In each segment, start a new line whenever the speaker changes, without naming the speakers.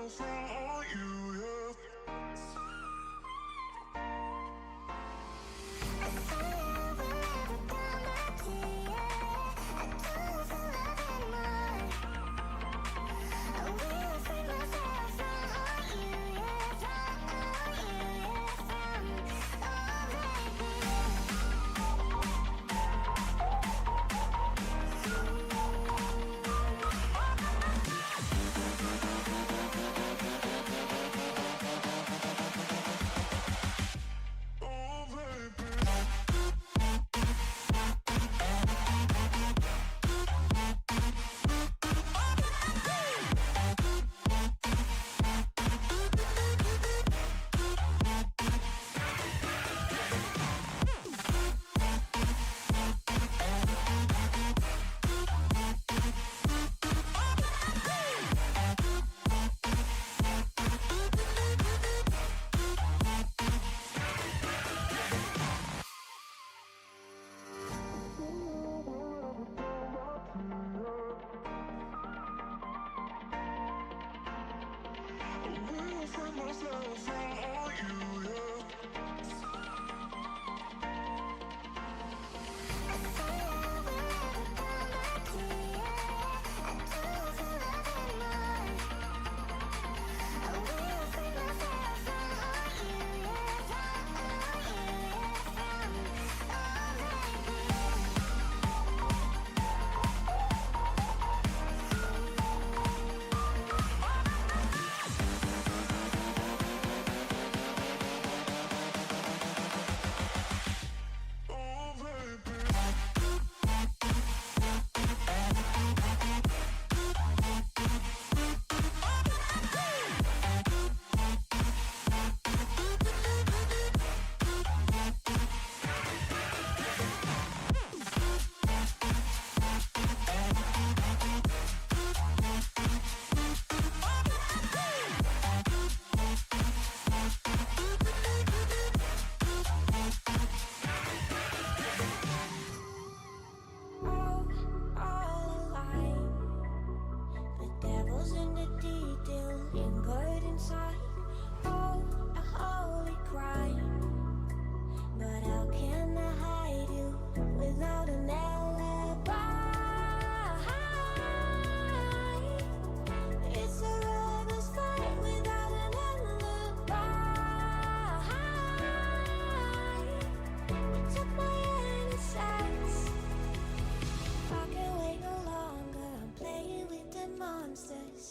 myself on you, yeah.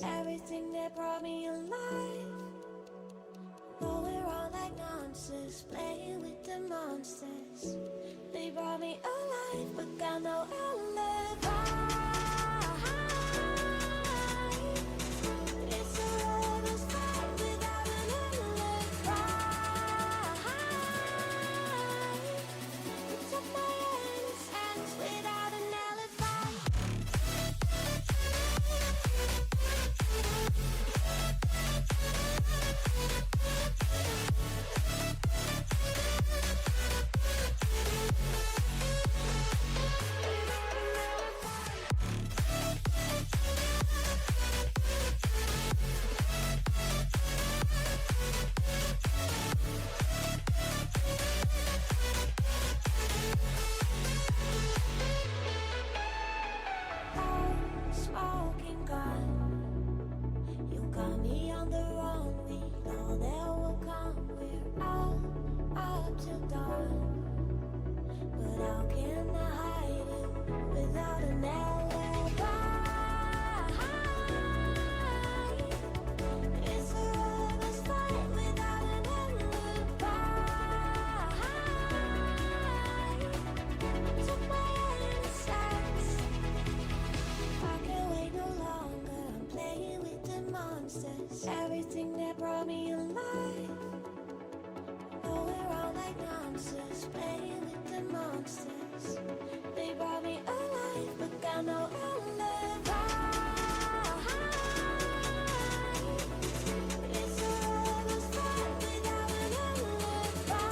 Everything that brought me alive. Though we're all like monsters, playing with the monsters. They brought me alive, but got no alibi. It's a lover's fight without an alibi. You took my innocence without an alibi. Smoking gun, you got me on the run. We know that will come. We're out up till dawn, but how can I hide you without an alibi? It's a lover's fight without an alibi. Took my innocence. I can't wait no longer. I'm playing with the monsters. Everything that brought me alive. Oh, we're all like monsters, playing with the monsters. They brought me alive, but got no alibi. It's a lover's fight without an alibi.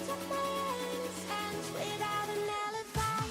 Took my innocence without an alibi.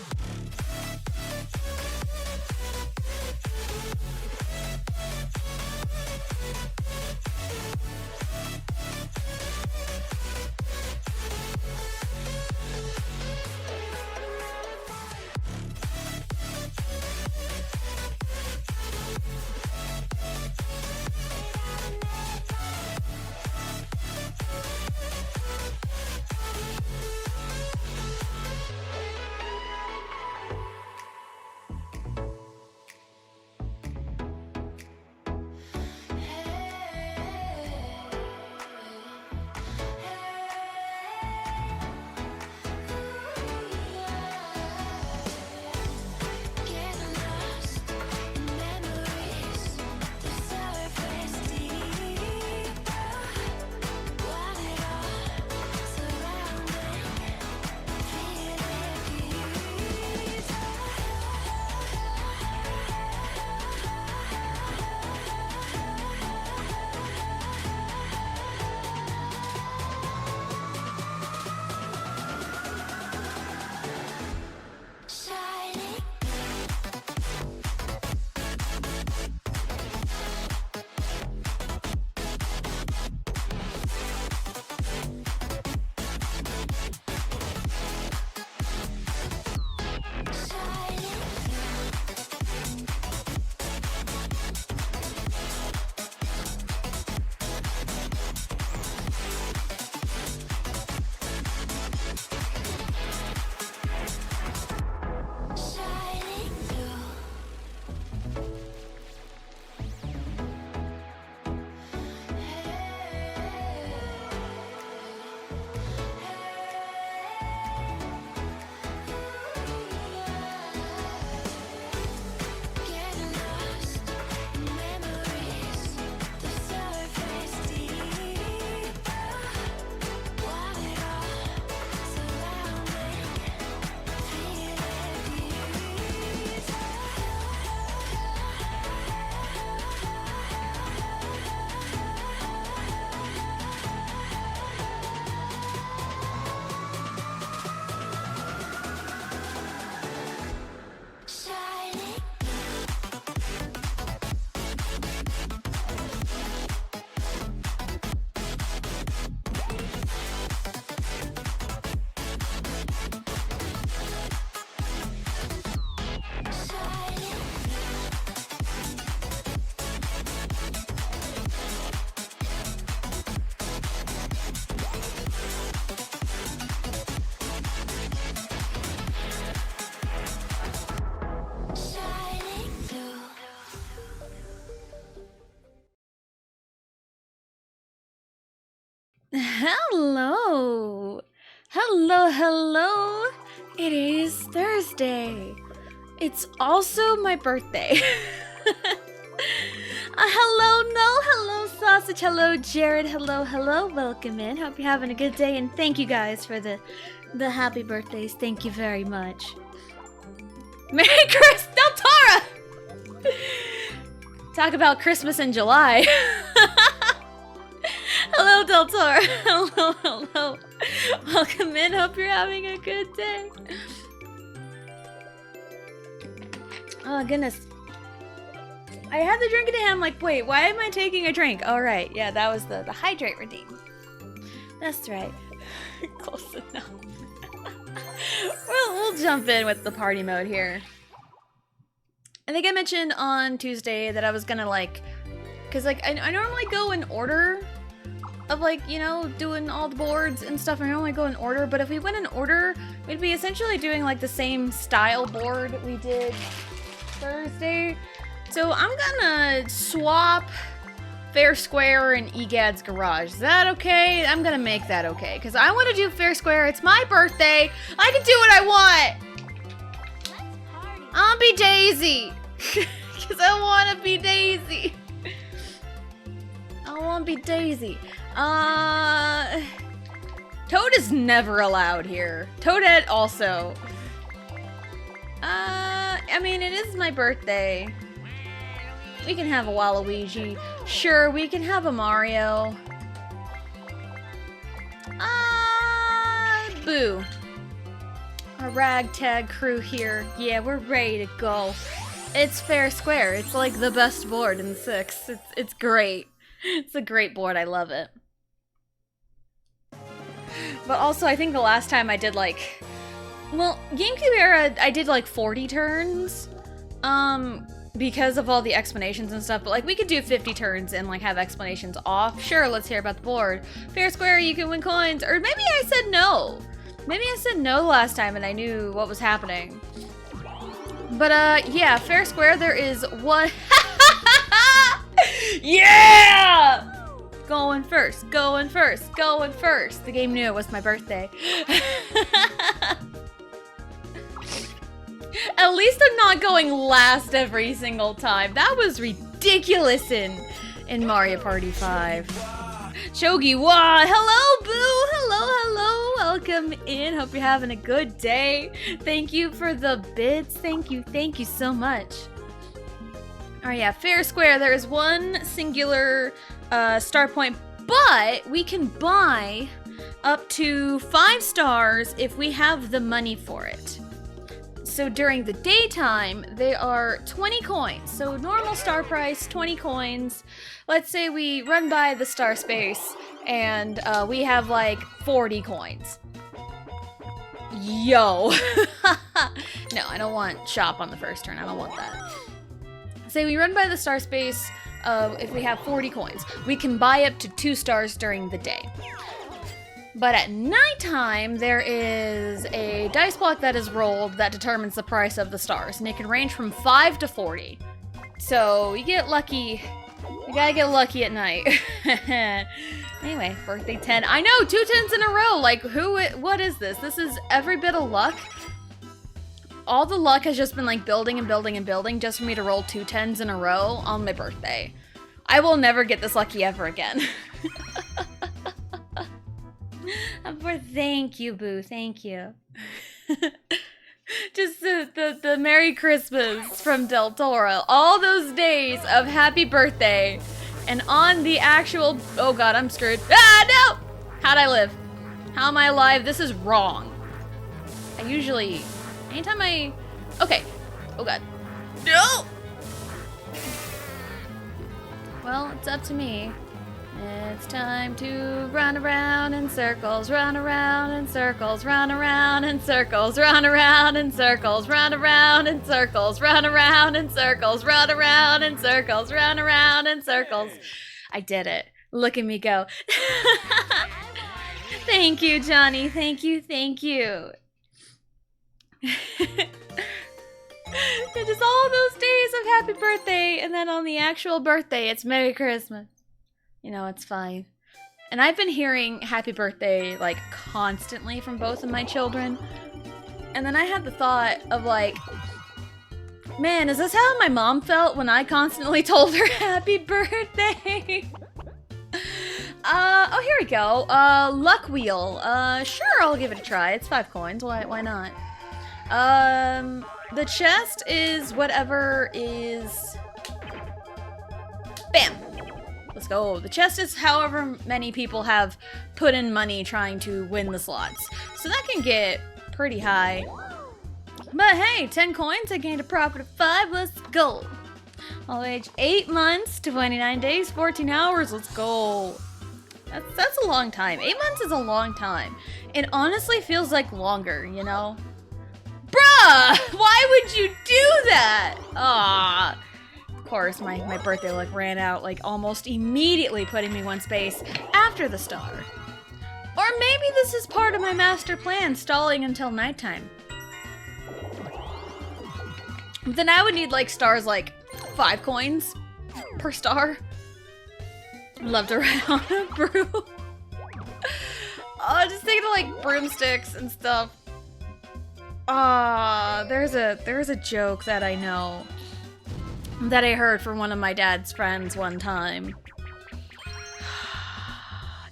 Hello! Hello, hello! It is Thursday. It's also my birthday. Hello, Sausage. Hello, Jared. Hello. Welcome in. Hope you're having a good day, and thank you guys for the happy birthdays. Thank you very much. Merry Christmas, Del Toro! Talk about Christmas in July. Hello, Del Toro. Hello. Welcome in. Hope you're having a good day. Oh, goodness. I had the drink in hand. I'm like, wait, why am I taking a drink? All right. Yeah, that was the hydrate redeem. That's right. Close enough. We'll jump in with the party mode here. I think I mentioned on Tuesday that I was gonna because I normally go in order of doing all the boards and stuff. I normally go in order, but if we went in order, we'd be essentially doing like the same style board we did Thursday. So I'm gonna swap Fair Square and EGAD's Garage. Is that okay? I'm gonna make that okay, because I want to do Fair Square. It's my birthday. I can do what I want. I'll be Daisy. Because I want to be Daisy. I want to be Daisy. Toad is never allowed here. Toadette also. I mean, it is my birthday. We can have a Waluigi. Sure, we can have a Mario. Boo. Our ragtag crew here. Yeah, we're ready to go. It's Fair Square. It's like the best board in 6. It's great. It's a great board. I love it. But also, I think the last time I did GameCube era, I did 40 turns. Because of all the explanations and stuff, but we could do 50 turns and have explanations off. Sure, let's hear about the board. Fair Square, you can win coins. Or maybe I said no. Maybe I said no last time and I knew what was happening. But yeah, Fair Square, there is one. Yeah! Going first. The game knew it was my birthday. At least I'm not going last every single time. That was ridiculous in Mario Party 5. Shogi, wah! Hello, Boo! Hello! Welcome in. Hope you're having a good day. Thank you for the bits. Thank you so much. Alright, yeah, Fair Square. There is one singular star point, but we can buy up to 5 stars if we have the money for it. So during the daytime, they are 20 coins. So normal star price, 20 coins. Let's say we run by the star space and we have 40 coins. Yo. No, I don't want shop on the first turn. I don't want that. Say we run by the star space if we have 40 coins. We can buy up to 2 stars during the day. But at nighttime, there is a dice block that is rolled that determines the price of the stars, and it can range from 5 to 40. So you get lucky. You gotta get lucky at night. Anyway, birthday 10. I know, 2 10s in a row. What is this? This is every bit of luck. All the luck has just been building and building and building just for me to roll 2 10s in a row on my birthday. I will never get this lucky ever again. Thank you, Boo. Thank you. Just the Merry Christmas from Del Toro. All those days of happy birthday. And on the actual... Oh god, I'm screwed. Ah, no! How'd I live? How am I alive? This is wrong. I usually... Anytime I... Okay. Oh god. No! Well, it's up to me. It's time to run around in circles, run around in circles, run around in circles, run around in circles, run around in circles, run around in circles, run around in circles, run around in circles. I did it. Look at me go. Thank you, Johnny. Thank you. Just all those days of happy birthday, and then on the actual birthday, it's Merry Christmas. You know, it's fine. And I've been hearing happy birthday, like, constantly from both of my children. And then I had the thought of, like, man, is this how my mom felt when I constantly told her happy birthday? Oh, here we go. Luck wheel. Sure, I'll give it a try. It's 5 coins. Why not? The chest is whatever is... Bam! Let's go. The chest is however many people have put in money trying to win the slots. So that can get pretty high. But hey, 10 coins, I gained a profit of 5, let's go. I'll age 8 months, 29 days, 14 hours, let's go. That's a long time. 8 months is a long time. It honestly feels like longer, you know? Bruh! Why would you do that? Ah. Of course, my birthday luck ran out like almost immediately, putting me 1 space after the star. Or maybe this is part of my master plan, stalling until nighttime. Then I would need like stars like 5 coins per star. Love to ride on a broom. Oh, just thinking of like broomsticks and stuff. There's a joke that I know that I heard from one of my dad's friends one time.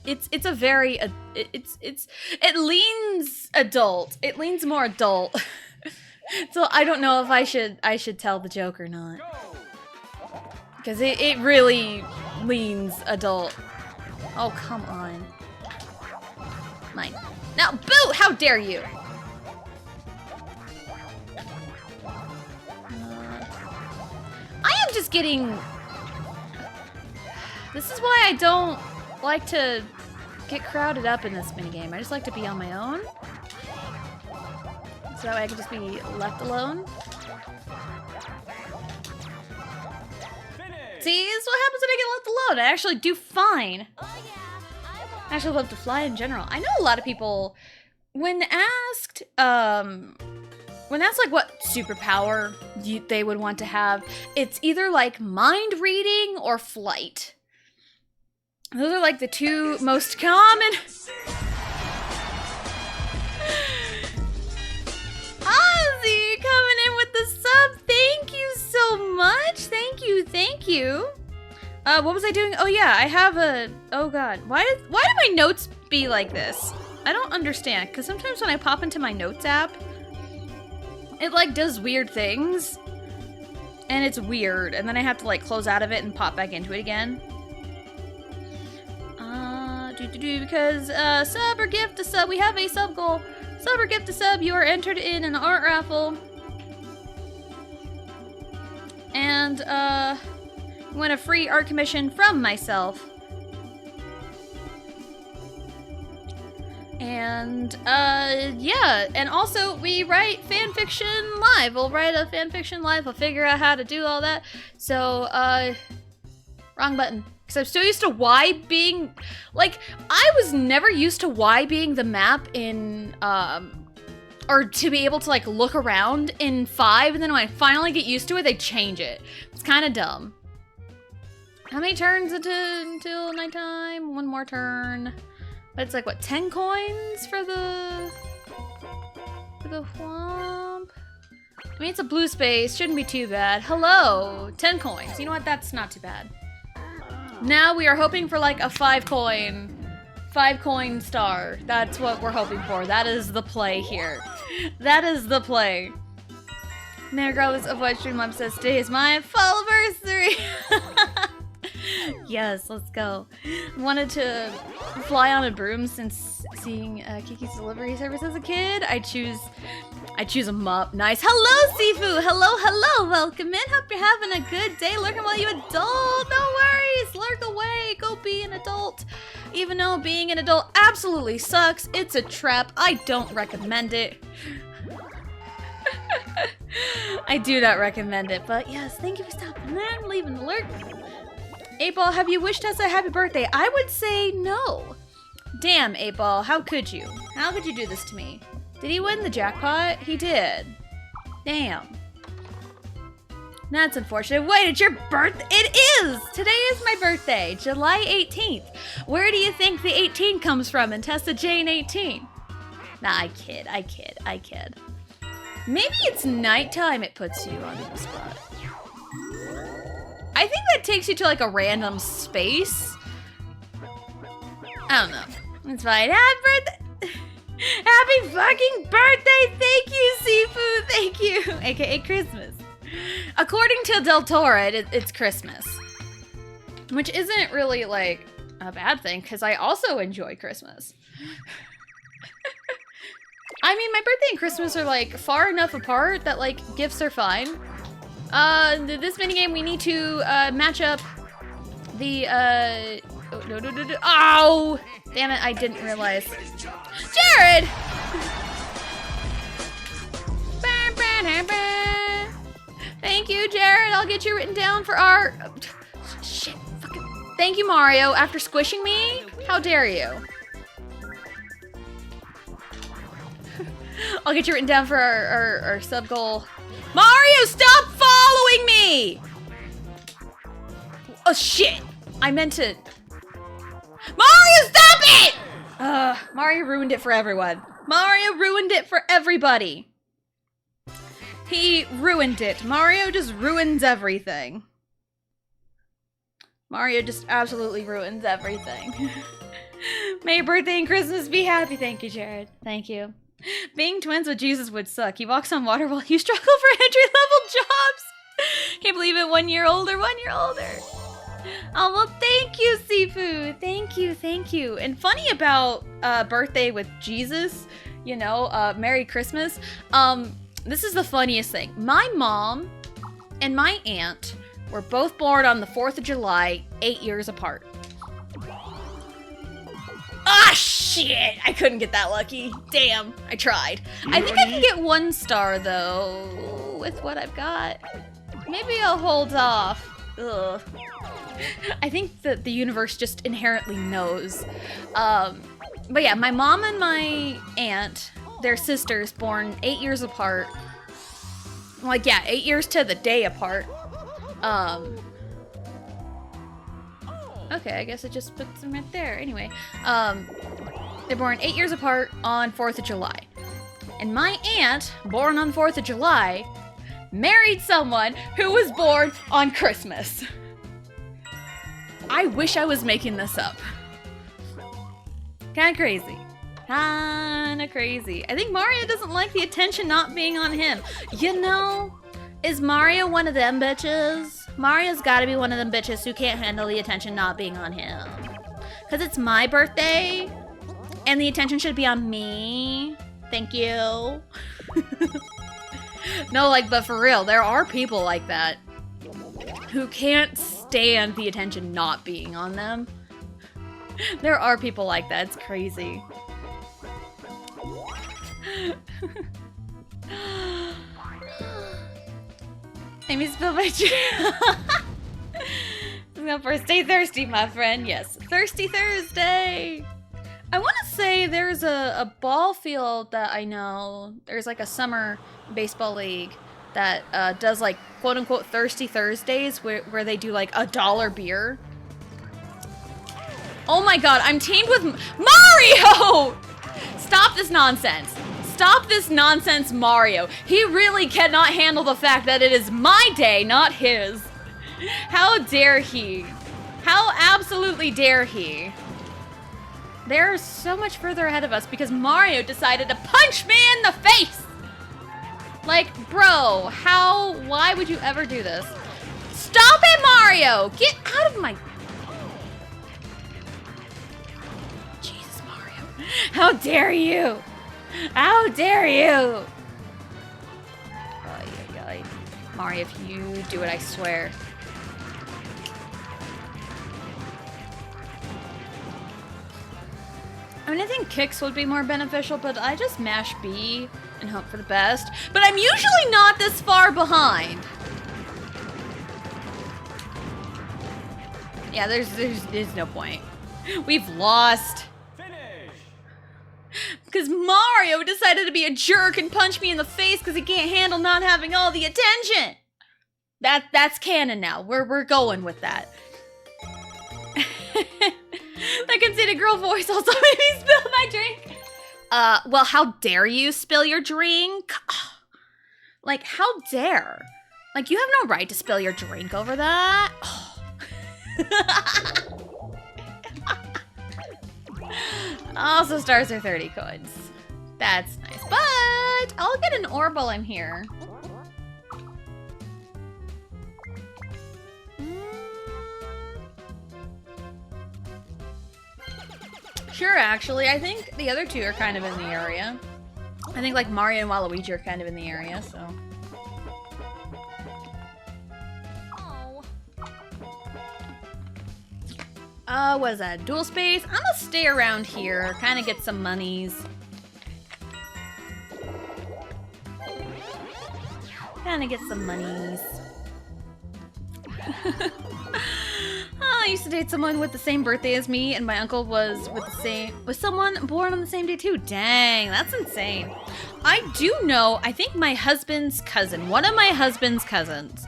It's a very it leans adult. It leans more adult. So I don't know if I should tell the joke or not. Because it really leans adult. Oh, come on. Mine. Now, boo! How dare you! I am just getting... This is why I don't like to get crowded up in this minigame. I just like to be on my own. So that way I can just be left alone. See, this is what happens when I get left alone. I actually do fine. I actually love to fly in general. I know a lot of people, when asked like what superpower they would want to have, it's either like mind reading or flight. Those are like the 2 most common. Ozzy coming in with the sub. Thank you so much. Thank you. What was I doing? Oh yeah, I have a... Oh god. Why do my notes be like this? I don't understand, because sometimes when I pop into my notes app, it like does weird things. And it's weird. And then I have to like close out of it and pop back into it again. Because sub or gift a sub. We have a sub goal. Sub or gift a sub. You are entered in an art raffle. And win a free art commission from myself. And yeah, and also we write fanfiction live. We'll write a fanfiction live. We'll figure out how to do all that. So wrong button. Because I'm so used to Y being, like, I was never used to Y being the map in, or to be able to, like, look around in 5, and then when I finally get used to it, they change it. It's kind of dumb. How many turns until nighttime? 1 more turn. But it's like, what, 10 coins for the whomp? I mean, it's a blue space, shouldn't be too bad. Hello, 10 coins. You know what, that's not too bad. Now we are hoping for like a 5 coin star. That's what we're hoping for. That is the play here. That is the play. Now regardless of what Streamlabs says, today is my falliversary. Yes, let's go. Wanted to fly on a broom since seeing Kiki's delivery service as a kid. I choose a mup. Nice. Hello, Sifu. Hello. Welcome in. Hope you're having a good day. Lurking while you adult. No worries. Lurk away. Go be an adult. Even though being an adult absolutely sucks, it's a trap. I don't recommend it. I do not recommend it, but yes, thank you for stopping in, leaving the lurk. 8-Ball, have you wished us a happy birthday? I would say no. Damn, 8-Ball, how could you? How could you do this to me? Did he win the jackpot? He did. Damn. That's unfortunate. Wait, it's your birthday? It is! Today is my birthday, July 18th. Where do you think the 18 comes from in Tessa Jane 18? Nah, I kid. Maybe it's nighttime it puts you on the spot. I think that takes you to like a random space. I don't know. It's fine. Happy birthday! Happy fucking birthday! Thank you, Seafood! Thank you! AKA Christmas. According to Del Toro, it's Christmas. Which isn't really, like, a bad thing, because I also enjoy Christmas. I mean, my birthday and Christmas are, like, far enough apart that, like, gifts are fine. This minigame, we need to, match up the, no. Oh! Damn it, I didn't realize. Jared! Thank you, Jared. I'll get you written down for our... Shit. Fucking... Thank you, Mario. After squishing me? How dare you? I'll get you written down for our sub goal. Mario, stop following me! Oh, shit. I meant to... Mario, stop it! Mario ruined it for everyone. Mario ruined it for everybody. He ruined it. Mario just ruins everything. Mario just absolutely ruins everything. May your birthday and Christmas be happy. Thank you, Jared. Thank you. Being twins with Jesus would suck. He walks on water while you struggle for entry-level jobs. Can't believe it. 1 year older, 1 year older. Oh, well, thank you, Seafood. Thank you. And funny about birthday with Jesus, you know, Merry Christmas. This is the funniest thing. My mom and my aunt were both born on the 4th of July, 8 years apart. Ah, shit! I couldn't get that lucky. Damn, I tried. I think I can get 1 star, though, with what I've got. Maybe I'll hold off. Ugh. I think that the universe just inherently knows. But yeah, my mom and my aunt, they're sisters, born 8 years apart. Like, yeah, 8 years to the day apart. Okay, I guess it just puts them right there. Anyway, they're born 8 years apart on 4th of July. And my aunt, born on 4th of July, married someone who was born on Christmas. I wish I was making this up. Kinda crazy. Kinda crazy. I think Mario doesn't like the attention not being on him. You know, is Mario one of them bitches? Mario's gotta be one of them bitches who can't handle the attention not being on him. Cause it's my birthday, and the attention should be on me. Thank you. No, like, but for real, there are people like that who can't stand the attention not being on them. There are people like that. It's crazy. Amy spilled my Go for Stay Thirsty, my friend. Yes, Thirsty Thursday. I want to say there's a ball field that I know. There's like a summer baseball league that does like quote unquote Thirsty Thursdays where they do like $1 beer. Oh my god, I'm teamed with Mario! Stop this nonsense. Stop this nonsense, Mario. He really cannot handle the fact that it is my day, not his. How dare he? How absolutely dare he? They're so much further ahead of us because Mario decided to punch me in the face! Like, bro, why would you ever do this? Stop it, Mario! Get out of my... Jesus, Mario. How dare you? How dare you? Mario, if you do it, I swear. I mean, I think kicks would be more beneficial, but I just mash B and hope for the best. But I'm usually not this far behind. Yeah, there's no point. We've lost. Because Mario decided to be a jerk and punch me in the face because he can't handle not having all the attention. That's canon now. We're going with that. That conceited girl voice also made me spill my drink. Well, how dare you spill your drink? Like, how dare? Like, you have no right to spill your drink over that. Also, stars are 30 coins. That's nice. But I'll get an orb while I'm here. Sure, actually. I think the other two are kind of in the area. I think like Mario and Waluigi are kind of in the area, so. What is that? Dual space? I'm gonna stay around here, kind of get some monies. Kind of get some monies. I used to date someone with the same birthday as me, and my uncle was with someone born on the same day too. Dang, that's insane. I do know, I think my husband's cousin, one of my husband's cousins,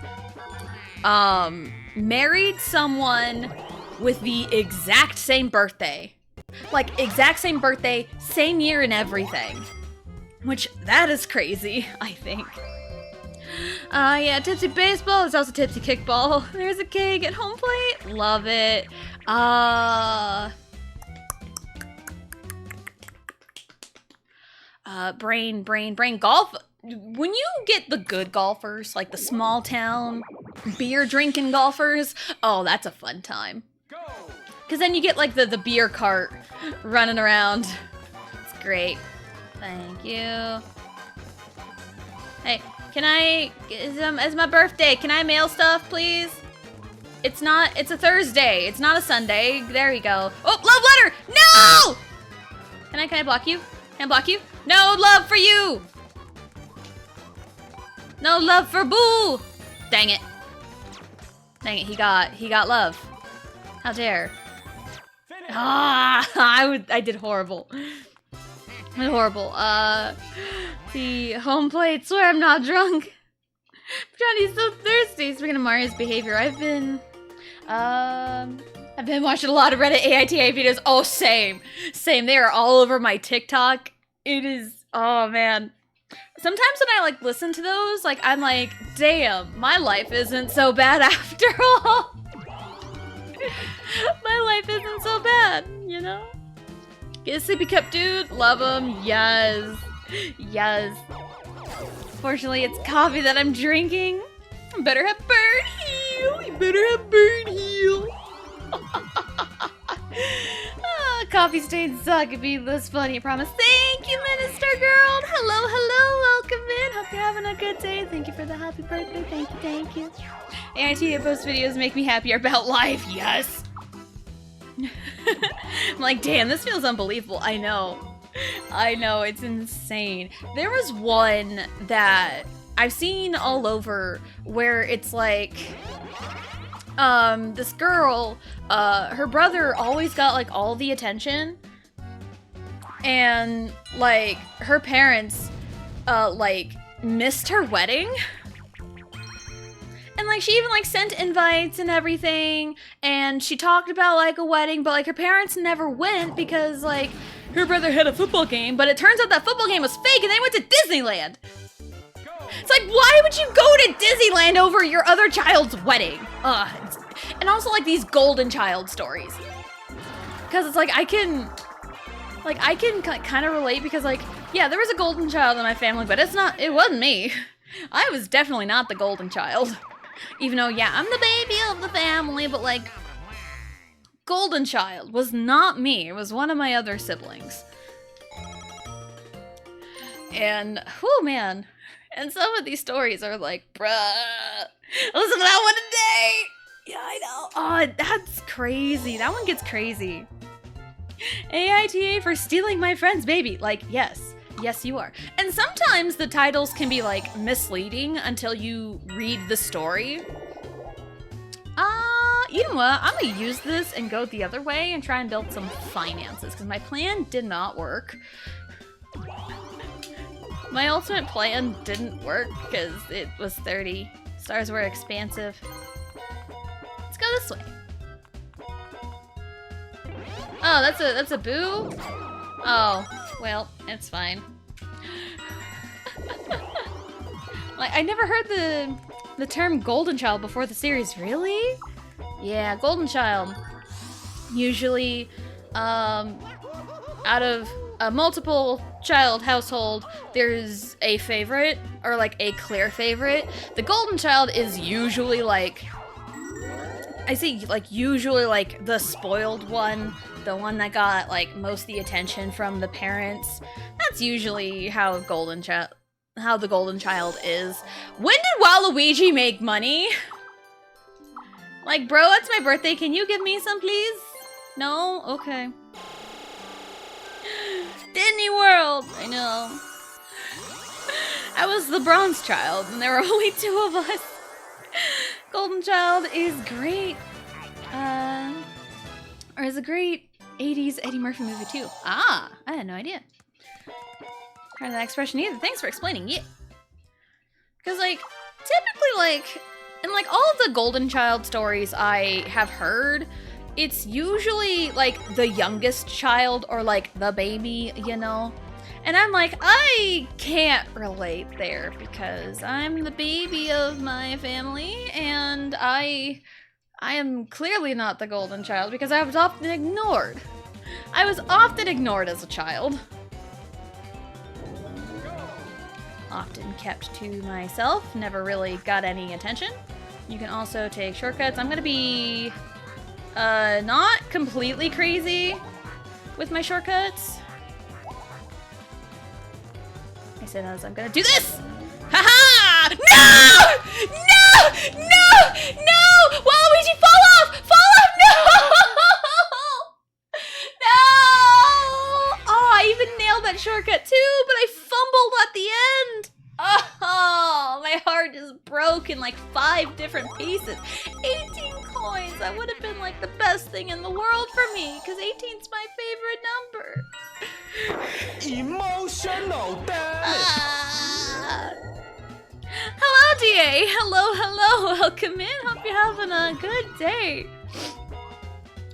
married someone with the exact same birthday. Like, exact same birthday, same year and everything. Which, that is crazy, I think. Yeah, tipsy baseball. There's also tipsy kickball. There's a cake at home plate. Love it. Brain golf. When you get the good golfers, like the small town beer drinking golfers, oh, that's a fun time. Because then you get like the beer cart running around. It's great. Thank you. Hey, can I, it's my birthday, can I mail stuff, please? It's a Thursday, it's not a Sunday. There you go. Oh, love letter! No! Can I block you? Can I block you? No love for you! No love for Boo! Dang it. Dang it, he got love. How dare. Ah, I did horrible. Horrible. The home plate. Swear I'm not drunk. Johnny's so thirsty. Speaking of Mario's behavior, I've been watching a lot of Reddit AITA videos. Oh, same. They are all over my TikTok. It is. Oh man. Sometimes when I like listen to those, like I'm like, damn, my life isn't so bad after all. My life isn't so bad, you know? Get a sippy cup, dude. Love him. Yes. Yes. Fortunately, it's coffee that I'm drinking. I better have burn heal. You better have burn heal. Coffee stains suck. It'd be less funny, I promise. Thank you, Minister Girl. Hello. Welcome in. Hope you're having a good day. Thank you for the happy birthday. Thank you. AITA post videos make me happier about life. Yes. I'm like, damn, this feels unbelievable. I know, it's insane. There was one that I've seen all over where it's like, this girl, her brother always got like all the attention, and like her parents, like missed her wedding. And, like, she even, like, sent invites and everything, and she talked about, like, a wedding, but, like, her parents never went because, like, her brother had a football game, but it turns out that football game was fake, and they went to Disneyland! It's like, why would you go to Disneyland over your other child's wedding? And also, like, these golden child stories. Because it's like, I can kind of relate because, like, yeah, there was a golden child in my family, but it wasn't me. I was definitely not the golden child. Even though, yeah, I'm the baby of the family, but like, golden child was not me. It was one of my other siblings. And, whew, man. And some of these stories are like, bruh, listen to that one today. Yeah, I know. Oh, that's crazy. That one gets crazy. AITA for stealing my friend's baby. Like, yes. Yes, you are. And sometimes the titles can be, like, misleading until you read the story. You know what? I'm gonna use this and go the other way and try and build some finances, because my plan did not work. My ultimate plan didn't work because it was 30 Stars were expansive. Let's go this way. Oh, that's a boo? Oh, well, it's fine. Like, I never heard the term golden child before the series. Really? Yeah, golden child. Usually, out of a multiple child household, there's a favorite, or like a clear favorite. The golden child is usually like, I say like usually like the spoiled one, the one that got like most of the attention from the parents. That's usually how the golden child is. When did Waluigi make money? Like, bro, it's my birthday. Can you give me some, please? No? Okay. Disney World! I know. I was the bronze child, and there were only 2 of us. Golden Child is great. Or is a great 80s Eddie Murphy movie, too. Ah, I had no idea. Heard that expression either. Thanks for explaining. Yeah. Because, like, typically, like, in, like, all of the Golden Child stories I have heard, it's usually, like, the youngest child or, like, the baby, you know? And I'm like, I can't relate there because I'm the baby of my family and I am clearly not the golden child because I was often ignored. I was often ignored as a child. Often kept to myself, never really got any attention. You can also take shortcuts. I'm gonna be not completely crazy with my shortcuts. I said as I'm gonna do this! Haha! No! No! No! No! Waluigi, fall off! Fall off! No! No! Oh, I even nailed that shortcut too, but I fumbled at the end. Oh, my heart just broke in like 5 different pieces. 18 coins. That would have been like the best thing in the world for me, because 18's my favorite number.
Emotional damage.
Hello, DA. Hello, hello. Welcome in. Hope you're having a good day.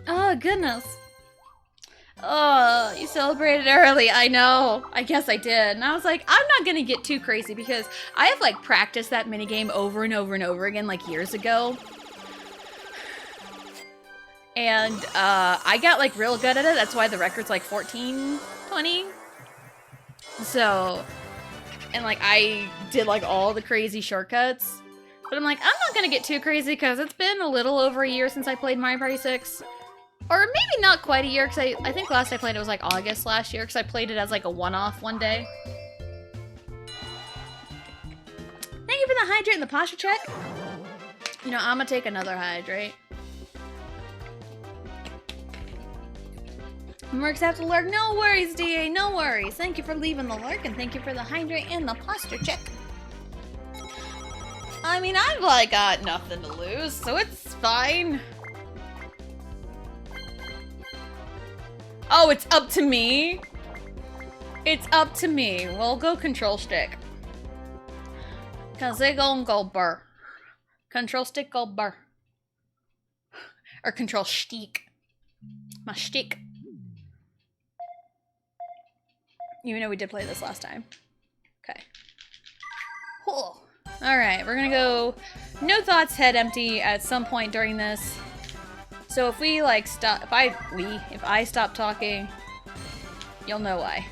Oh, goodness. Oh, you celebrated early. I know. I guess I did. And I was like, I'm not gonna get too crazy because I have like practiced that minigame over and over and over again like years ago. And I got like real good at it. That's why the record's like 14-20. So, and like I did like all the crazy shortcuts. But I'm like, I'm not gonna get too crazy because it's been a little over a year since I played Mario Party 6. Or maybe not quite a year, because I think last I played it was like August last year, because I played it as like a one-off one day. Thank you for the hydrate and the posture check. You know, I'm gonna take another hydrate. Mercs have to lurk. No worries, DA, no worries. Thank you for leaving the lurk, and thank you for the hydrate and the posture check. I mean, I've like got nothing to lose, so it's fine. Oh, it's up to me? It's up to me. We'll go control stick. Cause they gon' go burr. Control stick go burr. Or control stick. My stick. Even though we did play this last time. Okay. Cool. Alright, we're gonna go no thoughts, head empty at some point during this. So if we like stop, if I stop talking, you'll know why.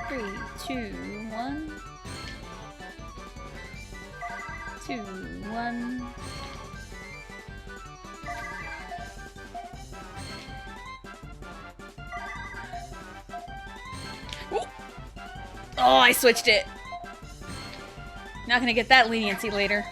Three, two, one. 2, 1. Ooh. Oh, I switched it. Not gonna get that leniency later.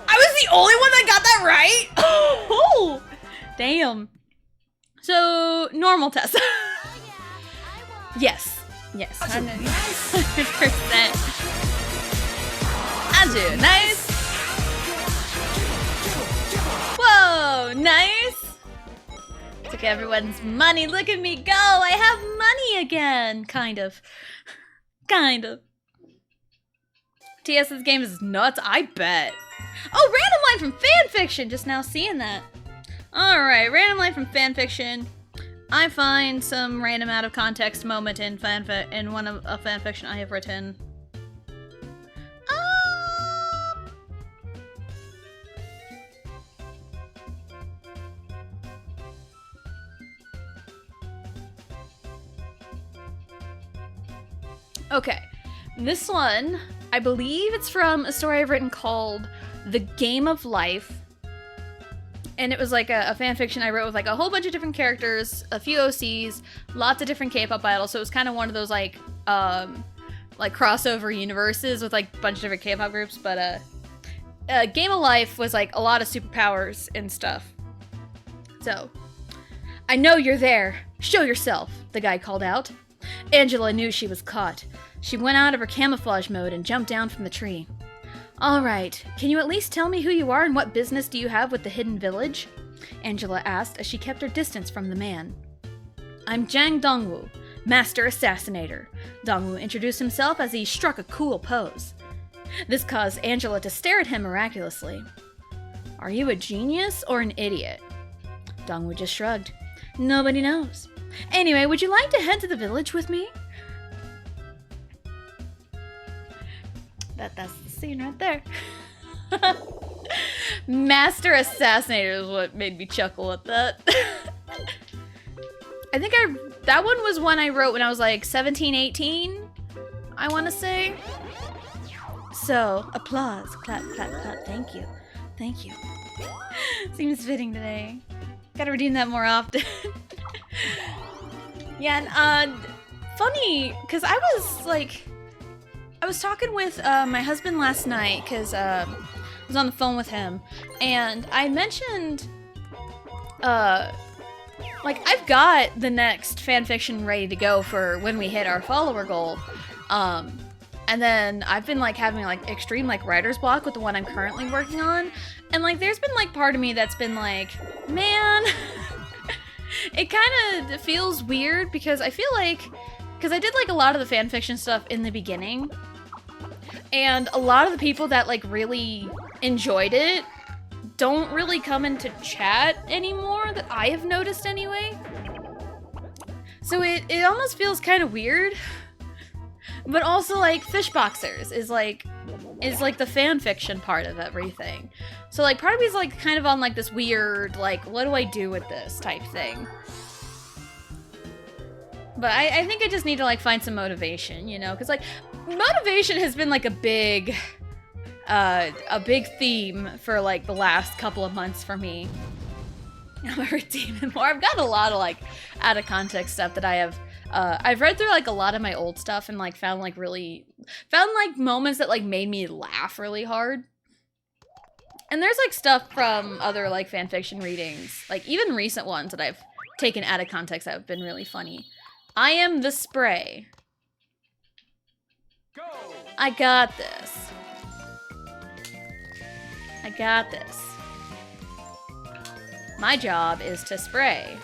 I was the only one that got that right? Oh, damn. So, normal test. Yes. Yes, 100%. I do. Nice. Whoa, nice. Took everyone's money. Look at me go. I have money again. Kind of. Kind of. TS's game is nuts. I bet. Oh, random line from fanfiction. Just now seeing that. Alright, random line from fanfiction. I find some random out of context moment in one of a fanfiction I have written. Okay, this one, I believe it's from a story I've written called The Game of Life. And it was like a fanfiction I wrote with like a whole bunch of different characters, a few OCs, lots of different K-pop idols. So it was kind of one of those like crossover universes with like a bunch of different K-pop groups. But Game of Life was like a lot of superpowers and stuff. So, I know you're there. Show yourself, the guy called out. Angela knew she was caught. She went out of her camouflage mode and jumped down from the tree. All right, can you at least tell me who you are and what business do you have with the Hidden Village? Angela asked as she kept her distance from the man. I'm Jang Dongwoo, Master Assassinator. Dongwoo introduced himself as he struck a cool pose. This caused Angela to stare at him miraculously. Are you a genius or an idiot? Dongwoo just shrugged. Nobody knows. Anyway, would you like to head to the village with me? That's the scene right there. Master Assassinator is what made me chuckle at that. I think that one was one I wrote when I was like 17, 18, I want to say. So, applause. Clap, clap, clap. Thank you. Thank you. Seems fitting today. Gotta redeem that more often. Yeah, and funny, because I was talking with my husband last night, because I was on the phone with him, and I mentioned, like, I've got the next fanfiction ready to go for when we hit our follower goal, and then I've been, like, having, like, extreme, like, writer's block with the one I'm currently working on, and, like, there's been, like, part of me that's been like, man... It kind of feels weird because I feel like, because I did like a lot of the fanfiction stuff in the beginning, and a lot of the people that like really enjoyed it don't really come into chat anymore that I have noticed anyway. So it almost feels kind of weird, but also like Fishboxers is like the fanfiction part of everything. So like part of me is like kind of on like this weird like what do I do with this type thing. But I think I just need to like find some motivation, you know, because like motivation has been like a big theme for like the last couple of months for me. I'm a redeeming more. I've got a lot of like out of context stuff that I have. I've read through like a lot of my old stuff and like found like moments that like made me laugh really hard. And there's like stuff from other like fanfiction readings, like even recent ones that I've taken out of context that have been really funny. I am the spray.
Go!
I got this. I got this. My job is to spray.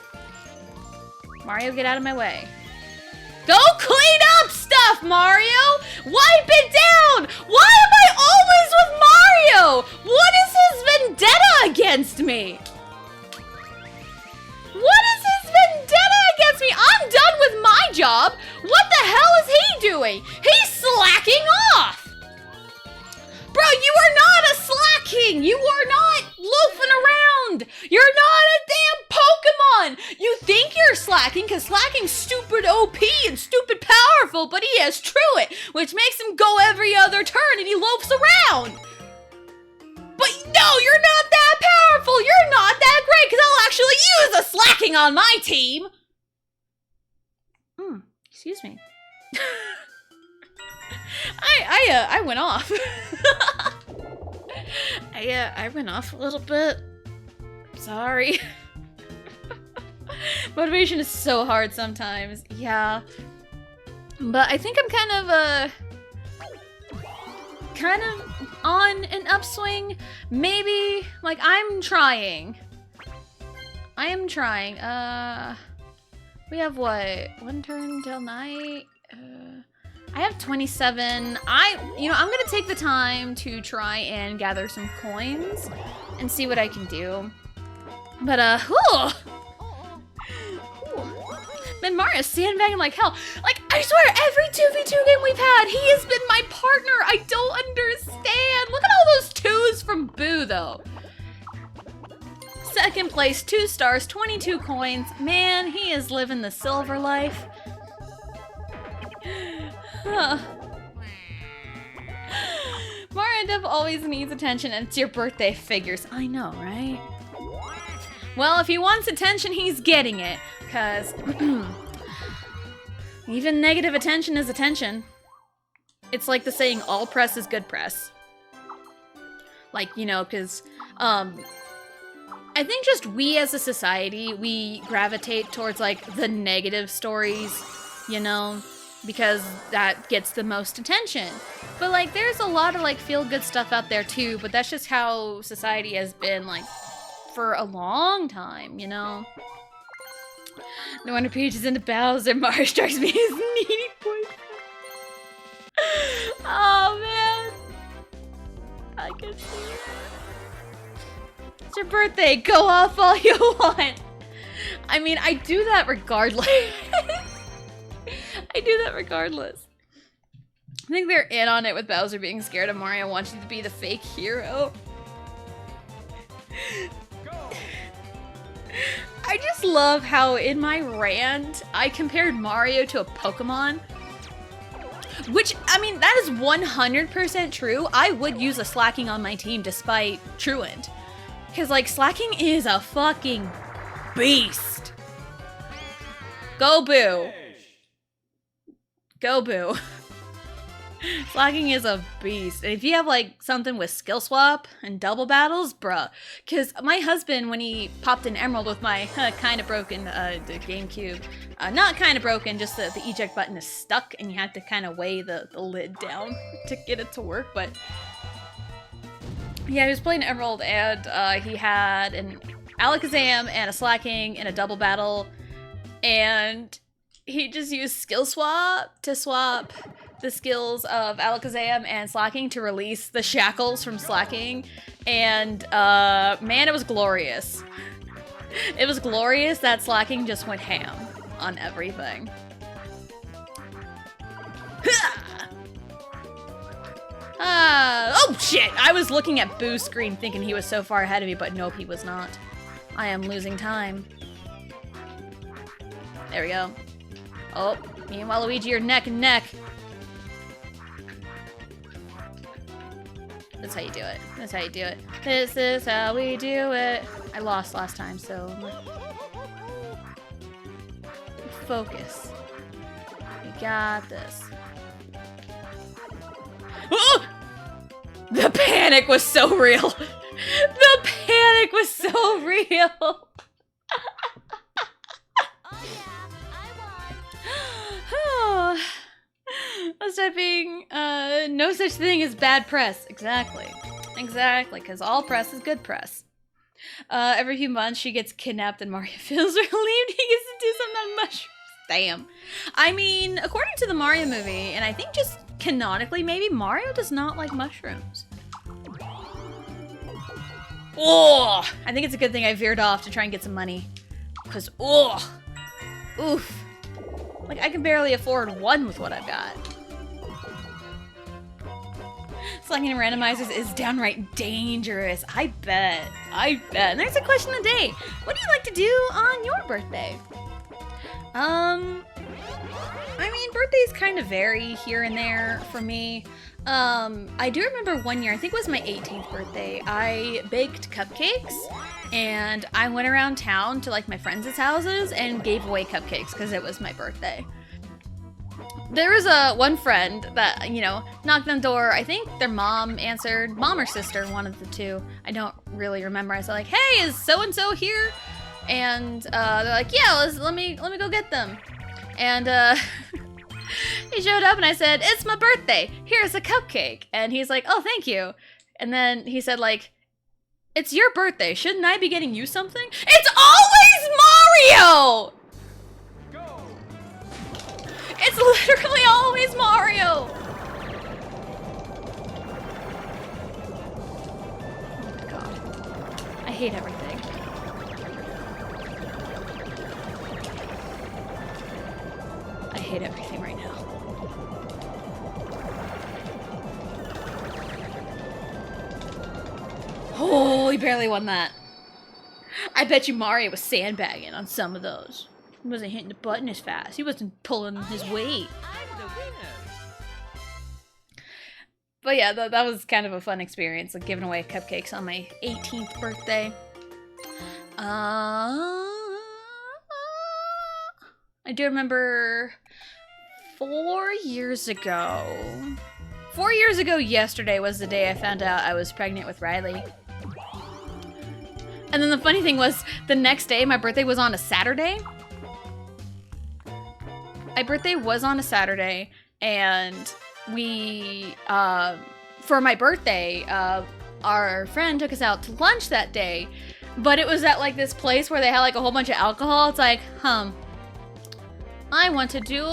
Mario, get out of my way. Go clean up stuff, Mario! Wipe it down! Why am I always with Mario? What is his vendetta against me? What is his vendetta against me? I'm done with my job. What the hell is he doing? He's slacking off. Bro, you are not a slacking. You are not loafing around. You're not a damn Pokemon. You think you're slacking because slacking's stupid OP and stupid powerful, but he has Truant, which makes him go every other turn and he loafs around. But no, you're not that powerful. You're not that great because I'll actually use a slacking on my team. Excuse me. I went off. I went off a little bit. Sorry. Motivation is so hard sometimes. Yeah. But I think I'm kind of on an upswing. Maybe, like, I'm trying. I am trying. We have what? One turn till night? I have 27. I'm gonna take the time to try and gather some coins and see what I can do. But, Man, Mario's sandbagging like hell. Like, I swear, every 2v2 game we've had, he has been my partner. I don't understand. Look at all those 2s from Boo, though. Second place, 2 stars, 22 coins. Man, he is living the silver life. Mario Dev always needs attention, and it's your birthday. Figures. I know, right? Well, if he wants attention, he's getting it. Because even negative attention is attention. It's like the saying, all press is good press. Like, you know, because I think just we as a society, we gravitate towards, like, the negative stories, you know? Because that gets the most attention. But, like, there's a lot of, like, feel-good stuff out there, too. But that's just how society has been, like, for a long time, you know? No wonder Peach is into Bowser. Mario strikes me as needy boyfriend. Oh, man. I can see it. It's your birthday. Go off all you want. I mean, I do that regardless. I do that regardless. I think they're in on it with Bowser being scared of Mario wanting to be the fake hero. I just love how in my rant, I compared Mario to a Pokemon. Which, I mean, that is 100% true. I would use a Slacking on my team despite Truant. Because, like, Slacking is a fucking beast. Go Boo. Go Boo. Slacking is a beast. And if you have, like, something with skill swap and double battles, bruh. Because my husband, when he popped an Emerald with my kind of broken the GameCube, not kind of broken, just the eject button is stuck and you have to kind of weigh the lid down to get it to work. But yeah, he was playing Emerald and he had an Alakazam and a Slacking and a double battle. And he just used skill swap to swap the skills of Alakazam and Slacking to release the shackles from Slacking, and man, it was glorious. It was glorious that Slacking just went ham on everything. Oh shit! I was looking at Boo's screen thinking he was so far ahead of me, but nope, he was not. I am losing time. There we go. Oh, me and Waluigi are neck and neck. That's how you do it. That's how you do it. This is how we do it. I lost last time, so focus. We got this. Oh! The panic was so real. The panic was so real. Oh. I was typing, no such thing as bad press. Exactly. Exactly, because all press is good press. Every few months she gets kidnapped and Mario feels relieved he gets to do something on mushrooms. Damn. I mean, according to the Mario movie, and I think just canonically maybe, Mario does not like mushrooms. Oh! I think it's a good thing I veered off to try and get some money. Because, oh! Oof. Like, I can barely afford one with what I've got. Slacking and randomizers is downright dangerous. I bet. I bet. And there's a question of the day. What do you like to do on your birthday? I mean, birthdays kind of vary here and there for me. I do remember one year, I think it was my 18th birthday, I baked cupcakes and I went around town to like my friends' houses and gave away cupcakes because it was my birthday. There was one friend that, you know, knocked on the door. I think their mom answered, mom or sister, one of the two. I don't really remember. I was like, hey, is so-and-so here? And they're like, yeah, let me go get them. And He showed up and I said, "It's my birthday. Here's a cupcake." And he's like, "Oh, thank you." And then he said, like, "It's your birthday. Shouldn't I be getting you something?" It's always Mario!
Go!
It's literally always Mario! Oh my god. I hate everything. I hate everything right now. Oh, he barely won that. I bet you Mario was sandbagging on some of those. He wasn't hitting the button as fast. He wasn't pulling his weight.
I'm the winner.
But yeah, that was kind of a fun experience, like giving away cupcakes on my 18th birthday. I do remember 4 years ago. 4 years ago yesterday was the day I found out I was pregnant with Riley. And then the funny thing was, the next day, my birthday was on a Saturday. My birthday was on a Saturday, and we, for my birthday, our friend took us out to lunch that day, but it was at like this place where they had like a whole bunch of alcohol. It's like, I want to do...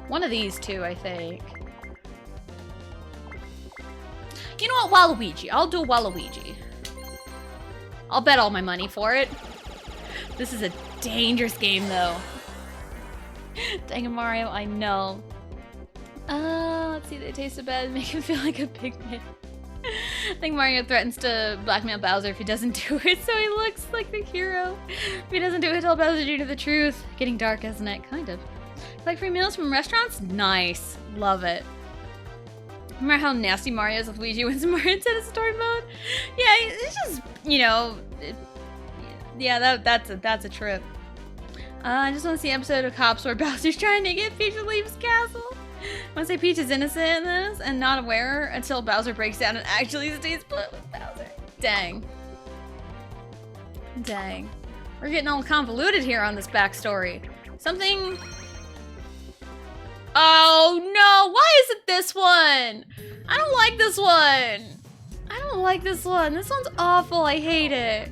One of these two, I think. You know what? Waluigi. I'll do Waluigi. I'll bet all my money for it. This is a dangerous game, though. Dang it, Mario, I know. Let's see, they taste so bad and make him feel like a pig man. I think Mario threatens to blackmail Bowser if he doesn't do it, so he looks like the hero. If he doesn't do it, tell Bowser due to the truth. Getting dark, isn't it? Kind of. Like free meals from restaurants? Nice. Love it. Remember how nasty Mario is with Luigi when Mario Tennis story mode? Yeah, it's just, you know, yeah, that's a trip. I just want to see an episode of Cops where Bowser's trying to get Peach to leave his castle. I want to say Peach is innocent in this and not aware until Bowser breaks down and actually stays put with Bowser. Dang. Dang. We're getting all convoluted here on this backstory. Something... Oh no, why is it this one? I don't like this one. I don't like this one. This one's awful, I hate it.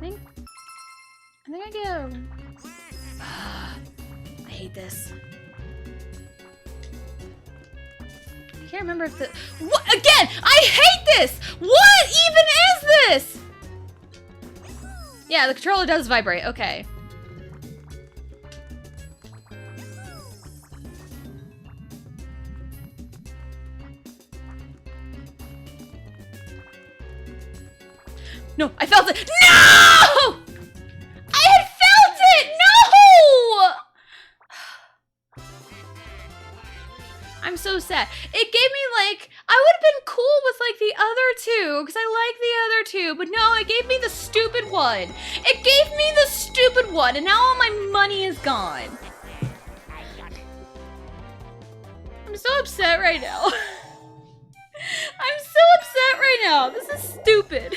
I think I get a... I hate this. I can't remember if the... What? Again! I hate this! What even is this? Yeah, the controller does vibrate. Okay. No, I felt it. No! I had felt it! No! I'm so sad. It gave me like, I would have been cool with like the other two, because I like the other two, but no, it gave me the stupid one. It gave me the stupid one, and now all my money is gone. I'm so upset right now. I'm so upset right now. This is stupid.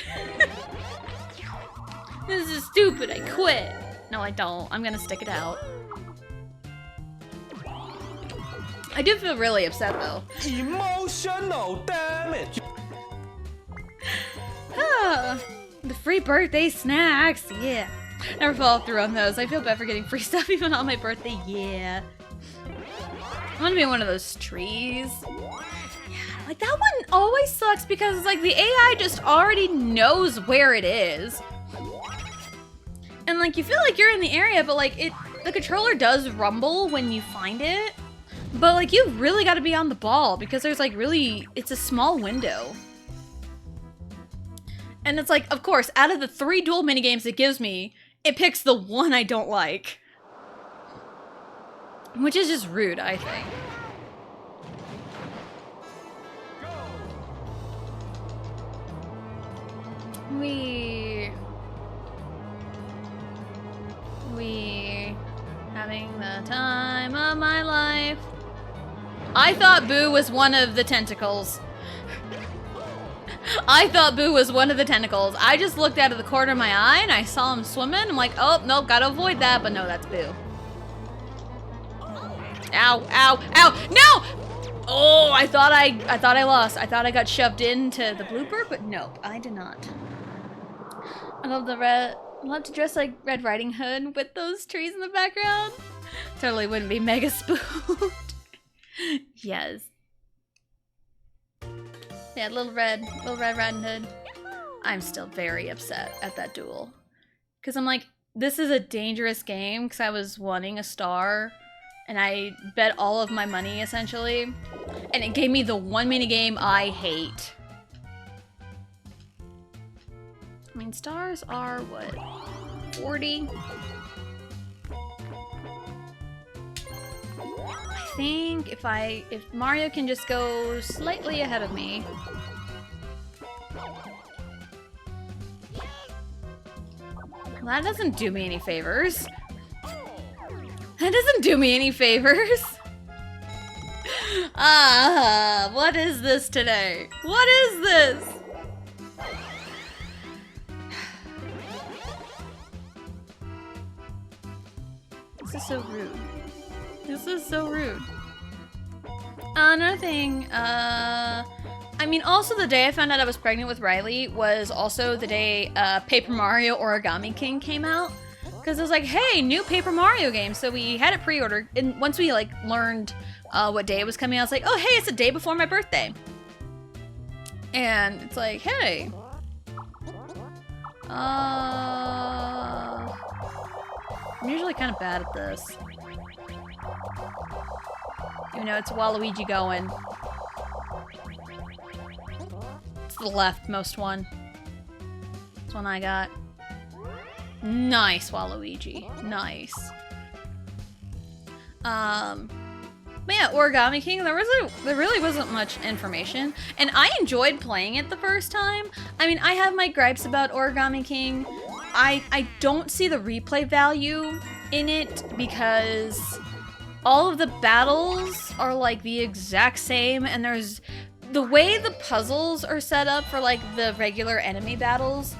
This is stupid. I quit. No, I don't. I'm gonna stick it out. I do feel really upset though.
Emotional damage.
The free birthday snacks. Yeah. Never follow through on those. I feel bad for getting free stuff even on my birthday. Yeah. I want to be in one of those trees. Like, that one always sucks because, like, the AI just already knows where it is. And, like, you feel like you're in the area, but, like, the controller does rumble when you find it. But, like, you really got to be on the ball because there's, like, really, it's a small window. And it's like, of course, out of the 3 duel minigames it gives me, it picks the one I don't like. Which is just rude, I think. We having the the time of my life. I thought Boo was one of the tentacles. I thought Boo was one of the tentacles. I just looked out of the corner of my eye and I saw him swimming. I'm like, oh, no, gotta avoid that. But no, that's Boo. Ow, ow, ow, no! Oh, I thought I lost. I thought I got shoved into the blooper, but nope, I did not. I love the red. I love to dress like Red Riding Hood with those trees in the background. Totally wouldn't be mega spooked. Yes. Yeah, Little Red Riding Hood. I'm still very upset at that duel. Because I'm like, this is a dangerous game because I was wanting a star and I bet all of my money essentially. And it gave me the one minigame I hate. I mean, stars are what? 40? I think if Mario can just go slightly ahead of me. Well, that doesn't do me any favors. That doesn't do me any favors. Ah, what is this today? What is this? This is so rude. This is so rude. Another thing, I mean, also the day I found out I was pregnant with Riley was also the day Paper Mario Origami King came out. Because it was like, hey, new Paper Mario game. So we had it pre-ordered. And once we like learned what day it was coming out, I was like, oh, hey, it's a day before my birthday. And it's like, hey. I'm usually kind of bad at this. You know, it's Waluigi going. It's the leftmost one. This one I got. Nice, Waluigi. Nice. But yeah, Origami King, there really wasn't much information. And I enjoyed playing it the first time. I mean, I have my gripes about Origami King. I don't see the replay value in it because all of the battles are like the exact same, and there's the way the puzzles are set up for like the regular enemy battles.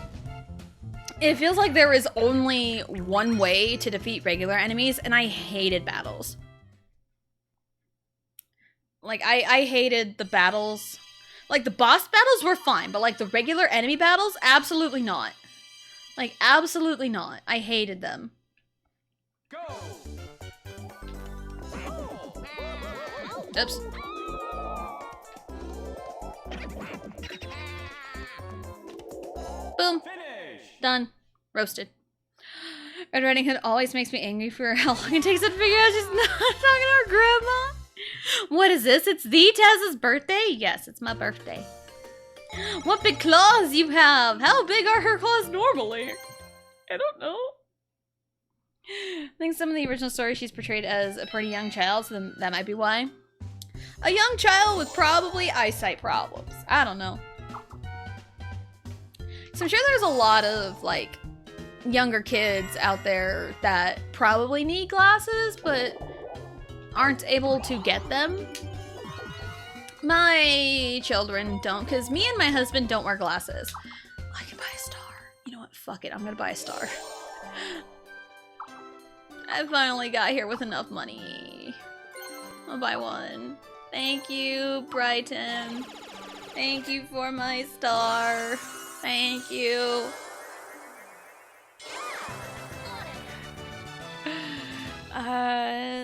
It feels like there is only one way to defeat regular enemies, and I hated battles. Like, I hated the battles. Like, the boss battles were fine, but like the regular enemy battles, absolutely not. Like, absolutely not. I hated them.
Go!
Oops. Boom.
Finish!
Done. Roasted. Red Riding Hood always makes me angry for how long it takes her to figure out she's not talking to her grandma. What is this? It's the Taz's birthday? Yes, it's my birthday. What big claws you have! How big are her claws normally? I don't know. I think some of the original story she's portrayed as a pretty young child, so that might be why. A young child with probably eyesight problems. I don't know. So I'm sure there's a lot of, like, younger kids out there that probably need glasses, but aren't able to get them. My children don't, because me and my husband don't wear glasses. I can buy a star. You know what? Fuck it. I'm gonna buy a star. I finally got here with enough money. I'll buy one. Thank you, Brighton. Thank you for my star. Thank you.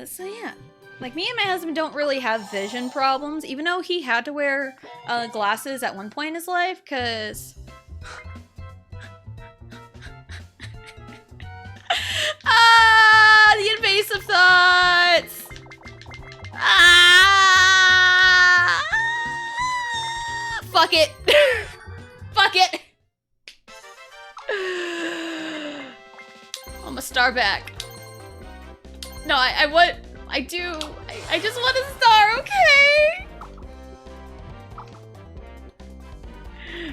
So yeah. Like, me and my husband don't really have vision problems, even though he had to wear glasses at one point in his life, because... the invasive thoughts! Fuck it! Fuck it! I'm a star back. No, I just want a star, okay?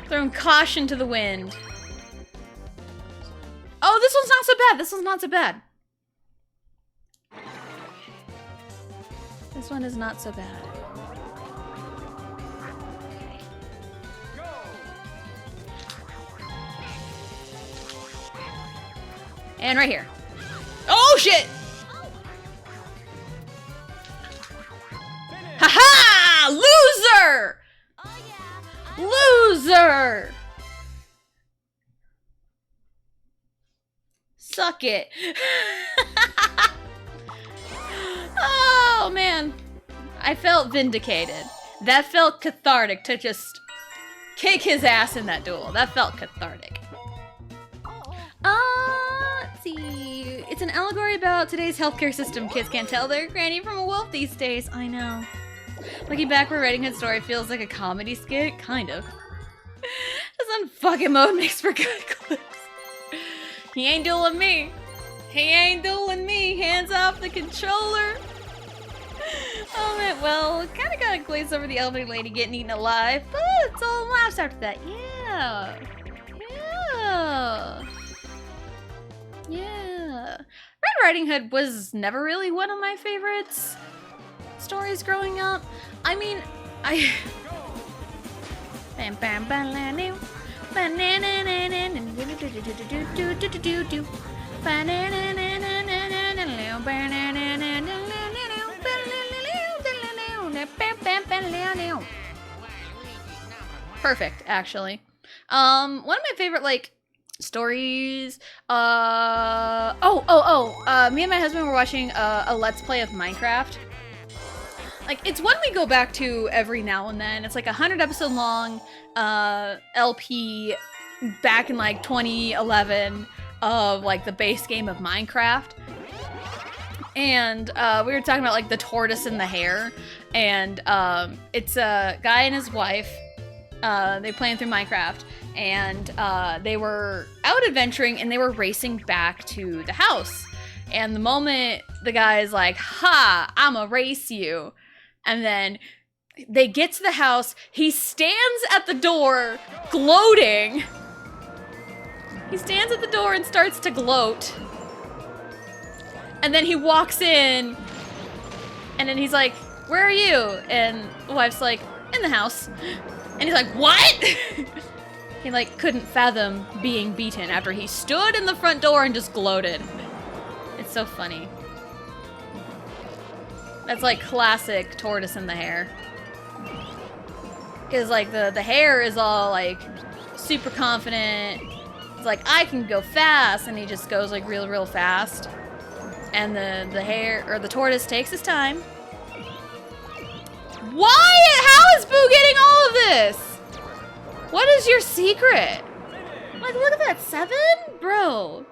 Throwing caution to the wind. Oh, this one's not so bad. This one's not so bad. This one is not so bad. And right here. Oh shit! Haha! Loser! Loser! Suck it. Oh man. I felt vindicated. That felt cathartic to just kick his ass in that duel. That felt cathartic. Let's see. It's an allegory about today's healthcare system. Kids can't tell their granny from a wolf these days. I know. Looking back, where Riding Hood story feels like a comedy skit, kind of. This unfucking mode makes for good clips. He ain't dueling me. He ain't dueling me. Hands off the controller. Oh man, well, kind of got a glaze over the elderly lady getting eaten alive, but it's all laughs after that. Yeah. Yeah. Yeah. Red Riding Hood was never really one of my favorites stories growing up. I mean, Bam bam bam perfect, actually. One of my favorite, like, stories, me and my husband were watching a Let's Play of Minecraft. Like, it's one we go back to every now and then. It's like a 100-episode long LP back in, like, 2011 of, like, the base game of Minecraft. And we were talking about, like, the tortoise and the hare. And it's a guy and his wife. They playing through Minecraft. And they were out adventuring and they were racing back to the house. And the moment the guy is like, ha, I'ma race you. And then they get to the house. He stands at the door gloating. He stands at the door and starts to gloat. And then he walks in. And then he's like, where are you? And the wife's like, in the house. And he's like, what? He like couldn't fathom being beaten after he stood in the front door and just gloated. It's so funny. That's like classic tortoise and the hare. Because like the hare is all like super confident. It's like, I can go fast, and he just goes like real fast. And the hare or the tortoise takes his time. Why? How is Boo getting all of this? What is your secret? Like, look at that, 7? Bro.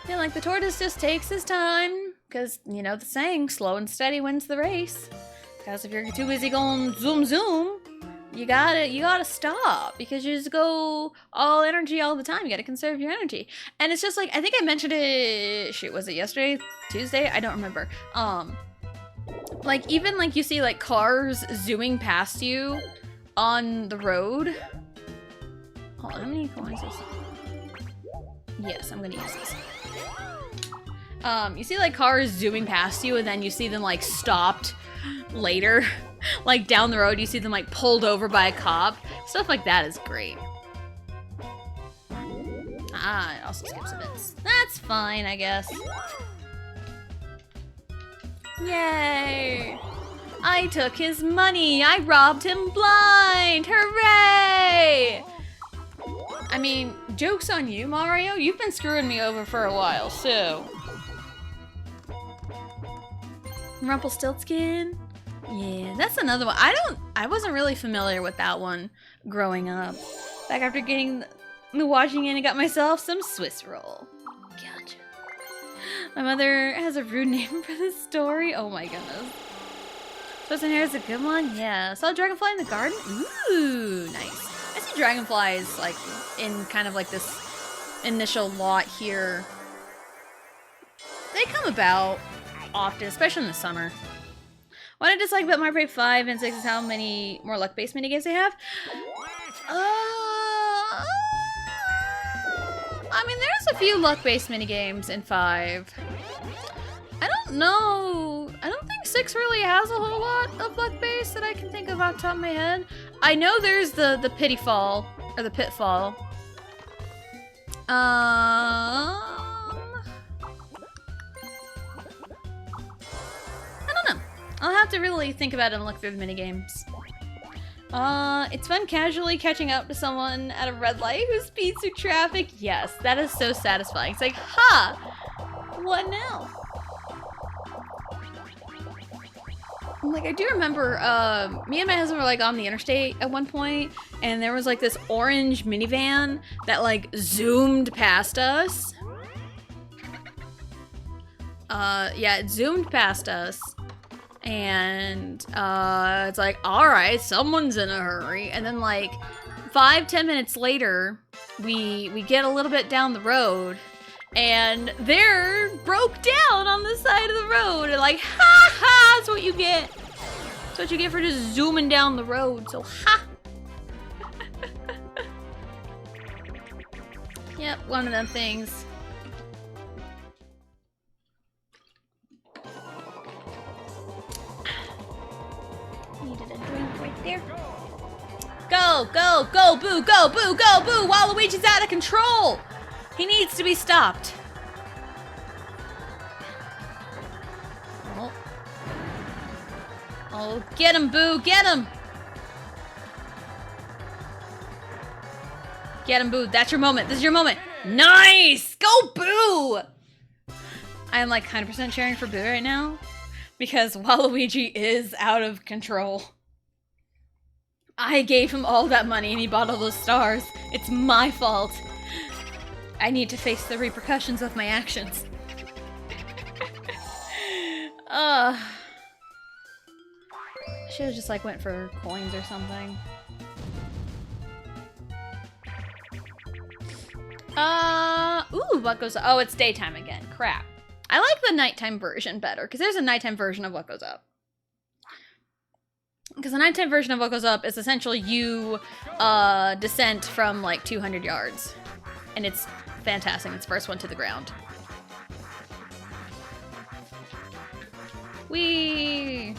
Yeah, like the tortoise just takes his time. Because, you know the saying, slow and steady wins the race. Because if you're too busy going zoom zoom, you gotta stop. Because you just go all energy all the time. You gotta conserve your energy. And it's just like, I think I mentioned it, shoot, was it yesterday? Tuesday? I don't remember. Like, even like you see like cars zooming past you on the road. Hold on, how many coins is this? Yes, I'm gonna use this. You see like cars zooming past you and then you see them like stopped later. Like down the road, you see them like pulled over by a cop. Stuff like that is great. Ah, it also skips a bit. That's fine, I guess. Yay! I took his money! I robbed him blind! Hooray! I mean, joke's on you, Mario. You've been screwing me over for a while, so... Rumpelstiltskin? Yeah, that's another one. I wasn't really familiar with that one growing up. Back after getting the washing in, I got myself some Swiss roll. Gotcha. My mother has a rude name for this story. Oh my goodness. Swiss and Hare is a good one? Yeah. Saw a dragonfly in the garden? Ooh, nice. I see dragonflies like in kind of like this initial lot here. They come about often, especially in the summer. What I dislike about Mario Party 5 and 6 is how many more luck-based minigames they have. I mean, there's a few luck-based minigames in 5. I don't know. 6 really has a whole lot of luck base that I can think of off the top of my head. I know there's the pitfall, or the pitfall. I don't know. I'll have to really think about it and look through the minigames. It's fun casually catching up to someone at a red light who speeds through traffic. Yes, that is so satisfying. It's like, ha! What now? Like, I do remember, me and my husband were, like, on the interstate at one point, and there was, like, this orange minivan that, like, zoomed past us. Yeah, it zoomed past us. And, it's like, alright, someone's in a hurry. And then, like, 5-10 minutes later, we get a little bit down the road, and they're broke down on the side of the road. And like, ha ha, that's what you get. That's what you get for just zooming down the road, so ha! Yep, one of them things. Needed a drink right there. Go, go, go, Boo, go, Boo, go, Boo! Waluigi's out of control! He needs to be stopped. Oh. Oh, get him, Boo, get him! Get him, Boo, that's your moment, this is your moment. Nice! Go, Boo! I am like 100% cheering for Boo right now, because Waluigi is out of control. I gave him all that money and he bought all those stars. It's my fault. I need to face the repercussions of my actions. Should've just like went for coins or something. Ooh, what goes up? Oh, it's daytime again. Crap. I like the nighttime version better, because there's a nighttime version of What Goes Up. Because the nighttime version of What Goes Up is essentially you descent from like 200 yards. And it's fantastic. It's first one to the ground. Whee!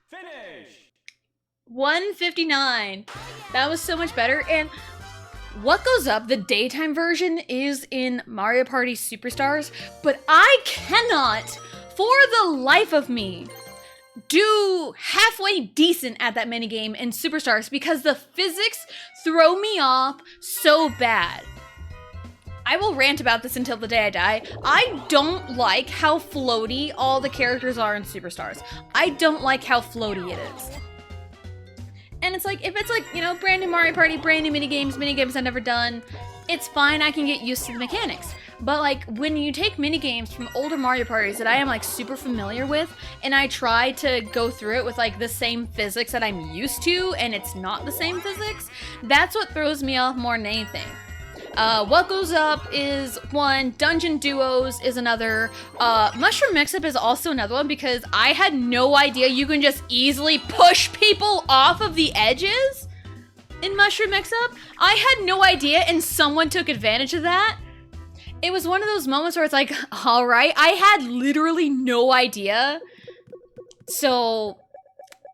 Finish!
159. That was so much better. And What Goes Up, the daytime version, is in Mario Party Superstars, but I cannot, for the life of me, do halfway decent at that minigame in Superstars because the physics throw me off so bad. I will rant about this until the day I die. I don't like how floaty all the characters are in Superstars. I don't like how floaty it is. And it's like, if it's like, you know, brand new Mario Party, brand new minigames I've never done, it's fine, I can get used to the mechanics. But like, when you take minigames from older Mario Parties that I am like super familiar with, and I try to go through it with like the same physics that I'm used to, and it's not the same physics, that's what throws me off more than anything. What Goes Up is one, Dungeon Duos is another, Mushroom Mix-Up is also another one because I had no idea you can just easily push people off of the edges in Mushroom Mix-Up. I had no idea and someone took advantage of that. It was one of those moments where it's like, alright, I had literally no idea. So,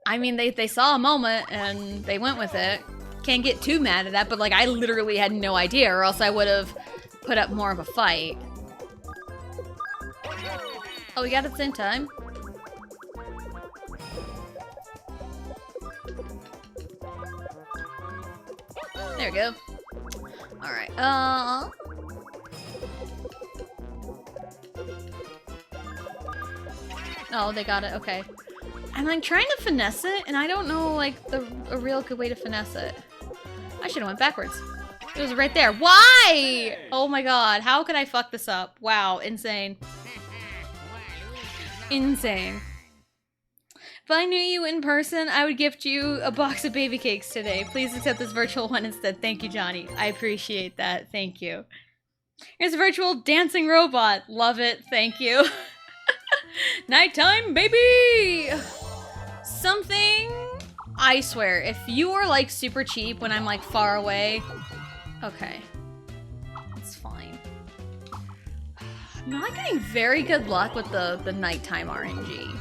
I mean, they saw a moment and they went with it. Can't get too mad at that, but like I literally had no idea or else I would have put up more of a fight. Oh, we got it at the same time. There we go. Alright, oh, they got it, okay. I'm like trying to finesse it and I don't know like a real good way to finesse it. I should have went backwards. It was right there. Why? Oh my god, how could I fuck this up? Wow, insane. Insane. If I knew you in person, I would gift you a box of baby cakes today. Please accept this virtual one instead. Thank you, Johnny. I appreciate that. Thank you. Here's a virtual dancing robot. Love it. Thank you. Nighttime, baby! Something... I swear, if you are like super cheap when I'm like far away... Okay. It's fine. I'm not getting very good luck with the nighttime RNG.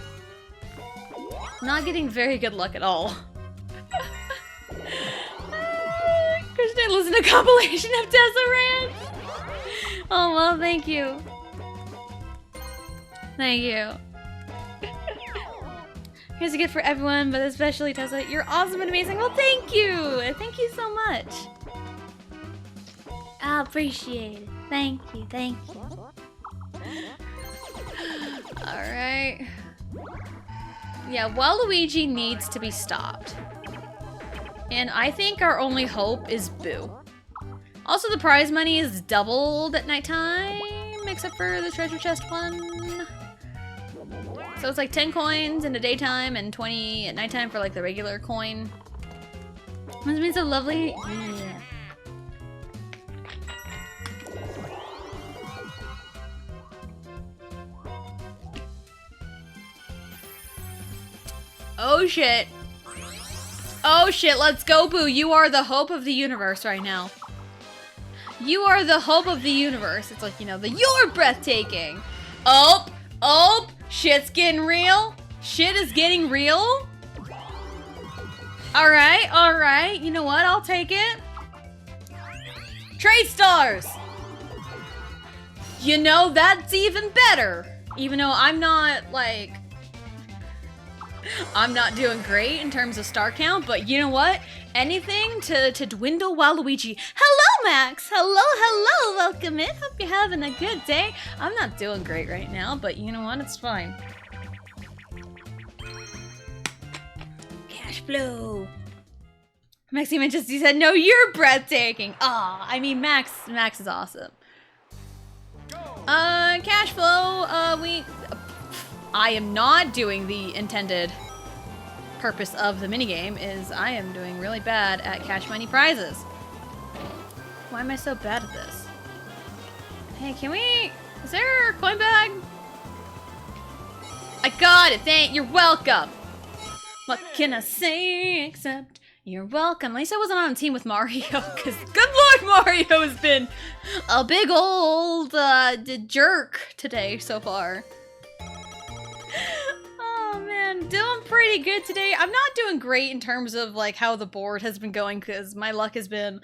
Not getting very good luck at all. Christian, listen to compilation of Tessa rants. Oh, well, thank you. Thank you. Here's a gift for everyone, but especially Tessa. You're awesome and amazing. Well, thank you. Thank you so much. I appreciate it. Thank you. Thank you. Alright. Yeah, Waluigi needs to be stopped. And I think our only hope is Boo. Also, the prize money is doubled at nighttime, except for the treasure chest one. So it's like 10 coins in the daytime and 20 at nighttime for like the regular coin. Must be so lovely. Yeah. Oh shit. Oh shit, let's go, Boo. You are the hope of the universe right now. You are the hope of the universe. It's like, you know, you're breathtaking. Oh, shit's getting real. Shit is getting real. All right. You know what? I'll take it. Trade stars. You know, that's even better. Even though I'm not doing great in terms of star count, but you know what? Anything to dwindle Waluigi. Hello, Max. Hello. Welcome in. Hope you're having a good day. I'm not doing great right now, but you know what? It's fine. Cash flow. Maxime just said, no, you're breathtaking. Aw, I mean, Max is awesome. Cash flow, I am not doing the intended purpose of the minigame, is I am doing really bad at cash money prizes. Why am I so bad at this? Hey, is there a coin bag? I got it, you're welcome. What can I say except you're welcome? At least I wasn't on a team with Mario, because good lord, Mario has been a big old jerk today so far. Oh man, doing pretty good today. I'm not doing great in terms of like how the board has been going because my luck has been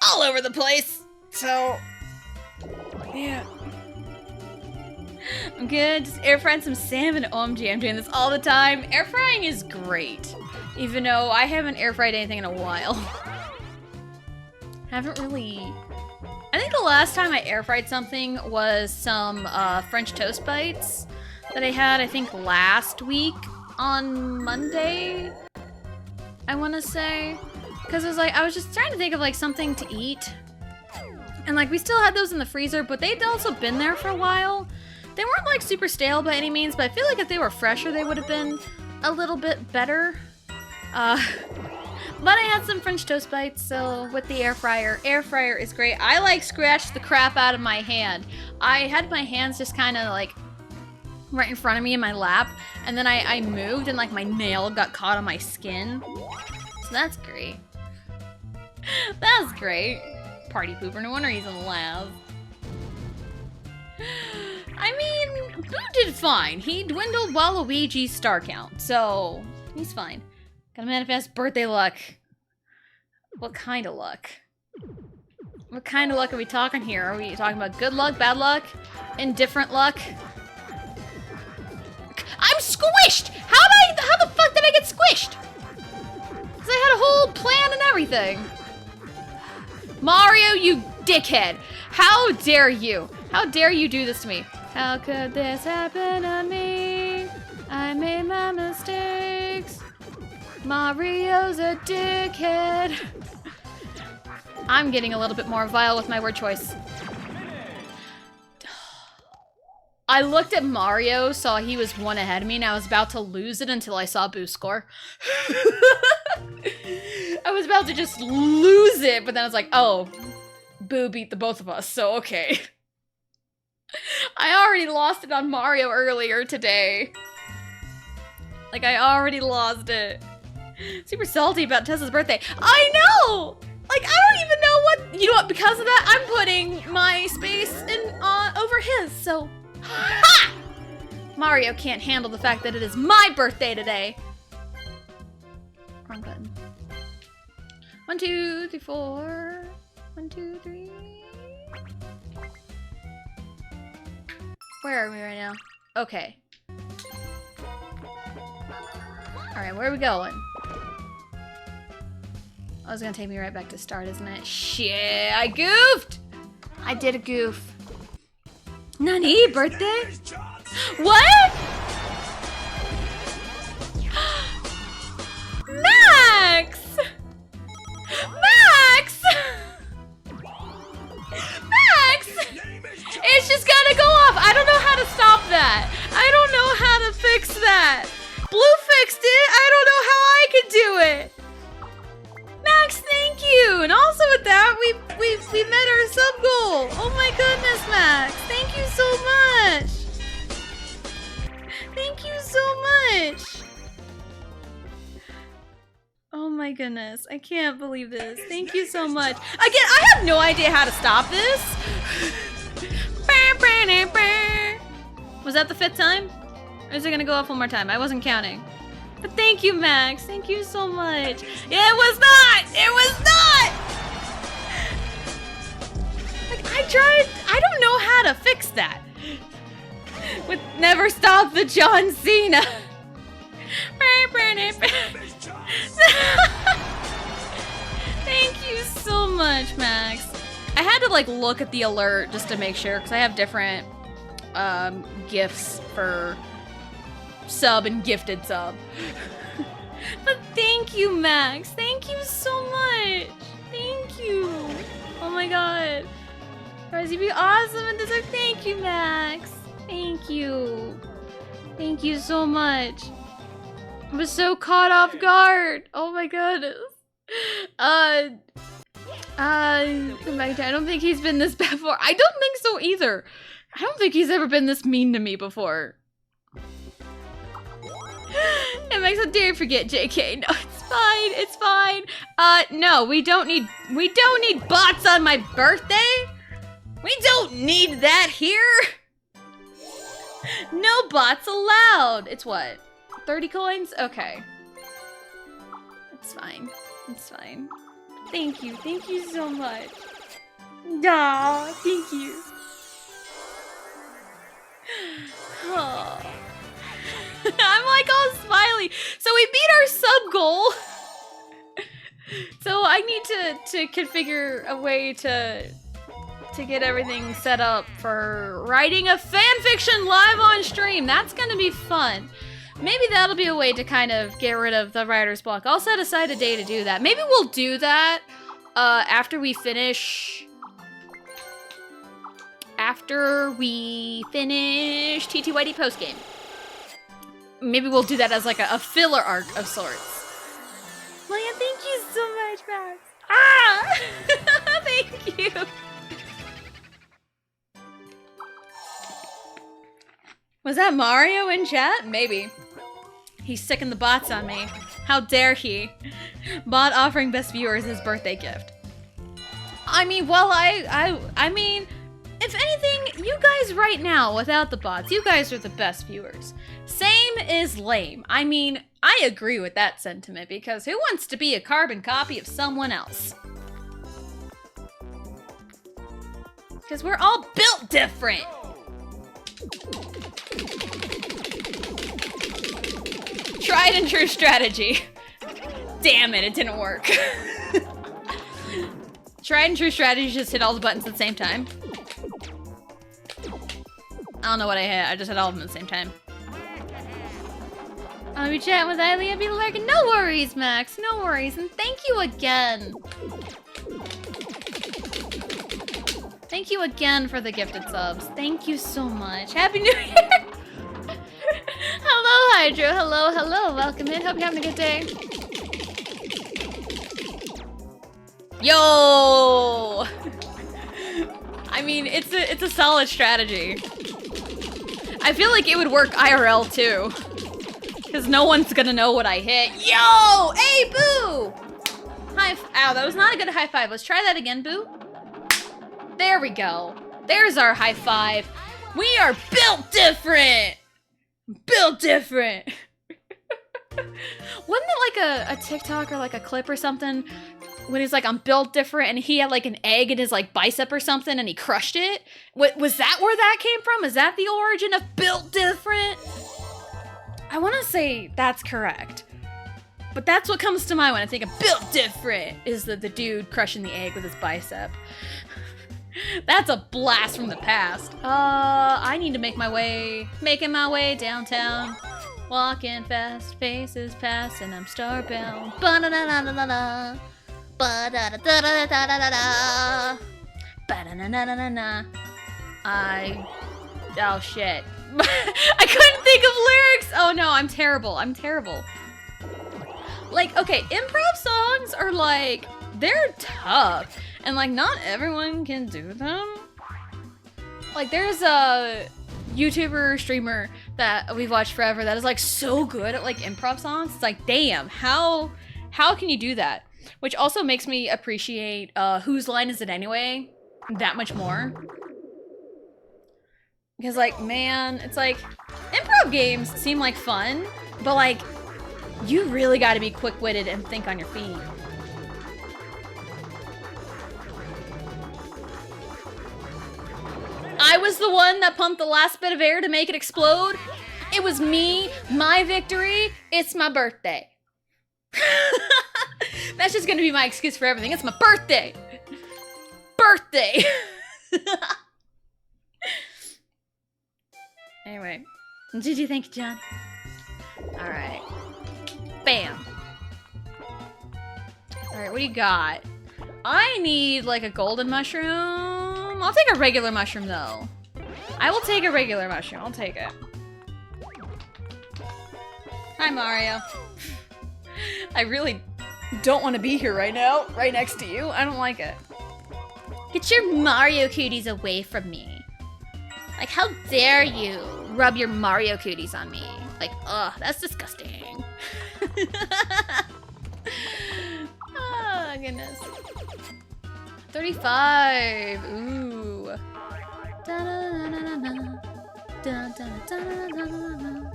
all over the place. So, yeah. I'm good. Just air frying some salmon. OMG, I'm doing this all the time. Air frying is great, even though I haven't air fried anything in a while. Haven't really. I think the last time I air fried something was some French toast bites that I had, I think, last week on Monday, I want to say. Because I was just trying to think of, like, something to eat. And, like, we still had those in the freezer, but they'd also been there for a while. They weren't, like, super stale by any means, but I feel like if they were fresher, they would have been a little bit better. But I had some French toast bites, so with the air fryer. Air fryer is great. I, like, scratched the crap out of my hand. I had my hands just kind of, like, right in front of me in my lap, and then I moved and like my nail got caught on my skin. So that's great. That's great. Party pooper, no wonder he's in the lab. I mean, Boo did fine. He dwindled Waluigi's star count, so he's fine. Gotta manifest birthday luck. What kind of luck? What kind of luck are we talking here? Are we talking about good luck, bad luck, indifferent luck? I'm squished! How the fuck did I get squished? Because I had a whole plan and everything. Mario, you dickhead. How dare you? How dare you do this to me? How could this happen to me? I made my mistakes. Mario's a dickhead. I'm getting a little bit more vile with my word choice. I looked at Mario, saw he was one ahead of me, and I was about to lose it until I saw Boo's score. I was about to just lose it, but then I was like, oh, Boo beat the both of us, so okay. I already lost it on Mario earlier today. Like, I already lost it. Super salty about Tessa's birthday. I know! Like, I don't even know what... You know what? Because of that, I'm putting my space in over his, so... Ha! Mario can't handle the fact that it is my birthday today. Wrong button. 1, 2, 3, 4. 1, 2, 3. Where are we right now? Okay. Alright, where are we going? Oh, it's gonna take me right back to start, isn't it? Shit, I goofed! I did a goof. Nani? Birthday? What? Max! Max! Max! It's just gotta go off. I don't know how to stop that. I don't know how to fix that. Blue fixed it. I don't know how I could do it. Max, thank you. And also with that, we met our sub goal. Oh my goodness, Max. Thank you so much. Thank you so much. Oh my goodness. I can't believe this. Thank you so much. Again, I have no idea how to stop this. Was that the 5th time? Or is it gonna go off one more time? I wasn't counting. But thank you, Max. Thank you so much. Yeah, it was not! It was not! Like, I tried. I don't know how to fix that. With never stop the John Cena. Thank you so much, Max. I had to like look at the alert just to make sure because I have different gifts for sub and gifted sub. But thank you, Max. Thank you so much. Thank you. Oh my god. Guys, you'd be awesome and this. Thank you, Max. Thank you. Thank you so much. I was so caught off guard. Oh my goodness. Come back to, I don't think he's been this bad before. I don't think so either. I don't think he's ever been this mean to me before. It makes a dare forget, JK. No, it's fine. It's fine. No, we don't need bots on my birthday. We don't need that here. No bots allowed. It's what? 30 coins? Okay. It's fine. It's fine. Thank you. Thank you so much. Aw, thank you. Oh. I'm like all smiley. So we beat our sub goal. So I need to configure a way to get everything set up for writing a fanfiction live on stream. That's gonna be fun. Maybe that'll be a way to kind of get rid of the writer's block. I'll set aside a day to do that. Maybe we'll do that after we finish TTYD postgame. Maybe we'll do that as like a filler arc of sorts. Leia, thank you so much, Max. Ah! Thank you. Was that Mario in chat? Maybe. He's sicking the bots on me. How dare he? Bot offering best viewers his birthday gift. I mean, well, I mean, if anything, you guys right now, without the bots, you guys are the best viewers. Same is lame. I mean, I agree with that sentiment because who wants to be a carbon copy of someone else? Because we're all built different. Tried and true strategy. Damn it, it didn't work. Tried and true strategy, just hit all the buttons at the same time. I don't know what I hit, I just hit all of them at the same time. I'll be chatting with Eileen, I'll be lurking. No worries, Max, no worries, and thank you again. Thank you again for the gifted subs. Thank you so much. Happy New Year! Hello, Hydro. Hello, hello. Welcome in. Hope you're having a good day. Yo! I mean, it's a solid strategy. I feel like it would work IRL too. Because no one's gonna know what I hit. Yo! Hey, Boo! Ow, that was not a good high five. Let's try that again, Boo. There we go. There's our high five. We are built different! Built different! Wasn't it like a TikTok or like a clip or something when he's like, I'm built different, and he had like an egg in his like bicep or something and he crushed it? Was that where that came from? Is that the origin of built different? I want to say that's correct. But that's what comes to mind when I think of built different, is the dude crushing the egg with his bicep. That's a blast from the past. I need to making my way downtown. Walking fast, faces pass, and I'm starbound. Ba-da-da-da-da-da-da. Ba-da-da-da-da-da-da-da. Ba-da-da-da-da-da-da. Oh shit. I couldn't think of lyrics! Oh no, I'm terrible. Like, okay, improv songs are like, they're tough. And like, not everyone can do them. Like, there's a YouTuber, streamer that we've watched forever that is like so good at like improv songs. It's like, damn, how can you do that? Which also makes me appreciate Whose Line Is It Anyway that much more. Because like, man, it's like, improv games seem like fun, but like, you really gotta be quick-witted and think on your feet. I was the one that pumped the last bit of air to make it explode. It was me, my victory, it's my birthday. That's just gonna be my excuse for everything. It's my birthday. Birthday. Anyway, GG, thank you, John. All right. Bam. All right, what do you got? I need like a golden mushroom. I'll take a regular mushroom though. I will take a regular mushroom. I'll take it. Hi, Mario. I really don't want to be here right now, right next to you. I don't like it. Get your Mario cooties away from me. Like, how dare you rub your Mario cooties on me? Like, ugh, that's disgusting. Oh, goodness. 35. Ooh. Da-da-da-da-da. Da-da-da-da-da.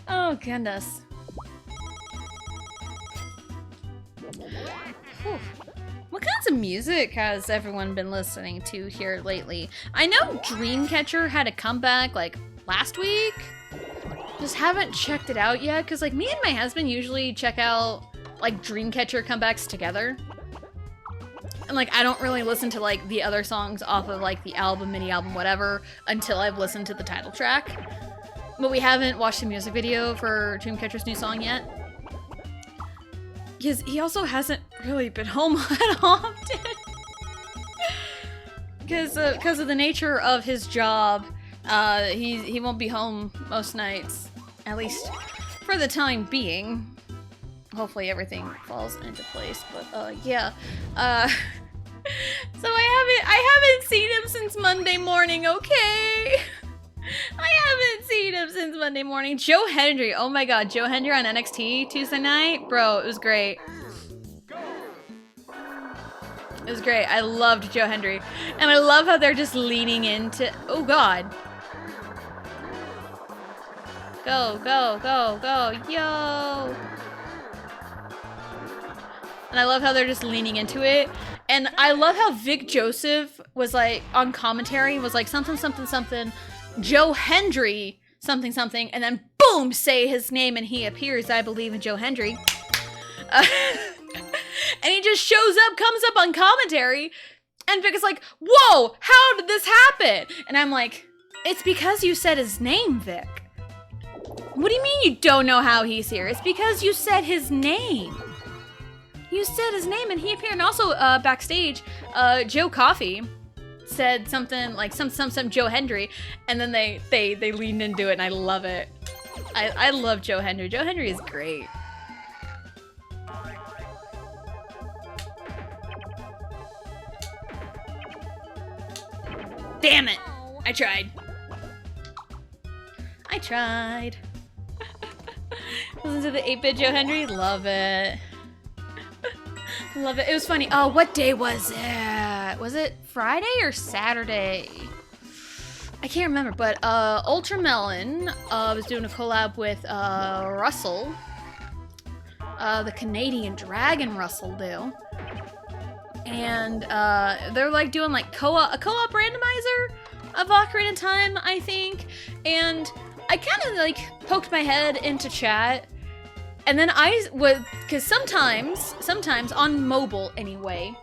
Oh, goodness. Whew. What kinds of music has everyone been listening to here lately? I know Dreamcatcher had a comeback like last week. Just haven't checked it out yet, because like me and my husband usually check out like Dreamcatcher comebacks together. And like I don't really listen to like the other songs off of like the album, mini album, whatever, until I've listened to the title track. But we haven't watched the music video for Dreamcatcher's new song yet. Because he also hasn't really been home that often. Because of the nature of his job, he won't be home most nights, at least for the time being. Hopefully everything falls into place, but yeah. So I haven't seen him since Monday morning, okay? I haven't seen him since Monday morning. Joe Hendry, oh my god, Joe Hendry on NXT Tuesday night? Bro, it was great. It was great. I loved Joe Hendry. And I love how they're just leaning into, oh god. Go, go, go, go, yo. And I love how they're just leaning into it. And I love how Vic Joseph was like, on commentary, was like something, something, something. Joe Hendry, something, something, and then boom, say his name and he appears, I believe in Joe Hendry. And he just shows up, comes up on commentary, and Vic is like, whoa, how did this happen? And I'm like, it's because you said his name, Vic. What do you mean you don't know how he's here? It's because you said his name. You said his name and he appeared. And also, backstage, Joe Coffey said something like some Joe Hendry, and then they leaned into it, and I love it. I love Joe Hendry. Joe Hendry is great. Damn it! I tried. I tried. Listen to the 8-bit Joe Hendry. Love it. Love it. It was funny. Oh, what day was it? Was it Friday or Saturday? I can't remember, but Ultramelon was doing a collab with Russell. The Canadian Dragon Russell do. And they're like doing like a co-op randomizer of Ocarina of Time, I think. And I kind of like poked my head into chat. And then I would, because sometimes on mobile anyway,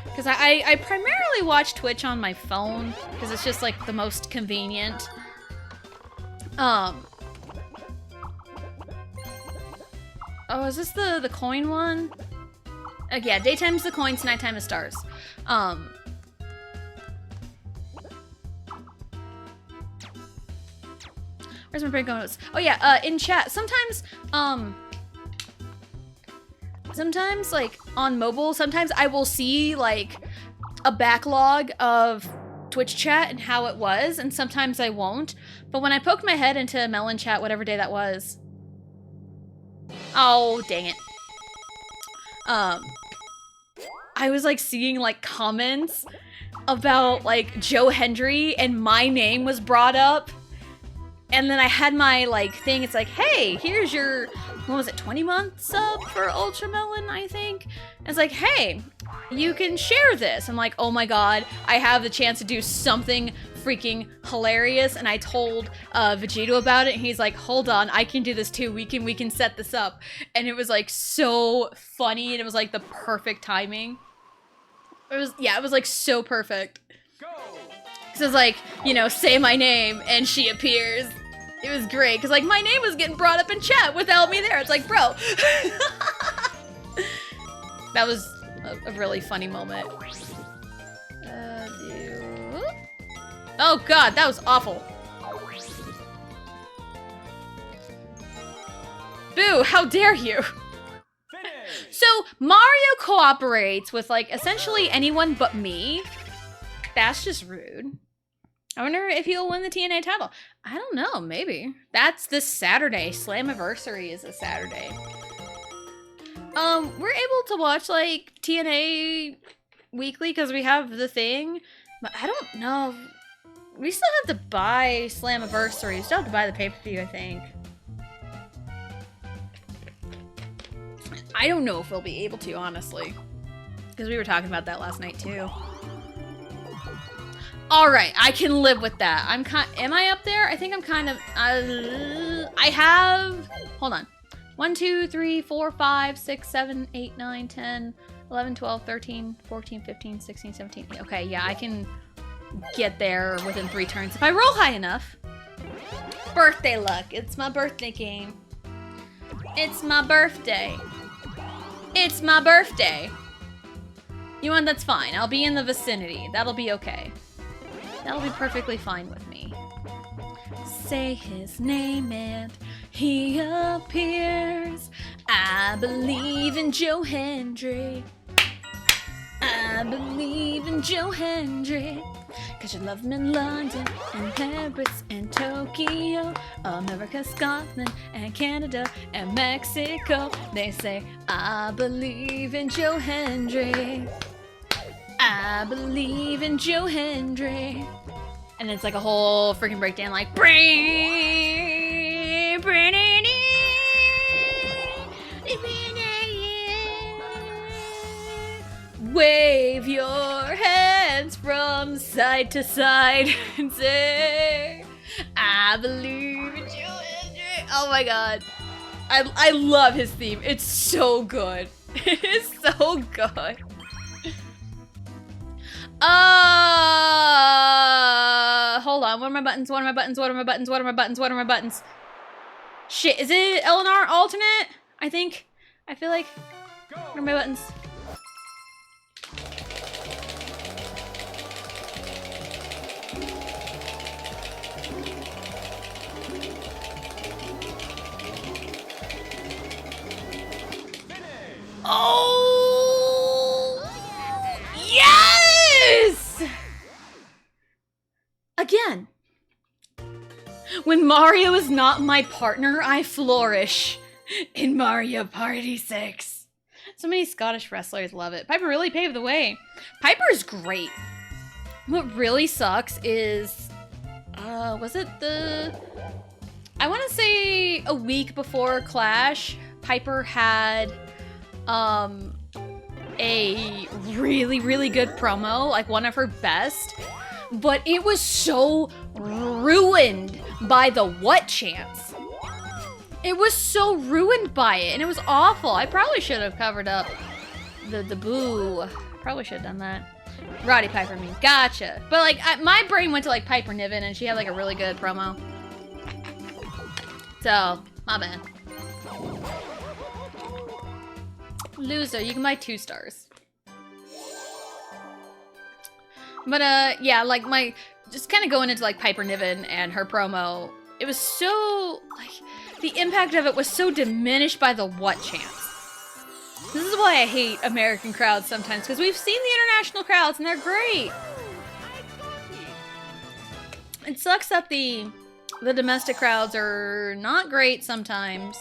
because I primarily watch Twitch on my phone because it's just like the most convenient. Oh, is this the coin one? Yeah, daytime's the coins, nighttime is stars. Where's my brain going? Oh yeah, in chat, sometimes like on mobile, sometimes I will see like a backlog of Twitch chat and how it was, and sometimes I won't. But when I poked my head into Melon chat, whatever day that was, oh dang it, I was like seeing like comments about like Joe Hendry and my name was brought up. And then I had my like thing, it's like, hey, here's your, what was it, 20-month sub for Ultramelon, I think? And it's like, hey, you can share this. I'm like, oh my god, I have the chance to do something freaking hilarious. And I told Vegito about it, and he's like, hold on, I can do this too. We can set this up. And it was like so funny, and it was like the perfect timing. It was like so perfect. So it's like, you know, say my name and she appears. It was great because like my name was getting brought up in chat without me there. It's like, bro. That was a really funny moment. Oh god, that was awful. Boo, how dare you? So Mario cooperates with like essentially anyone but me. That's just rude. I wonder if he'll win the TNA title. I don't know, maybe. That's this Saturday. Slammiversary is a Saturday. We're able to watch like TNA weekly because we have the thing, but I don't know. We still have to buy Slammiversary. We still have to buy the pay-per-view, I think. I don't know if we'll be able to, honestly. Because we were talking about that last night, too. Alright, I can live with that. Am I up there? I think I'm kind of, I have, hold on. 1, 2, 3, 4, 5, 6, 7, 8, 9, 10, 11, 12, 13, 14, 15, 16, 17. Okay, yeah, I can get there within 3 turns if I roll high enough. Birthday luck. It's my birthday game. It's my birthday. It's my birthday. You know what? That's fine. I'll be in the vicinity. That'll be okay. That'll be perfectly fine with me. Say his name and he appears. I believe in Joe Hendry. I believe in Joe Hendry. Cause you love him in London and Paris and Tokyo, America, Scotland and Canada and Mexico. They say, I believe in Joe Hendry. I believe in Joe Hendry. And it's like a whole freaking breakdown like wave your hands from side to side and say, I believe in Joe Hendry. Oh my god. I love his theme. It's so good. It is so good. Hold on. What are my buttons? What are my buttons? What are my buttons? What are my buttons? What are my buttons? Shit, is it Eleanor alternate? I think. I feel like. What are my buttons? Oh! Yes! Mario is not my partner, I flourish in Mario Party 6. So many Scottish wrestlers love it. Piper really paved the way. Piper's great. What really sucks is, was it I want to say a week before Clash, Piper had, a really, really good promo, like one of her best, but it was so ruined by the what chants. It was so ruined by it, and it was awful. I probably should have covered up the boo. Probably should have done that. Roddy Piper, I mean, gotcha. But like, my brain went to like Piper Niven, and she had like a really good promo. So, my bad. Loser, you can buy 2 stars. But yeah, like just kind of going into like Piper Niven and her promo, it was so, like, the impact of it was so diminished by the what chants. This is why I hate American crowds sometimes, because we've seen the international crowds and they're great. It sucks that the domestic crowds are not great sometimes.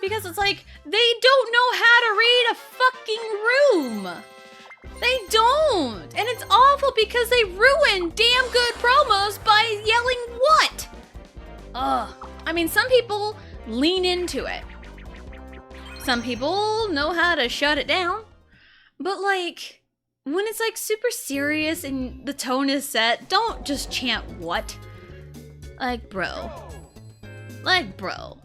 Because it's like, they don't know how to read a fucking room. They don't. And it's awful because they ruin damn good promos by yelling what? Ugh. I mean, some people lean into it. Some people know how to shut it down. But like, when it's like super serious and the tone is set, don't just chant what? Like, bro. Like, bro.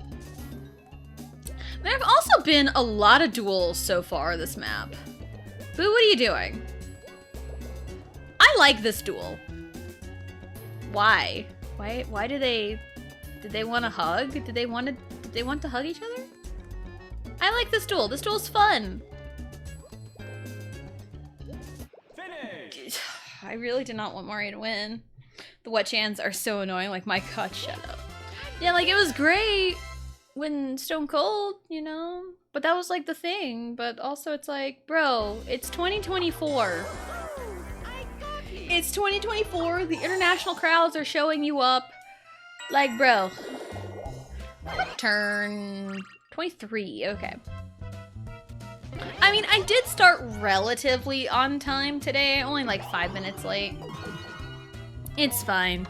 There have also been a lot of duels so far this map. Boo, what are you doing? I like this duel. Why? Why did they want to hug? Did they want to hug each other? I like this duel. This duel's fun.
Finish.
I really did not want Mario to win. The what chants are so annoying. Like, my god, shut up. Yeah, like, it was great when Stone Cold, you know? But that was, like, the thing. But also, it's like, bro, it's 2024. It's 2024. The international crowds are showing you up. Like, bro. Turn 23. Okay. I mean, I did start relatively on time today. Only, like, 5 minutes late. It's fine.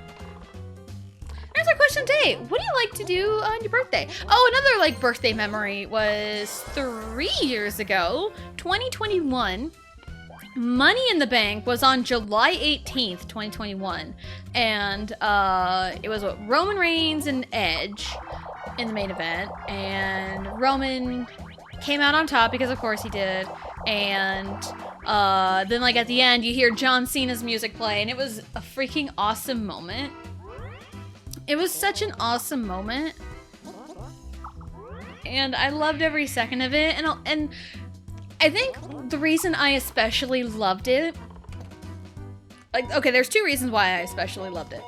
Here's our question today. What do you like to do on your birthday? Oh, another like birthday memory was 3 years ago, 2021. Money in the Bank was on July 18th, 2021. And it was what, Roman Reigns and Edge in the main event. And Roman came out on top because of course he did. And then like at the end you hear John Cena's music play and it was a freaking awesome moment. It was such an awesome moment. And I loved every second of it. And I think the reason I especially loved it, like, okay, there's 2 reasons why I especially loved it.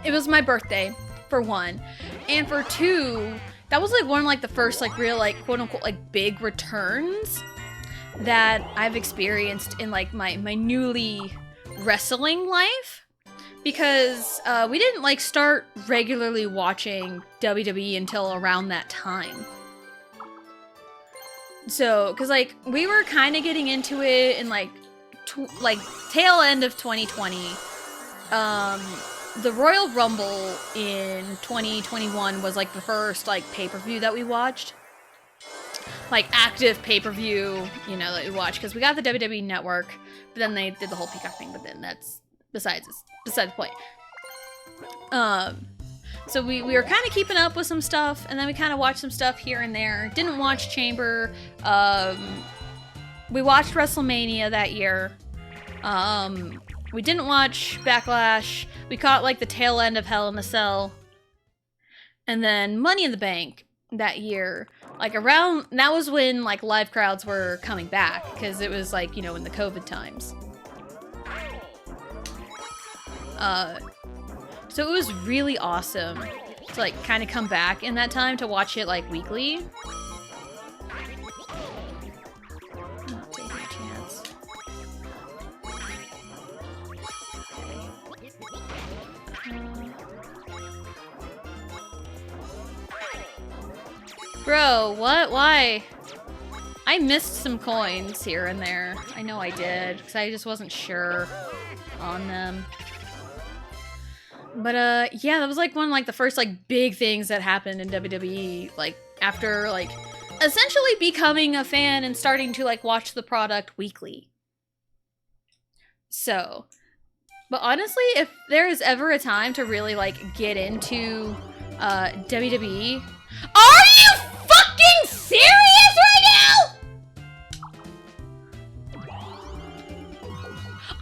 It was my birthday, for 1. And for 2, that was like one of like the first like real like quote unquote like big returns that I've experienced in like my newly wrestling life. Because we didn't like start regularly watching WWE until around that time. So, cause like we were kind of getting into it in like tail end of 2020. The Royal Rumble in 2021 was like the first like pay-per-view that we watched. Like active pay-per-view, you know, that we watched because we got the WWE Network, but then they did the whole Peacock thing. But then that's beside the point. So we were kind of keeping up with some stuff, and then we kind of watched some stuff here and there. Didn't watch Chamber. We watched WrestleMania that year. We didn't watch Backlash. We caught like the tail end of Hell in a Cell. And then Money in the Bank that year. Like around, that was when like live crowds were coming back, because it was like, you know, in the COVID times. So it was really awesome to like kind of come back in that time to watch it like weekly. Not taking a chance. Bro, what? Why? I missed some coins here and there. I know I did, because I just wasn't sure on them. But, yeah, that was, like, one of, like, the first, like, big things that happened in WWE, like, after, like, essentially becoming a fan and starting to, like, watch the product weekly. So, but honestly, if there is ever a time to really, like, get into, WWE... Are you fucking serious right now?!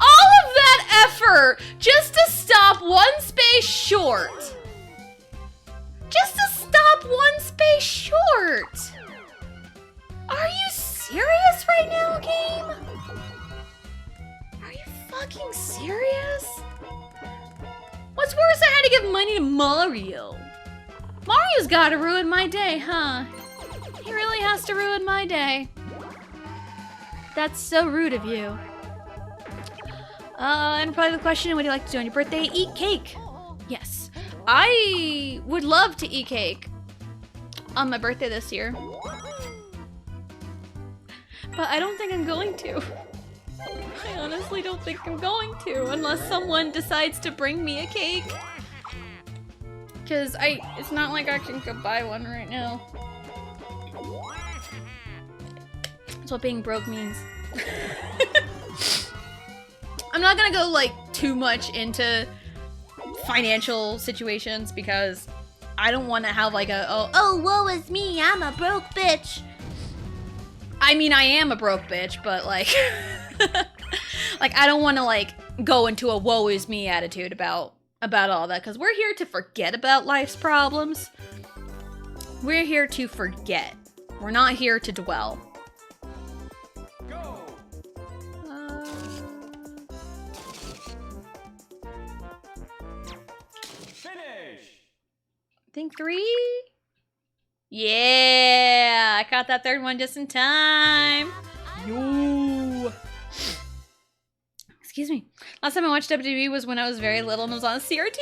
All of that effort just to stop one space short. Just to stop one space short. Are you serious right now, game? Are you fucking serious? What's worse, I had to give money to Mario. Mario's gotta ruin my day, huh? He really has to ruin my day. That's so rude of you. And probably the question, what do you like to do on your birthday? Eat cake. Yes. I would love to eat cake on my birthday this year. But I don't think I'm going to. I honestly don't think I'm going to, unless someone decides to bring me a cake. Because it's not like I can go buy one right now. That's what being broke means. I'm not gonna go, like, too much into financial situations because I don't want to have, like, oh, woe is me, I'm a broke bitch. I mean, I am a broke bitch, but, like, like, I don't want to, like, go into a woe is me attitude about all that, because we're here to forget about life's problems. We're here to forget. We're not here to dwell.
Go. Finish.
I think 3? Yeah! I caught that third one just in time. Yo! Excuse me. Last time I watched WWE was when I was very little and was on CRT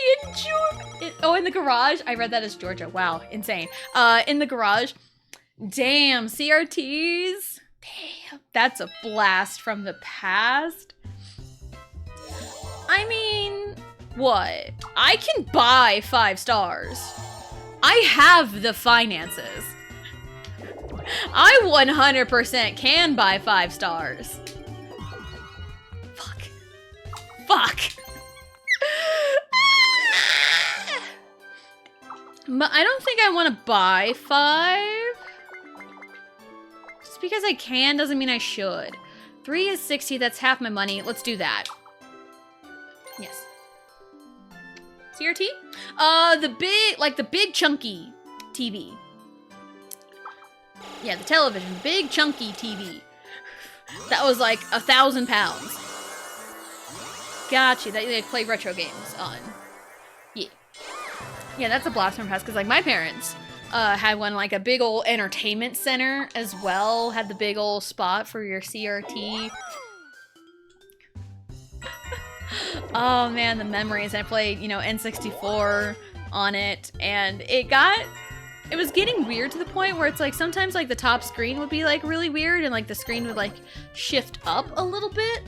in the garage. I read that as Georgia. Wow, insane. In the garage. Damn, CRTs. Damn, that's a blast from the past. I mean, what? I can buy 5 stars. I have the finances. I 100% can buy 5 stars. Fuck. But I don't think I want to buy 5. Just because I can doesn't mean I should. 3 is 60, that's half my money. Let's do that. Yes. CRT? The big chunky TV. Yeah, the television. Big chunky TV. That was like 1,000 pounds. Gotcha, that they play retro games on. Yeah. Yeah, that's a blast from the past, because, like, my parents had one, like, a big old entertainment center as well. Had the big old spot for your CRT. Oh, man, the memories. I played, you know, N64 on it, and it was getting weird to the point where it's, like, sometimes, like, the top screen would be, like, really weird, and, like, the screen would, like, shift up a little bit.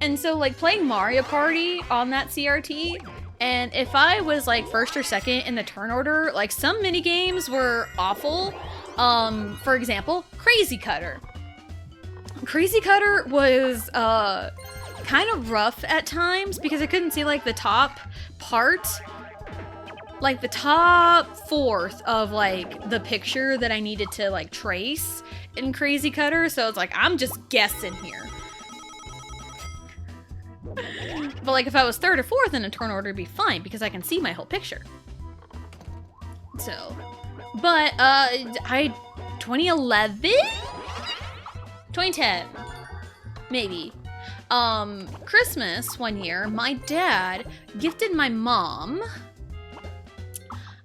And so, like, playing Mario Party on that CRT, and if I was, like, first or second in the turn order, like, some minigames were awful. For example, Crazy Cutter. Crazy Cutter was, kind of rough at times because I couldn't see, like, the top part. Like, the top fourth of, like, the picture that I needed to, like, trace in Crazy Cutter. So it's like, I'm just guessing here. But, like, if I was third or fourth in a turn order, it'd be fine because I can see my whole picture. So, but, 2011? 2010. Maybe. Christmas one year, my dad gifted my mom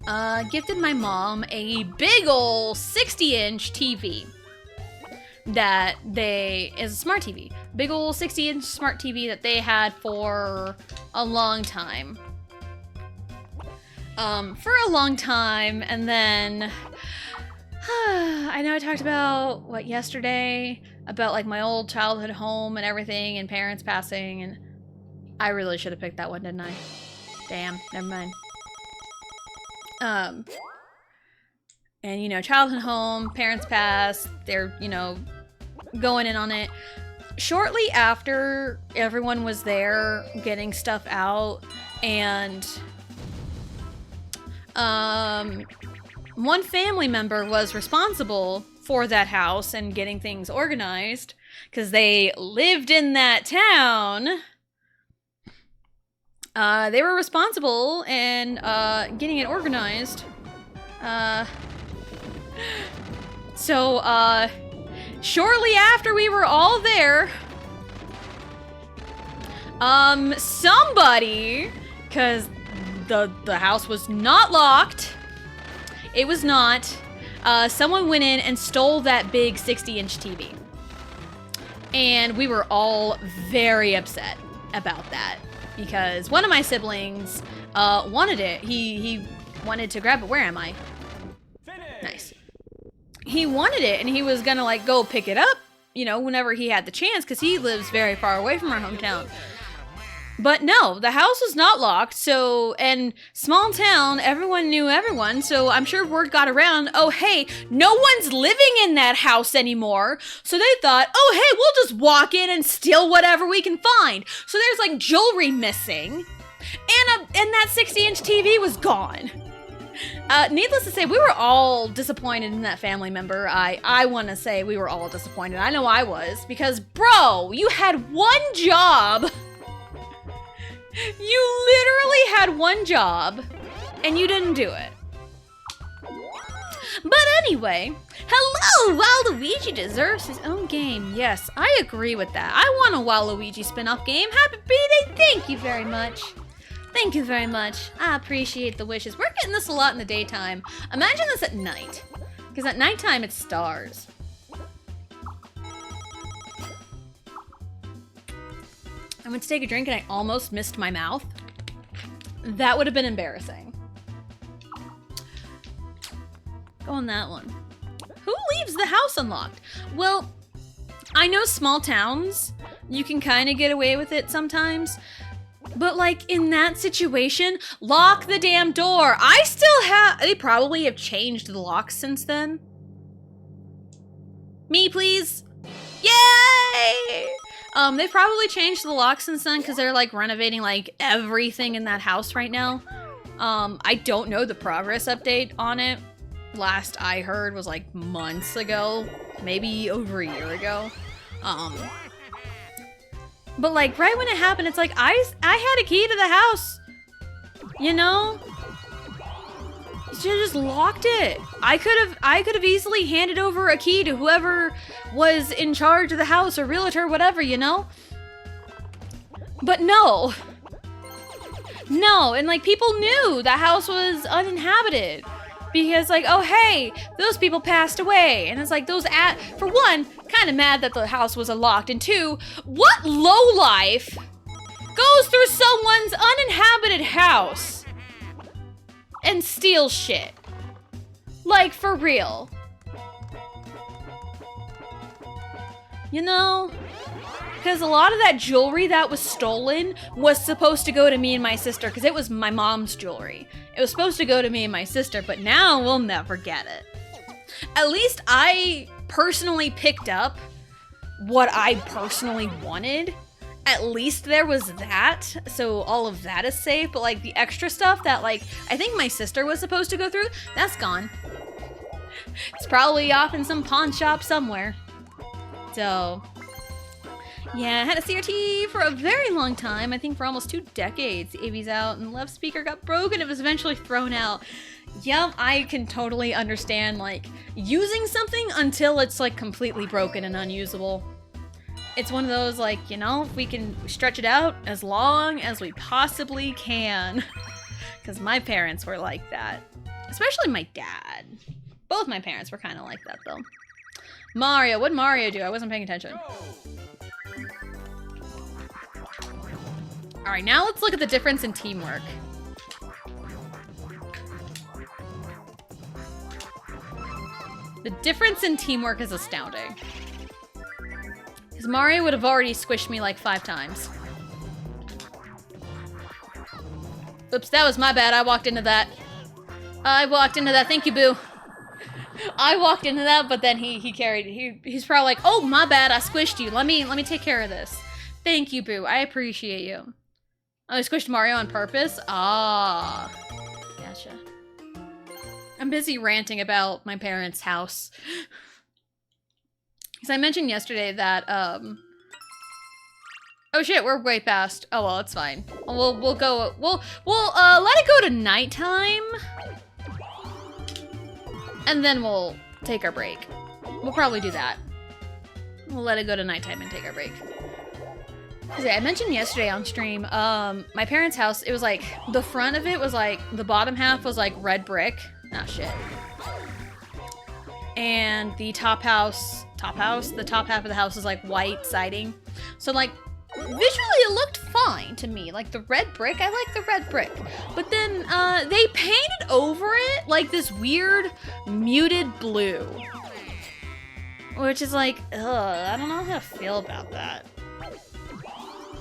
a big ol' 60-inch TV that is a smart TV. Big ol' 60-inch smart TV that they had for a long time. And then I know I talked about, what, yesterday? About, like, my old childhood home and everything and parents passing, and I really should have picked that one, didn't I? Damn, never mind. And, you know, childhood home, parents pass, they're, you know, going in on it. Shortly after everyone was there getting stuff out, and one family member was responsible for that house and getting things organized because they lived in that town. They were responsible and getting it organized. So shortly after we were all there, somebody, because the house was not locked. It was not. Someone went in and stole that big 60-inch TV. And we were all very upset about that because one of my siblings wanted it. He wanted to grab it. Where am I?
Finish.
Nice. He wanted it and he was gonna like go pick it up, you know, whenever he had the chance because he lives very far away from our hometown. But no, the house was not locked, so, and small town, everyone knew everyone, so I'm sure word got around, oh hey, no one's living in that house anymore, so they thought, oh hey, we'll just walk in and steal whatever we can find. So there's like jewelry missing, and that 60-inch TV was gone. Needless to say, we were all disappointed in that family member. I want to say we were all disappointed. I know I was, because bro, you had one job. You literally had one job, and you didn't do it. But anyway, hello! Waluigi deserves his own game. Yes, I agree with that. I want a Waluigi spin-off game. Happy birthday! Thank you very much. Thank you very much. I appreciate the wishes. We're getting this a lot in the daytime. Imagine this at night. Because at nighttime, it's stars. I went to take a drink and I almost missed my mouth. That would have been embarrassing. Go on that one. Who leaves the house unlocked? Well, I know small towns, you can kind of get away with it sometimes. But like in that situation, lock the damn door. I still have, they probably have changed the locks since then. Me, please. Yay! They've probably changed the locks since then because they're like renovating like everything in that house right now. I don't know the progress update on it. Last I heard was like months ago, maybe over a year ago. But like right when it happened, it's like I had a key to the house, you know? You should have just locked it. I could have easily handed over a key to whoever was in charge of the house or realtor, whatever, you know? But no. No, and like people knew the house was uninhabited. Because like, oh hey, those people passed away. And it's like for one, kind of mad that the house was unlocked. And two, what lowlife goes through someone's uninhabited house and steals shit? Like, for real. You know? Because a lot of that jewelry that was stolen was supposed to go to me and my sister, because it was my mom's jewelry. It was supposed to go to me and my sister, but now we'll never get it. At least I personally picked up what I personally wanted. At least there was that, so all of that is safe, but like the extra stuff that like I think my sister was supposed to go through, that's gone. It's probably off in some pawn shop somewhere. So yeah, I had a CRT for a very long time. I think for almost 2 decades. The AV's out and the left speaker got broken. It was eventually thrown out. Yep, I can totally understand, like, using something until it's, like, completely broken and unusable. It's one of those, like, you know, if we can stretch it out as long as we possibly can. Because my parents were like that. Especially my dad. Both my parents were kind of like that, though. Mario. What'd Mario do? I wasn't paying attention. Alright, now let's look at the difference in teamwork. The difference in teamwork is astounding. Because Mario would have already squished me like 5 times. Oops, that was my bad. I walked into that. Thank you, Boo. I walked into that, but then he carried it. He's probably like, oh, my bad. I squished you. Let me take care of this. Thank you, Boo. I appreciate you. Oh, I squished Mario on purpose? Ah. Gotcha. I'm busy ranting about my parents' house. Because I mentioned yesterday that, oh shit, we're way past. Oh well, it's fine. We'll let it go to nighttime. And then we'll take our break. We'll probably do that. We'll let it go to nighttime and take our break. Yeah, I mentioned yesterday on stream, my parents' house, it was like, the front of it was like, the bottom half was like red brick. Ah, shit. And the top half of the house is like white siding. So like, visually it looked fine to me. Like the red brick, I like the red brick. But then, they painted over it like this weird muted blue. Which is like, ugh, I don't know how to feel about that.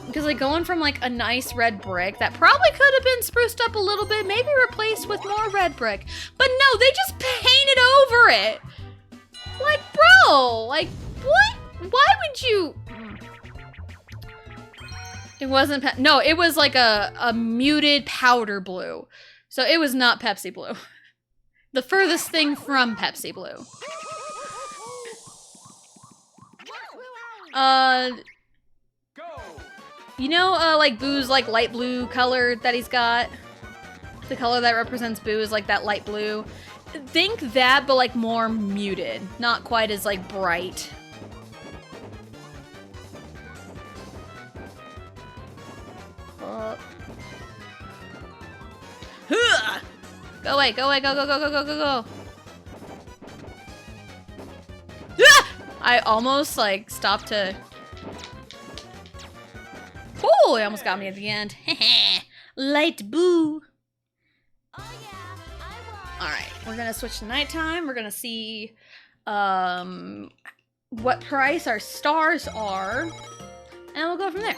Because like going from like a nice red brick that probably could have been spruced up a little bit, maybe replaced with more red brick. But no, they just painted over it. Like, bro, like, what? Why would you? It wasn't, no, it was like a muted powder blue. So it was not Pepsi blue. The furthest thing from Pepsi blue. You know, like Boo's like light blue color that he's got? The color that represents Boo is like that light blue. Think that, but like more muted. Not quite as like bright. Go away, go away, go, go, go, go, go, go, go. Ah! I almost like stopped to... Oh, he almost got me at the end. Light Boo. Alright, we're gonna switch to nighttime. We're gonna see what price our stars are. And we'll go from there.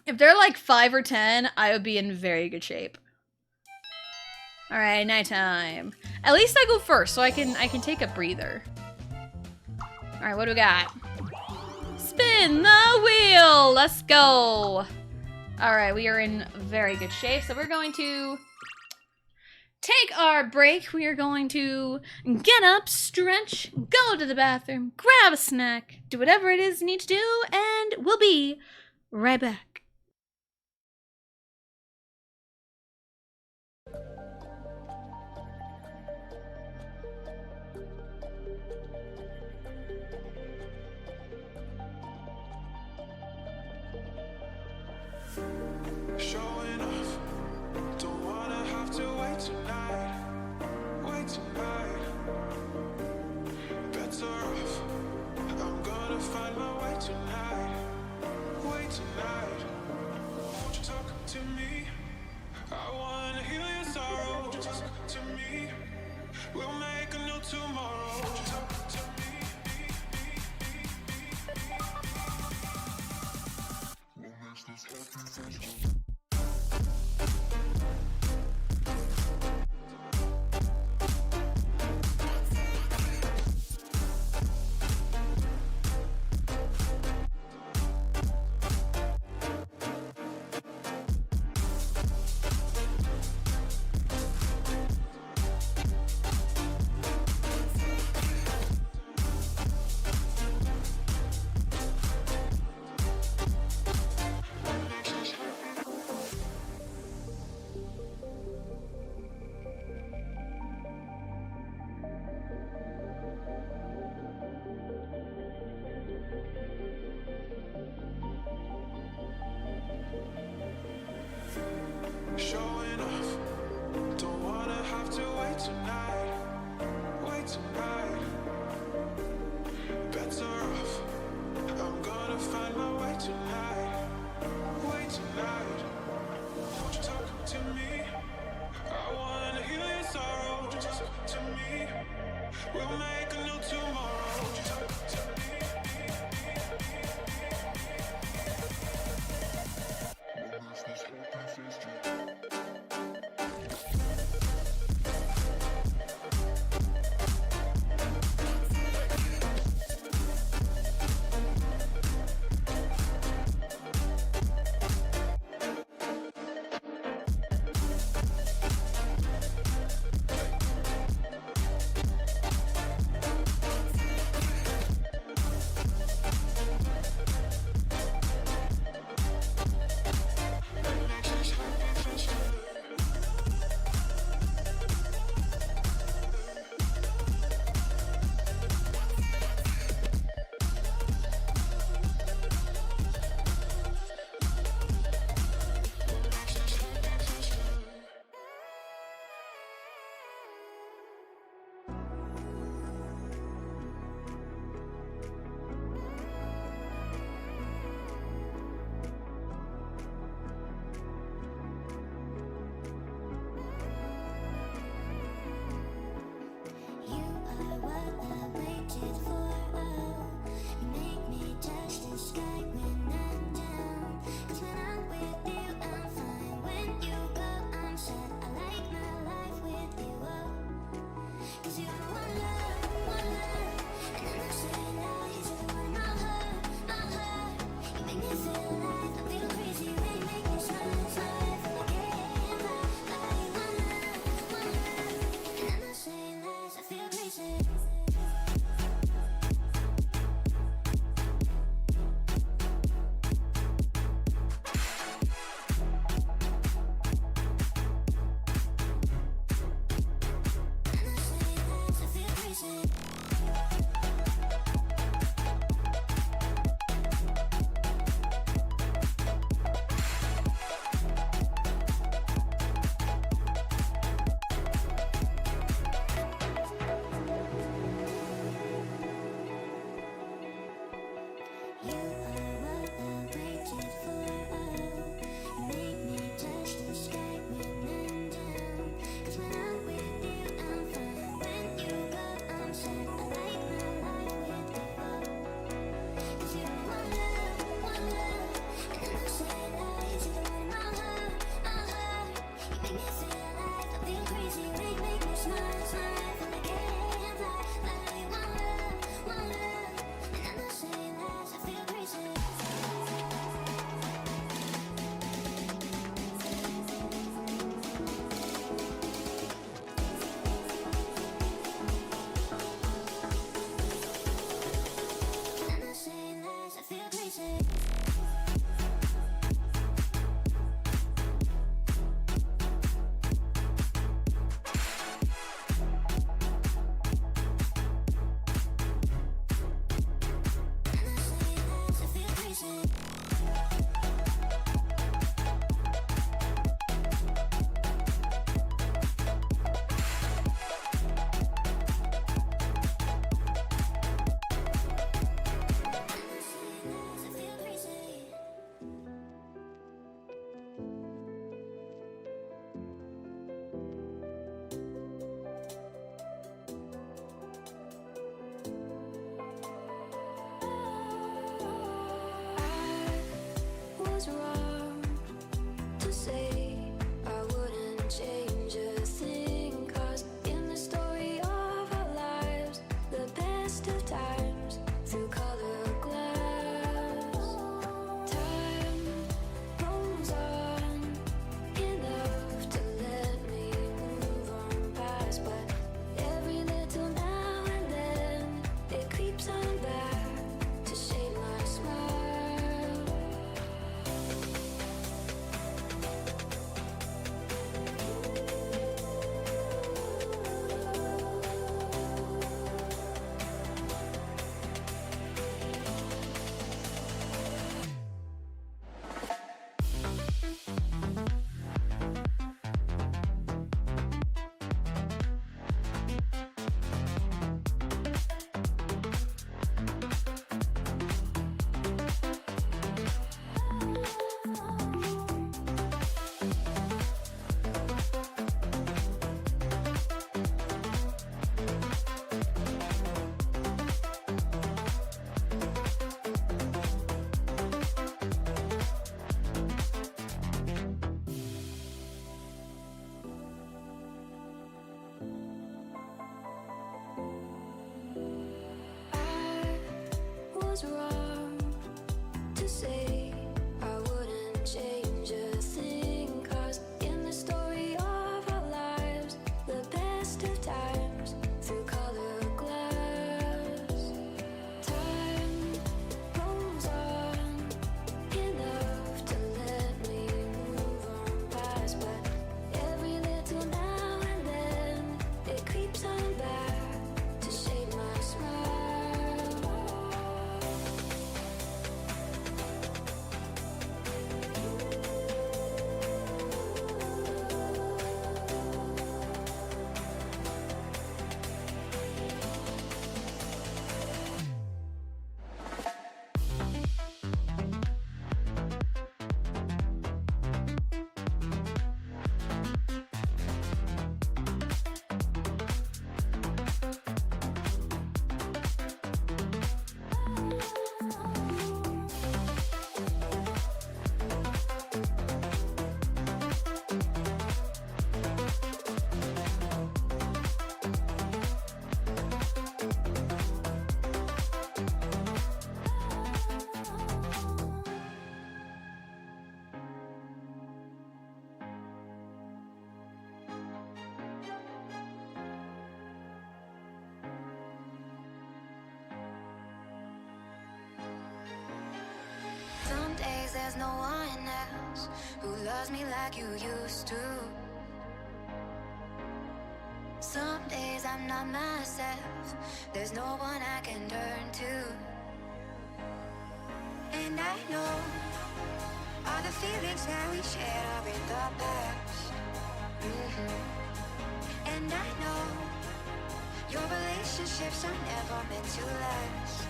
If they're like 5 or 10, I would be in very good shape. Alright, nighttime. At least I go first, so I can take a breather. Alright, what do we got? Spin the wheel! Let's go! Alright, we are in very good shape, so we're going to take our break. We are going to get up, stretch, go to the bathroom, grab a snack, do whatever it is you need to do, and we'll be right back.
Showing off, don't wanna have to wait tonight. Better off, I'm gonna find my way tonight. Wait tonight, won't you talk to me? I wanna heal your sorrow, won't you talk to me? We'll make a new tomorrow, won't you talk to me? What makes this happy? Showing off, don't wanna have to wait tonight. Wait tonight, better off, I'm gonna find my way tonight. Wait tonight, won't you talk to me? I wanna heal your sorrow, won't you talk to me? We'll make a new tomorrow. Won't you talk to me? We'll mess this whole thing face to
was wrong to say. I wouldn't change a thing, 'cause in the story of our lives, the best of times through color glass. Time rolls on enough to let me move on past, but every little now and then it creeps on back to shade my smile. Some days there's no one else who loves me like you used to. Some days I'm not myself, there's no one I can turn to. And I know all the feelings that we shared are in the past. And I know your relationships are never meant to last.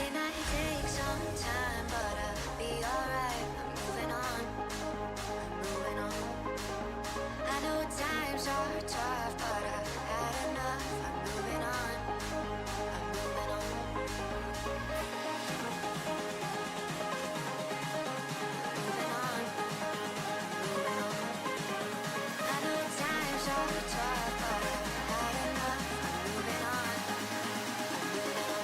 It might take some time, but I'll be alright. I'm moving on, I'm moving on. I know times are tough, but I've had enough. I'm moving on, I'm moving on. Moving on, moving on. I know times are tough, but I've had enough. I'm moving on, I'm moving on.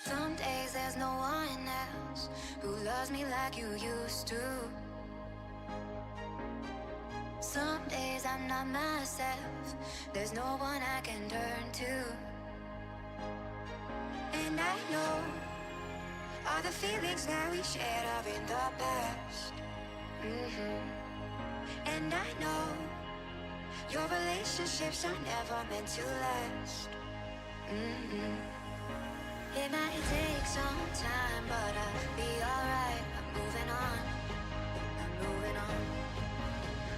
Some days there's no one else who loves me like you used to. Some days I'm not myself, there's no one I can turn to. And I know all the feelings that we shared are in the past. And I know your relationships are never meant to last. It might take some time, but I'll be alright. I'm moving on, I'm moving on.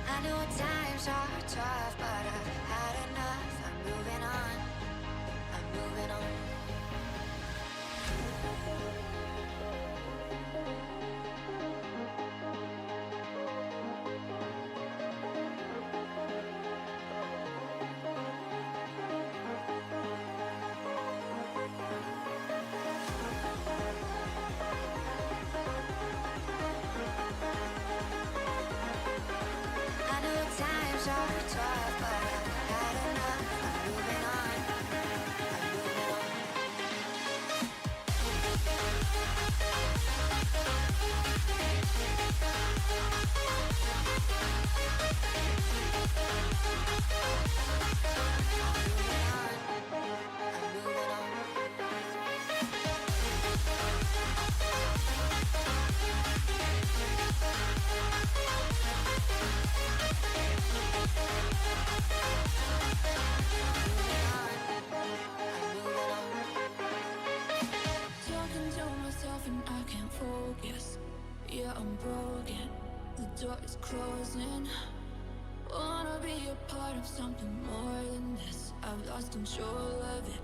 I know times are tough, but I've had enough. I'm moving on, I'm moving on. I know times are tough, but I've had enough. I'm moving on, I'm moving on. I'm moving on. Talking to myself and I can't focus. Yeah, I'm broken. The door is closing. Wanna be a part of something more than this. I've lost control of it.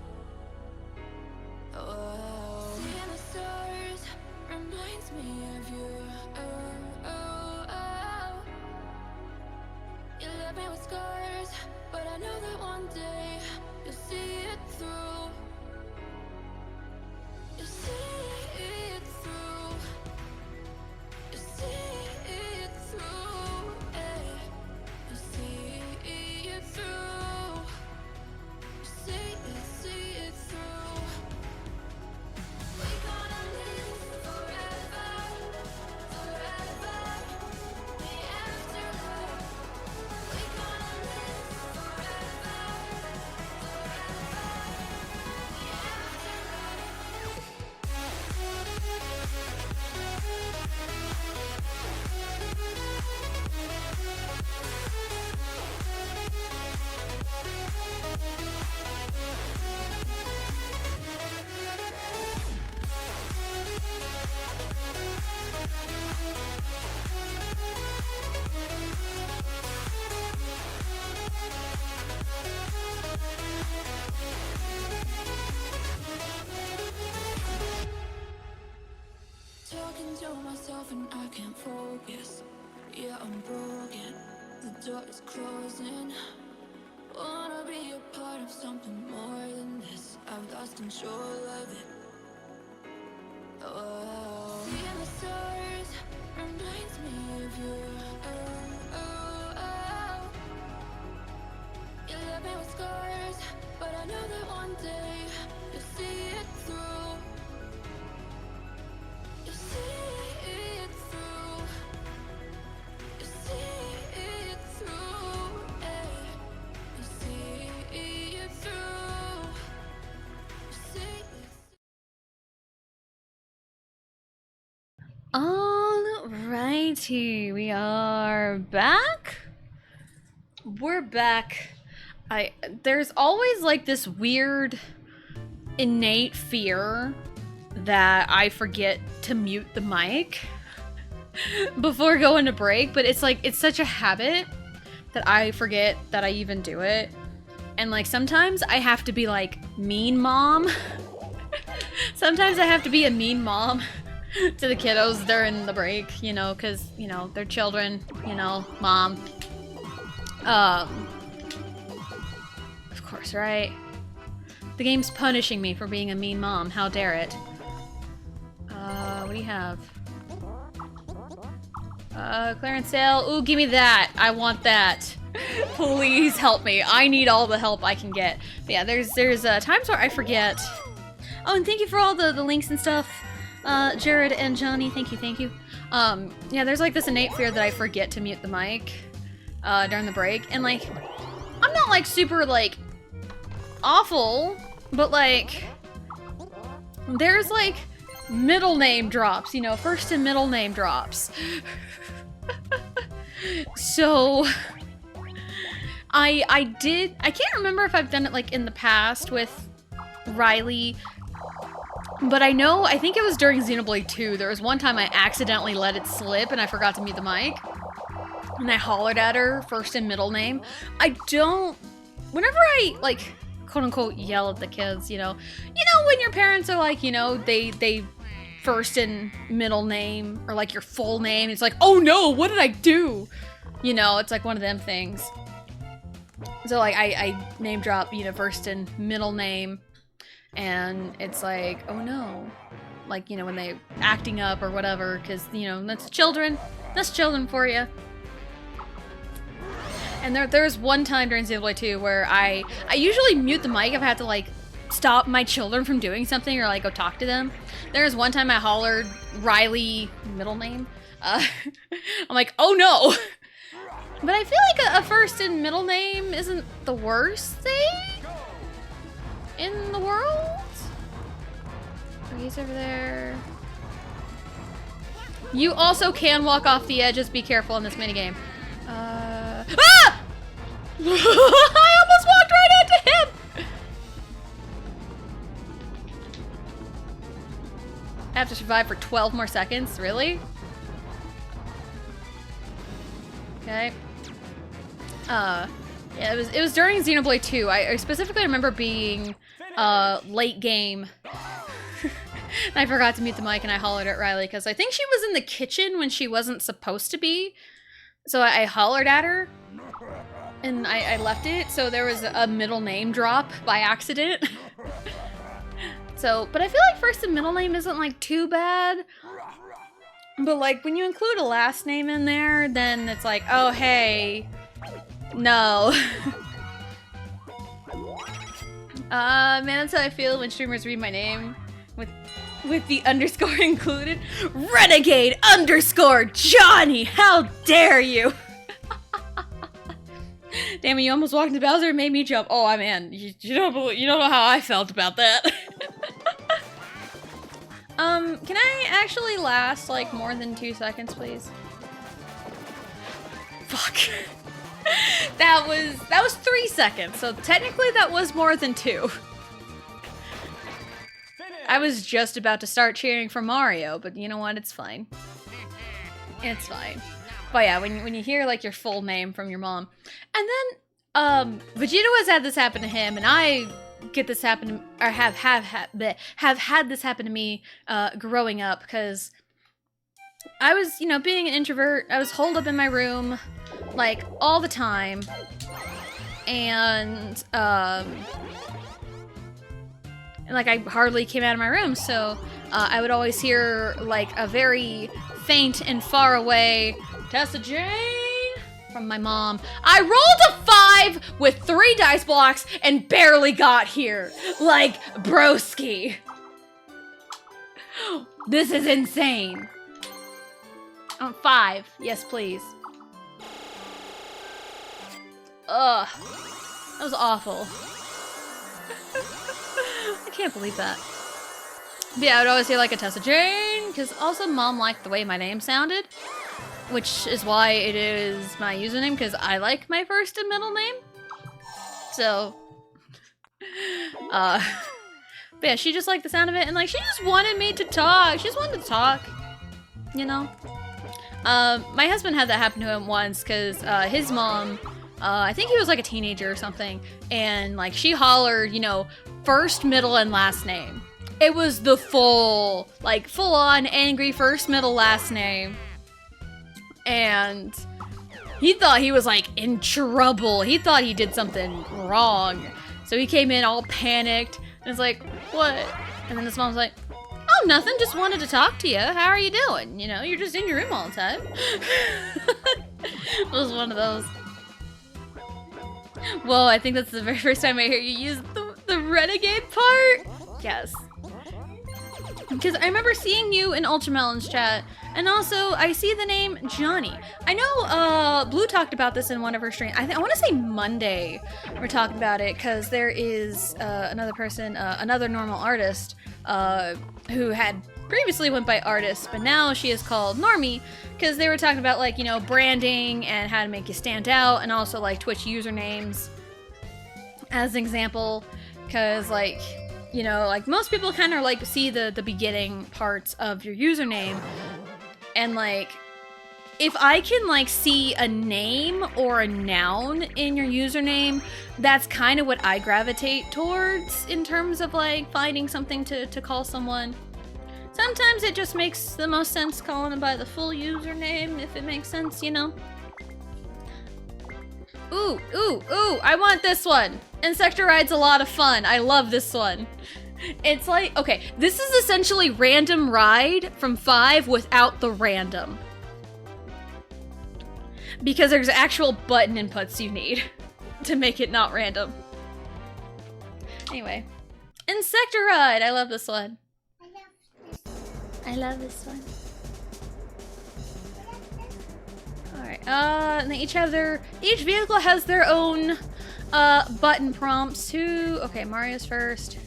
Oh, seeing the stars reminds me of you. Oh, oh, oh. You left me with scars, but I know that one day you'll see it through. You'll see it through. You'll see it through. Eh. You'll see it through. You'll see it through. We're gonna live forever, forever. The afterlife. We're gonna live forever, forever. The afterlife. Talking to myself and I can't focus. Yeah, I'm broken. The door is closing. Wanna be a part of something more than this. I've lost control of it. Oh, seeing the stars reminds me of you. Oh, oh, oh. You left me with scars, but I know that one day you'll see it through. You'll see it through. You'll see it through. Eh. You'll see it through. You'll see it through.
Alrighty, we are back. We're back. There's always like this weird innate fear that I forget to mute the mic before going to break, but it's like it's such a habit that I forget that I even do it. And like sometimes I have to be like mean mom. Sometimes I have to be a mean mom to the kiddos during the break, you know, because, you know, they're children, you know, mom. Of course, right? The game's punishing me for being a mean mom. How dare it? What do you have? Clearance sale. Ooh, give me that. I want that. Please help me. I need all the help I can get. But yeah, there's times where I forget. Oh, and thank you for all the links and stuff. Jared and Johnny, thank you. Yeah, there's like this innate fear that I forget to mute the mic during the break, and like I'm not like super like awful, but like there's like middle name drops, you know, first and middle name drops. So I can't remember if I've done it like in the past with Riley. But I think it was during Xenoblade 2. There was one time I accidentally let it slip and I forgot to mute the mic. And I hollered at her, first and middle name. Whenever I, like, quote unquote, yell at the kids, you know when your parents are like, you know, they first and middle name, or like your full name, it's like, oh no, what did I do? You know, it's like one of them things. So like, I name drop, you know, first and middle name. And it's like, oh no, like, you know, when they acting up or whatever, because, you know, that's children for you. And there's one time during Xenoblade 2 where I usually mute the mic if I have to like stop my children from doing something or like go talk to them. There's one time I hollered Riley, middle name. I'm like, oh no. But I feel like a first and middle name isn't the worst thing in the world. Oh, he's over there. You also can walk off the edges. Be careful in this minigame. Ah! I almost walked right into him! I have to survive for 12 more seconds? Really? Okay. Yeah, it was during Xenoblade 2. I specifically remember being late game. And I forgot to mute the mic and I hollered at Riley because I think she was in the kitchen when she wasn't supposed to be. So I hollered at her and I left it. So there was a middle name drop by accident. So, but I feel like first and middle name isn't like too bad. But like when you include a last name in there, then it's like, oh hey, no. Man, that's how I feel when streamers read my name with the underscore included. Renegade underscore Johnny, how dare you? Damn it, you almost walked into Bowser and made me jump. Oh man, you don't know how I felt about that. Can I actually last like more than 2 seconds, please? Fuck. That was 3 seconds, so technically that was more than 2. I was just about to start cheering for Mario, but you know what? It's fine. It's fine. But yeah, when you hear like your full name from your mom, and then Vegeta has had this happen to him, and I get this happen to, or have had this happen to me growing up, because I was, you know, being an introvert, I was holed up in my room like all the time, and like I hardly came out of my room, so I would always hear like a very faint and far away Tessa Jane from my mom. I rolled a 5 with 3 dice blocks and barely got here. Like, broski. This is insane. 5. Yes, please. Ugh. That was awful. I can't believe that. But yeah, I would always say like a Tessa Jane, because also mom liked the way my name sounded, which is why it is my username, because I like my first and middle name. So, but yeah, she just liked the sound of it, and like she just wanted me to talk. She just wanted to talk, you know? My husband had that happen to him once, because his mom, I think he was like a teenager or something, and like she hollered, you know, first, middle, and last name. It was the full on angry first, middle, last name. And he thought he was like in trouble. He thought he did something wrong. So he came in all panicked and it's like, what? And then his mom's like, oh, nothing, just wanted to talk to you. How are you doing? You know, you're just in your room all the time. It was one of those. Whoa, I think that's the very first time I hear you use the renegade part. Yes. Because I remember seeing you in Ultramelon's chat, and also I see the name Johnny. I know Blue talked about this in one of her streams. I want to say Monday we're talking about it, because there is another person, another normal artist, who had previously went by Artist, but now she is called Normie, because they were talking about like, you know, branding and how to make you stand out, and also like Twitch usernames as an example, because like, you know, like most people kind of like see the beginning parts of your username, and like if I can like see a name or a noun in your username, that's kind of what I gravitate towards in terms of like finding something to call someone. Sometimes it just makes the most sense calling them by the full username, if it makes sense, you know? Ooh, I want this one. Insector Ride's a lot of fun. I love this one. It's like, okay, this is essentially Random Ride from 5 without the random. Because there's actual button inputs you need to make it not random. Anyway. Insector Ride, I love this one. I love this one. Alright, and they each vehicle has their own button prompts. Okay, Mario's first.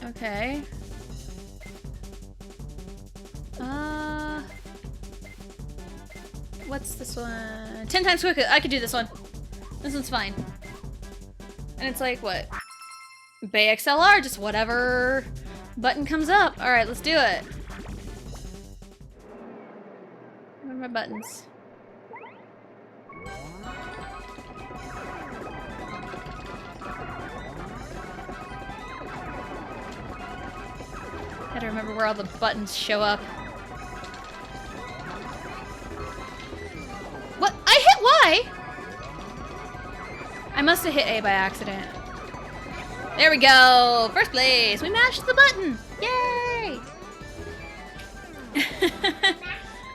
Okay. What's this one? 10 times quicker. I could do this one. This one's fine. And it's like, what? Bay XLR, just whatever button comes up. Alright, let's do it. Where are my buttons? Gotta remember where all the buttons show up. What? I hit Y? I must have hit A by accident. There we go! First place! We mashed the button! Yay!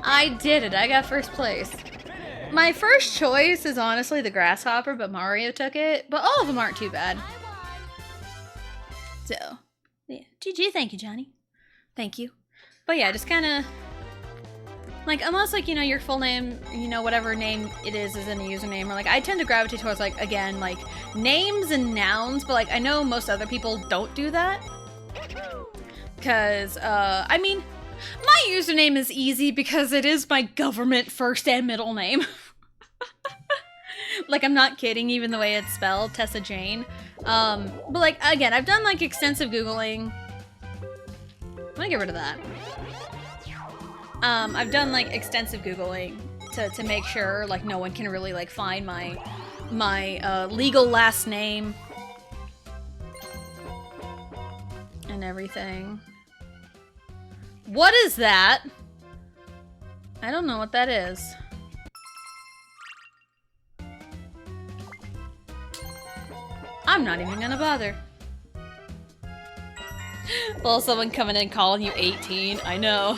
I did it. I got first place. My first choice is honestly the grasshopper, but Mario took it. But all of them aren't too bad. So, yeah. GG, thank you, Johnny. Thank you. But yeah, just kind of... Like, unless, like, you know, your full name, you know, whatever name it is in a username, or, like, I tend to gravitate towards, like, again, like, names and nouns, but, like, I know most other people don't do that. Because, I mean, my username is easy because it is my government first and middle name. Like, I'm not kidding, even the way it's spelled, Tessa Jane. But, like, again, I've done, like, extensive Googling. I'm gonna get rid of that. I've done, like, extensive Googling to make sure, like, no one can really, like, find my legal last name. And everything. What is that? I don't know what that is. I'm not even gonna bother. Well, someone coming in calling you 18. I know.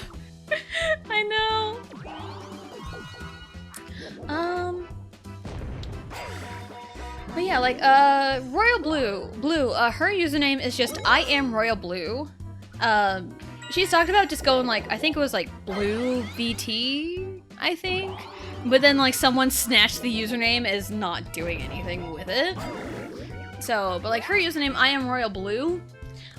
I know. But yeah, like, Royal Blue, her username is just I am Royal Blue. She's talked about just going, like, I think it was, like, Blue VT, I think. But then, like, someone snatched the username as not doing anything with it. So, but, like, her username, I am Royal Blue.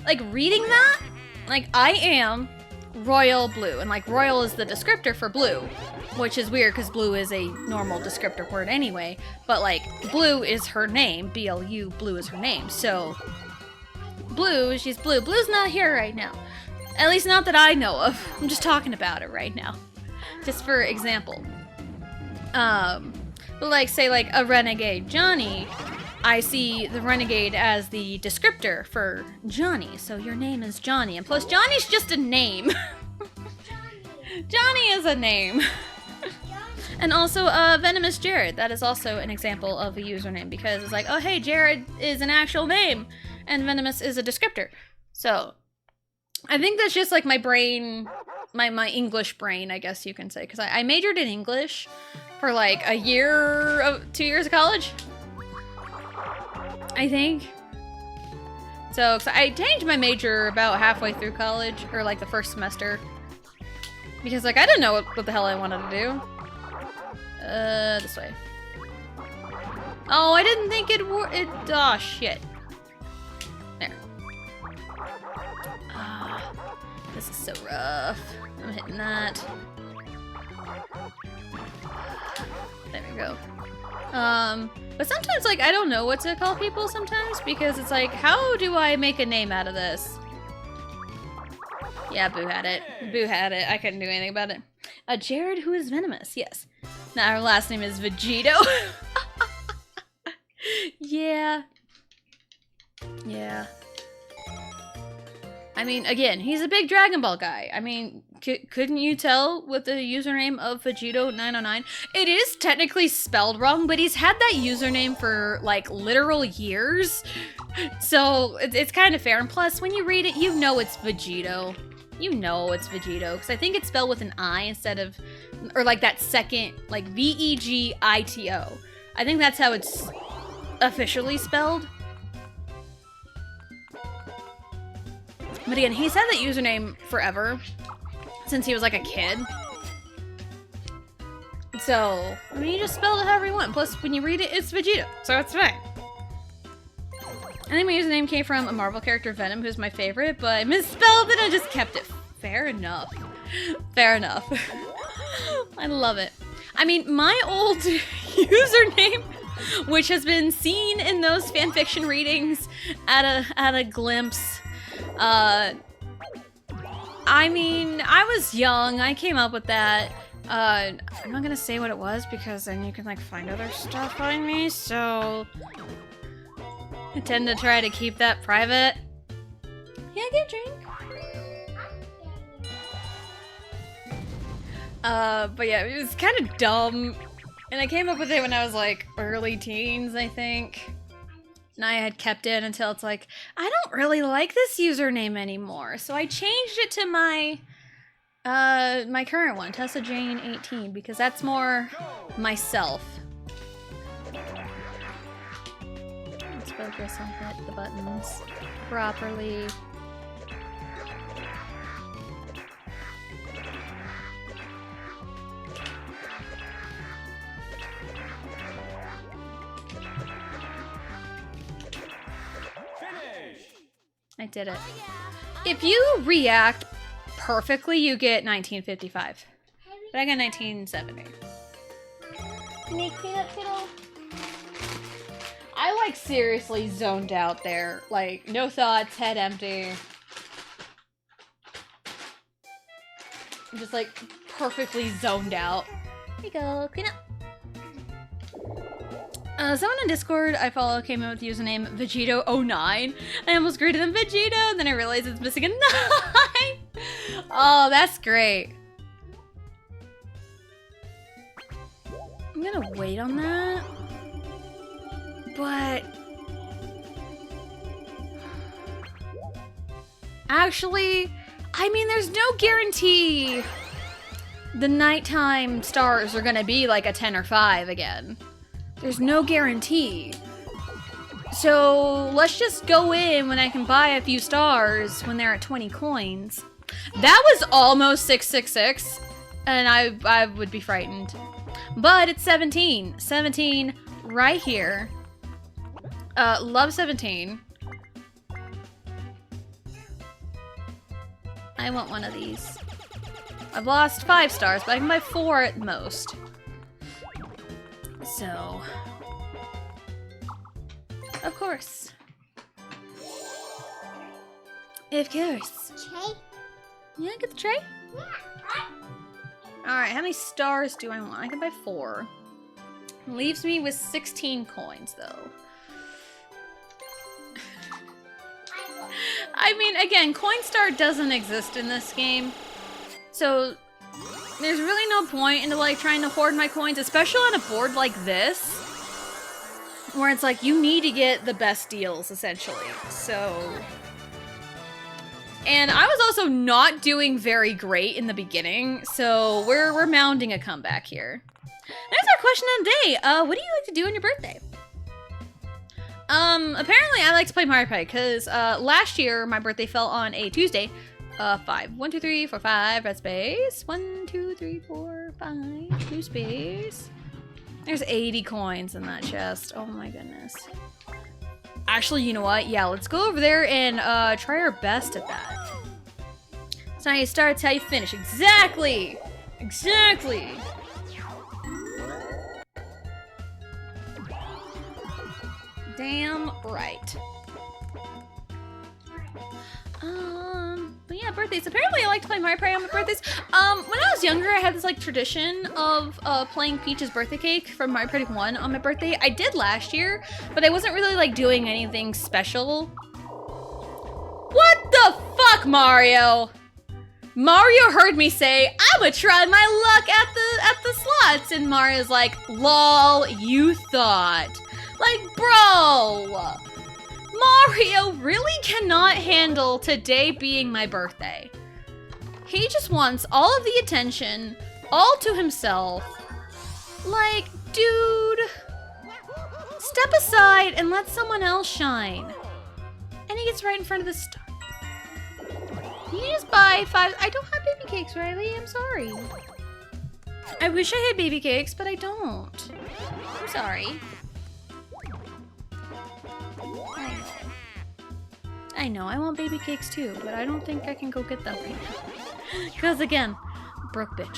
Like, reading that, like, I am Royal Blue. And, like, Royal is the descriptor for blue. Which is weird, because blue is a normal descriptor word anyway. But, like, Blue is her name. B-L-U, Blue is her name. So, Blue, she's Blue. Blue's not here right now. At least not that I know of. I'm just talking about it right now. Just for example. But, like, say, like, a Renegade Johnny, I see the Renegade as the descriptor for Johnny. So your name is Johnny. And plus, Johnny's just a name. Johnny is a name. And also, Venomous Jared. That is also an example of a username. Because it's like, oh, hey, Jared is an actual name. And Venomous is a descriptor. So, I think that's just, like, my brain, my English brain, I guess you can say. Because I majored in English for, like, a year, 2 years of college. I think. So I changed my major about halfway through college, or like the first semester. Because like I didn't know what the hell I wanted to do. This way. Oh, I didn't think it oh shit. There. This is so rough. I'm hitting that. There we go. But sometimes, like, I don't know what to call people sometimes, because it's like, how do I make a name out of this? Yeah, Boo had it. Boo had it. I couldn't do anything about it. Jared, who is venomous, yes. Now, our last name is Vegito. Yeah. Yeah. I mean, again, he's a big Dragon Ball guy. I mean, couldn't you tell with the username of Vegito909? It is technically spelled wrong, but he's had that username for, like, literal years. So, it's kind of fair. And plus, when you read it, you know it's Vegito. You know it's Vegito. Because I think it's spelled with an I instead of... Or, like, that second, like, V-E-G-I-T-O. I think that's how it's officially spelled. But again, he's had that username forever, since he was like a kid. So, I mean, you just spell it however you want. Plus, when you read it, it's Vegeta, so it's fine. I think my username came from a Marvel character, Venom, who's my favorite, but I misspelled it and I just kept it. Fair enough. Fair enough. I love it. I mean, my old username, which has been seen in those fanfiction readings at a glimpse. I mean, I was young. I came up with that. I'm not gonna say what it was because then you can like find other stuff on me, so I tend to try to keep that private. Yeah, get a drink. But yeah, it was kind of dumb. And I came up with it when I was like early teens, I think. And I had kept it until it's like, I don't really like this username anymore. So I changed it to my my current one, Tessa Jane 18, because that's more myself. Let's focus on hit the buttons properly.
Finish.
I did it. If you react perfectly, you get 1955. But I got 1970. I like seriously zoned out there. Like, no thoughts, head empty. I'm just like perfectly zoned out. Here you go, clean up. Someone on Discord I follow came in with the username Vegito09. I almost greeted them Vegito, and then I realized it's missing a 9! Oh, that's great. I'm gonna wait on that. But... actually, I mean, there's no guarantee the nighttime stars are gonna be like a 10 or 5 again. There's no guarantee. So let's just go in when I can buy a few stars when they're at 20 coins. That was almost 666, and I would be frightened. But it's 17. 17 right here. Love 17. I want one of these. I've lost 5 stars, but I can buy 4 at most. So, of course. Of course.
Tray?
Yeah, get the tray. Alright, how many stars do I want? I can buy 4. Leaves me with 16 coins, though. I mean, again, Coinstar doesn't exist in this game. So, there's really no point into like trying to hoard my coins, especially on a board like this, where it's like you need to get the best deals, essentially. So, and I was also not doing very great in the beginning, so we're mounting a comeback here. There's our question of the day. What do you like to do on your birthday? Apparently I like to play Mario Party because last year my birthday fell on a Tuesday. 5. 1, 2, 3, 4, 5, red space. 1, 2, 3, 4, 5, 2 space. There's 80 coins in that chest. Oh my goodness. Actually, you know what? Yeah, let's go over there and try our best at that. It's how you start, it's how you finish. Exactly! Exactly! Damn right. But yeah, birthdays. Apparently I like to play Mario Party on my birthdays. When I was younger, I had this like tradition of playing Peach's birthday cake from Mario Party 1 on my birthday. I did last year, but I wasn't really like doing anything special. What the fuck, Mario? Mario heard me say, I'ma try my luck at the slots, and Mario's like, lol, you thought. Like, bro! Mario really cannot handle today being my birthday. He just wants all of the attention, all to himself. Like, dude, step aside and let someone else shine. And he gets right in front of the star. You just buy 5. I don't have baby cakes, Riley. I'm sorry. I wish I had baby cakes, but I don't. I'm sorry. I know, I want baby cakes too, but I don't think I can go get them right now. Because again, broke bitch.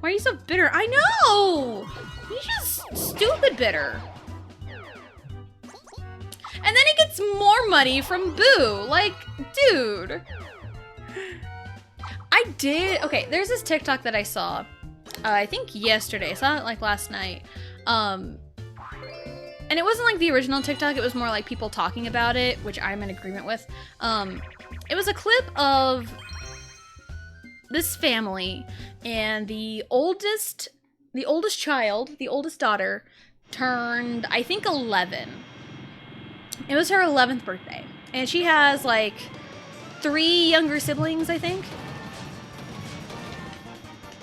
Why are you so bitter? I know! He's just stupid bitter. And then he gets more money from Boo. Like, dude. I did. Okay, there's this TikTok that I saw. I think yesterday. I saw it like last night. And it wasn't like the original TikTok. It was more like people talking about it, which I'm in agreement with. It was a clip of this family, and the oldest child, the oldest daughter, turned, I think, 11. It was her 11th birthday. And she has, like, 3 younger siblings, I think.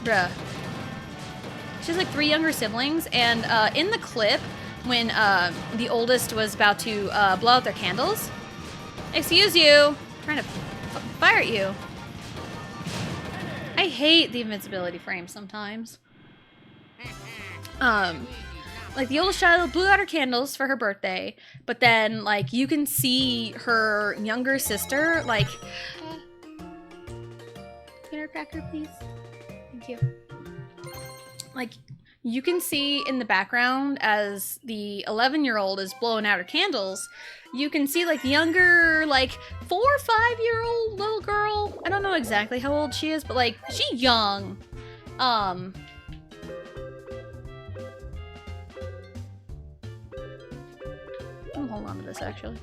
Bruh. She has, like, 3 younger siblings. And in the clip, when the oldest was about to blow out their candles... Excuse you! I'm trying to fire at you. I hate the invincibility frame sometimes. Like, the oldest child blew out her candles for her birthday, but then, like, you can see her younger sister, like... Peanut cracker, please? Thank you. Like, you can see in the background as the 11-year-old is blowing out her candles, you can see, like, younger, like, 4 or 5-year-old little girl. I don't know exactly how old she is, but, like, she's young. I'm gonna hold on to this, actually.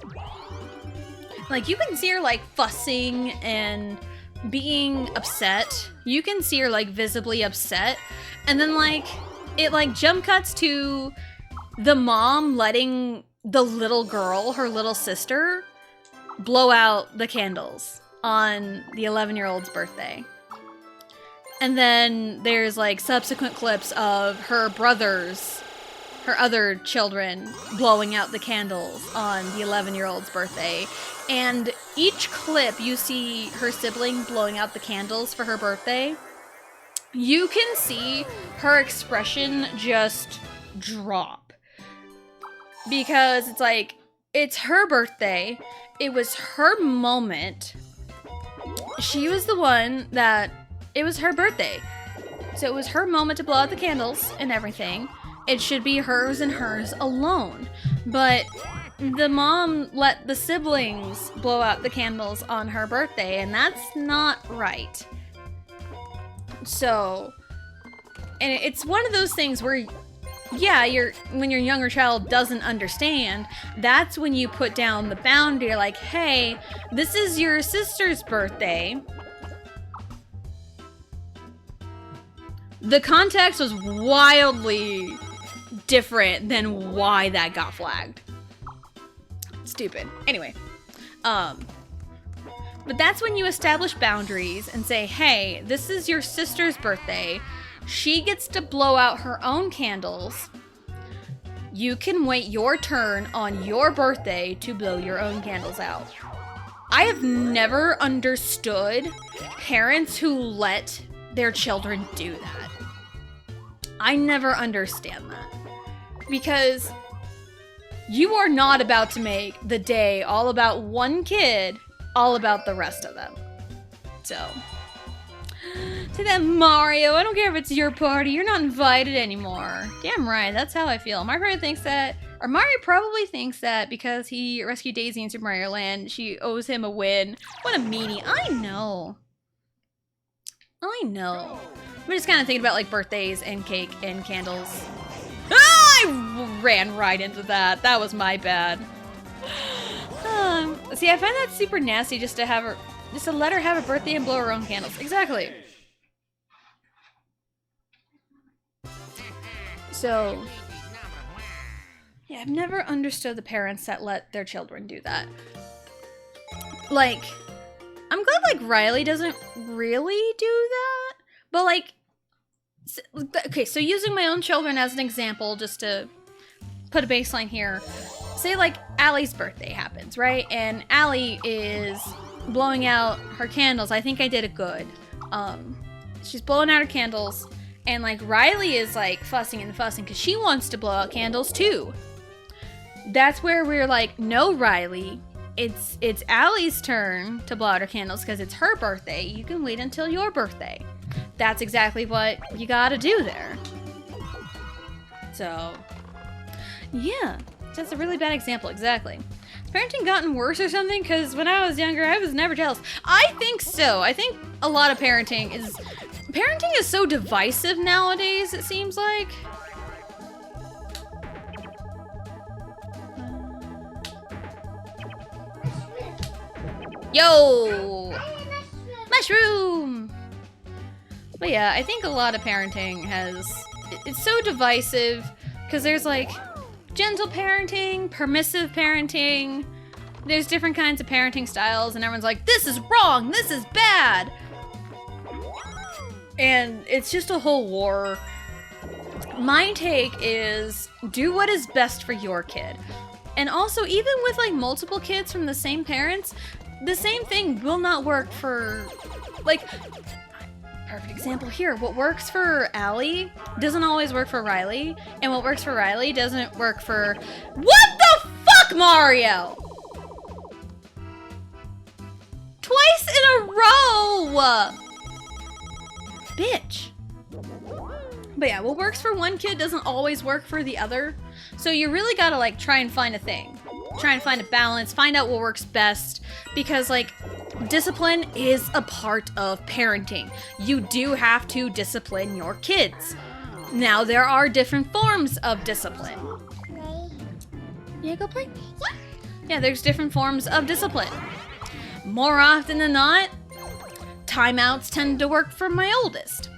Like, you can see her, like, fussing and being upset. You can see her, like, visibly upset. And then, like, it, like, jump cuts to the mom letting the little girl, her little sister, blow out the candles on the 11-year-old's birthday. And then there's, like, subsequent clips of her brothers, her other children, blowing out the candles on the 11-year-old's birthday. And each clip you see her sibling blowing out the candles for her birthday, you can see her expression just drop. Because it's like, it's her birthday, it was her moment, she was the one that, it was her birthday. So it was her moment to blow out the candles and everything. It should be hers and hers alone. But the mom let the siblings blow out the candles on her birthday, and that's not right. So, and it's one of those things where, yeah, when your younger child doesn't understand, that's when you put down the boundary. You're like, hey, this is your sister's birthday. The context was wildly different than why that got flagged. Stupid. Anyway, but that's when you establish boundaries and say, hey, this is your sister's birthday. She gets to blow out her own candles. You can wait your turn on your birthday to blow your own candles out. I have never understood parents who let their children do that. I never understand that. Because you are not about to make the day all about one kid, all about the rest of them. So, to that Mario, I don't care if it's your party, you're not invited anymore. Damn right, that's how I feel. Mario thinks that, or Mario probably thinks that because he rescued Daisy in Super Mario Land, she owes him a win. What a meanie. I know. I'm just kind of thinking about, like, birthdays and cake and candles. Ah, I ran right into that. That was my bad. See, I find that super nasty just to let her have a birthday and blow her own candles. Exactly. So, yeah, I've never understood the parents that let their children do that. Like, I'm glad, like, Riley doesn't really do that, but, like, okay, so using my own children as an example, just to put a baseline here, say, like, Allie's birthday happens, right? And Allie is blowing out her candles. I think I did it good. She's blowing out her candles, and, like, Riley is, like, fussing because she wants to blow out candles, too. That's where we're like, no, Riley, it's Allie's turn to blow out her candles because it's her birthday. You can wait until your birthday. That's exactly what you gotta do there. So, yeah, that's a really bad example, exactly. parenting gotten worse or something? Because when I was younger, I was never jealous. I think so. I think a lot of parenting is so divisive nowadays, it seems like. Yo! Mushroom! But yeah, I think a lot of parenting it's so divisive because there's like gentle parenting, permissive parenting. There's different kinds of parenting styles and everyone's like, this is wrong, this is bad. And it's just a whole war. My take is do what is best for your kid. And also, even with like multiple kids from the same parents, the same thing will not work for, like, perfect example here. What works for Allie doesn't always work for Riley, and what works for Riley doesn't work for... What the fuck, Mario? Twice in a row! Bitch. But yeah, what works for one kid doesn't always work for the other. So you really gotta like try and find a thing. Try and find a balance, find out what works best. Because like, discipline is a part of parenting. You do have to discipline your kids. Now there are different forms of discipline. Yeah, go play. Yeah, there's different forms of discipline. More often than not, timeouts tend to work for my oldest.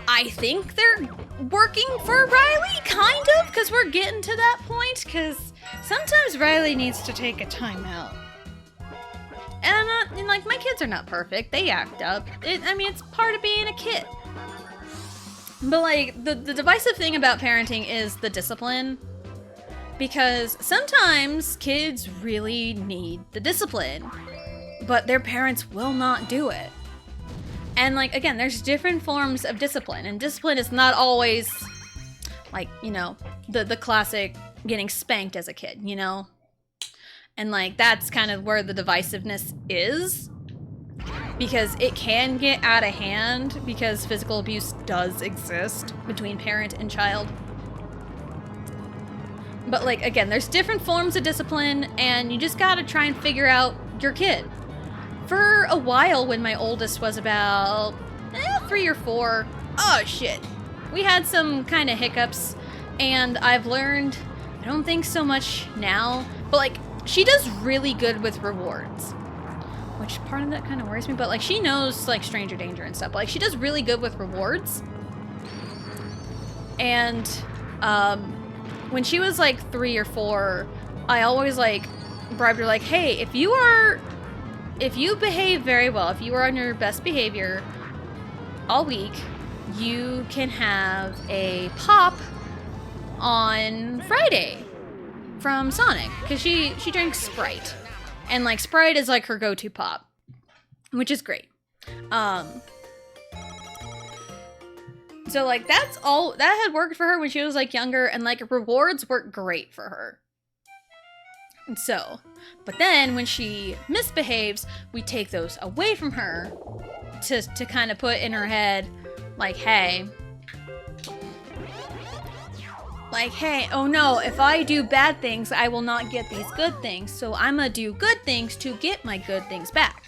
I think they're working for Riley, kind of, because we're getting to that point, because sometimes Riley needs to take a timeout. And I'm not, and like, my kids are not perfect. They act up. I mean, it's part of being a kid. But like, the divisive thing about parenting is the discipline. Because sometimes kids really need the discipline, but their parents will not do it. And like, again, there's different forms of discipline, and discipline is not always like, you know, the classic getting spanked as a kid, you know? And like, that's kind of where the divisiveness is, because it can get out of hand because physical abuse does exist between parent and child. But like, again, there's different forms of discipline, and you just gotta try and figure out your kid. For a while, when my oldest was about 3 or 4, oh shit, we had some kind of hiccups, and I've learned, I don't think so much now, but like, she does really good with rewards, which part of that kind of worries me, but like, she knows like stranger danger and stuff, but like, she does really good with rewards. And when she was like 3 or 4, I always like bribed her like, hey, if you behave very well, if you are on your best behavior all week, you can have a pop on Friday from Sonic, because she drinks Sprite, and like Sprite is like her go-to pop, which is great. So like, that's all that had worked for her when she was like younger, and like rewards work great for her. And so, but then when she misbehaves, we take those away from her to kind of put in her head, like, hey, oh no, if I do bad things, I will not get these good things. So I'm gonna do good things to get my good things back.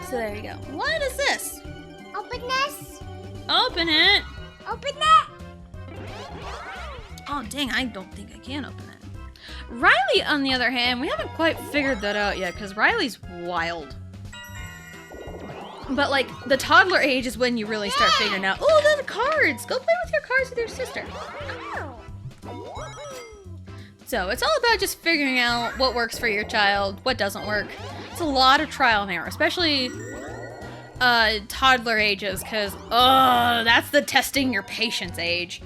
So there you go. What is this?
Open this.
Open it.
Open it.
Oh dang, I don't think I can open it. Riley, on the other hand, we haven't quite figured that out yet, because Riley's wild. But like, the toddler age is when you really start figuring out, oh, the cards! Go play with your cards with your sister. So it's all about just figuring out what works for your child, what doesn't work. It's a lot of trial and error, especially toddler ages, because, oh, that's the testing your patience age.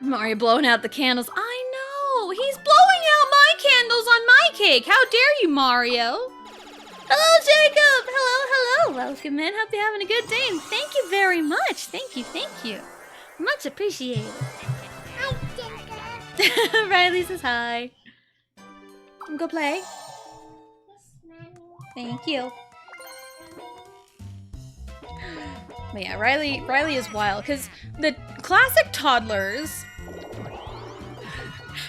Mario blowing out the candles. I know! He's blowing out my candles on my cake! How dare you, Mario? Hello, Jacob! Hello! Welcome in. Hope you're having a good day. And thank you very much. Thank you. Much appreciated.
Hi, Jacob.
Riley says hi. Go play. Thank you. But yeah, Riley is wild because the classic toddlers.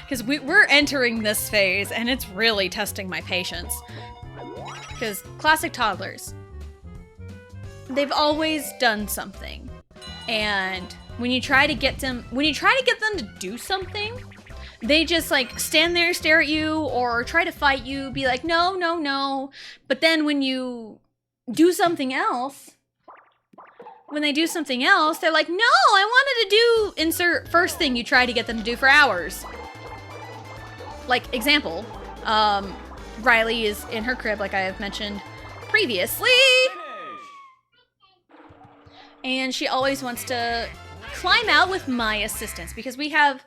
Because we're entering this phase and it's really testing my patience. Because classic toddlers, they've always done something, and when you try to get them to do something, they just like stand there, stare at you, or try to fight you, be like, no, no, no. But then when you do something else, when they do something else, they're like, no, I wanted to do insert first thing you try to get them to do for hours. Like, example, Riley is in her crib, like I have mentioned previously. And she always wants to climb out with my assistance because we have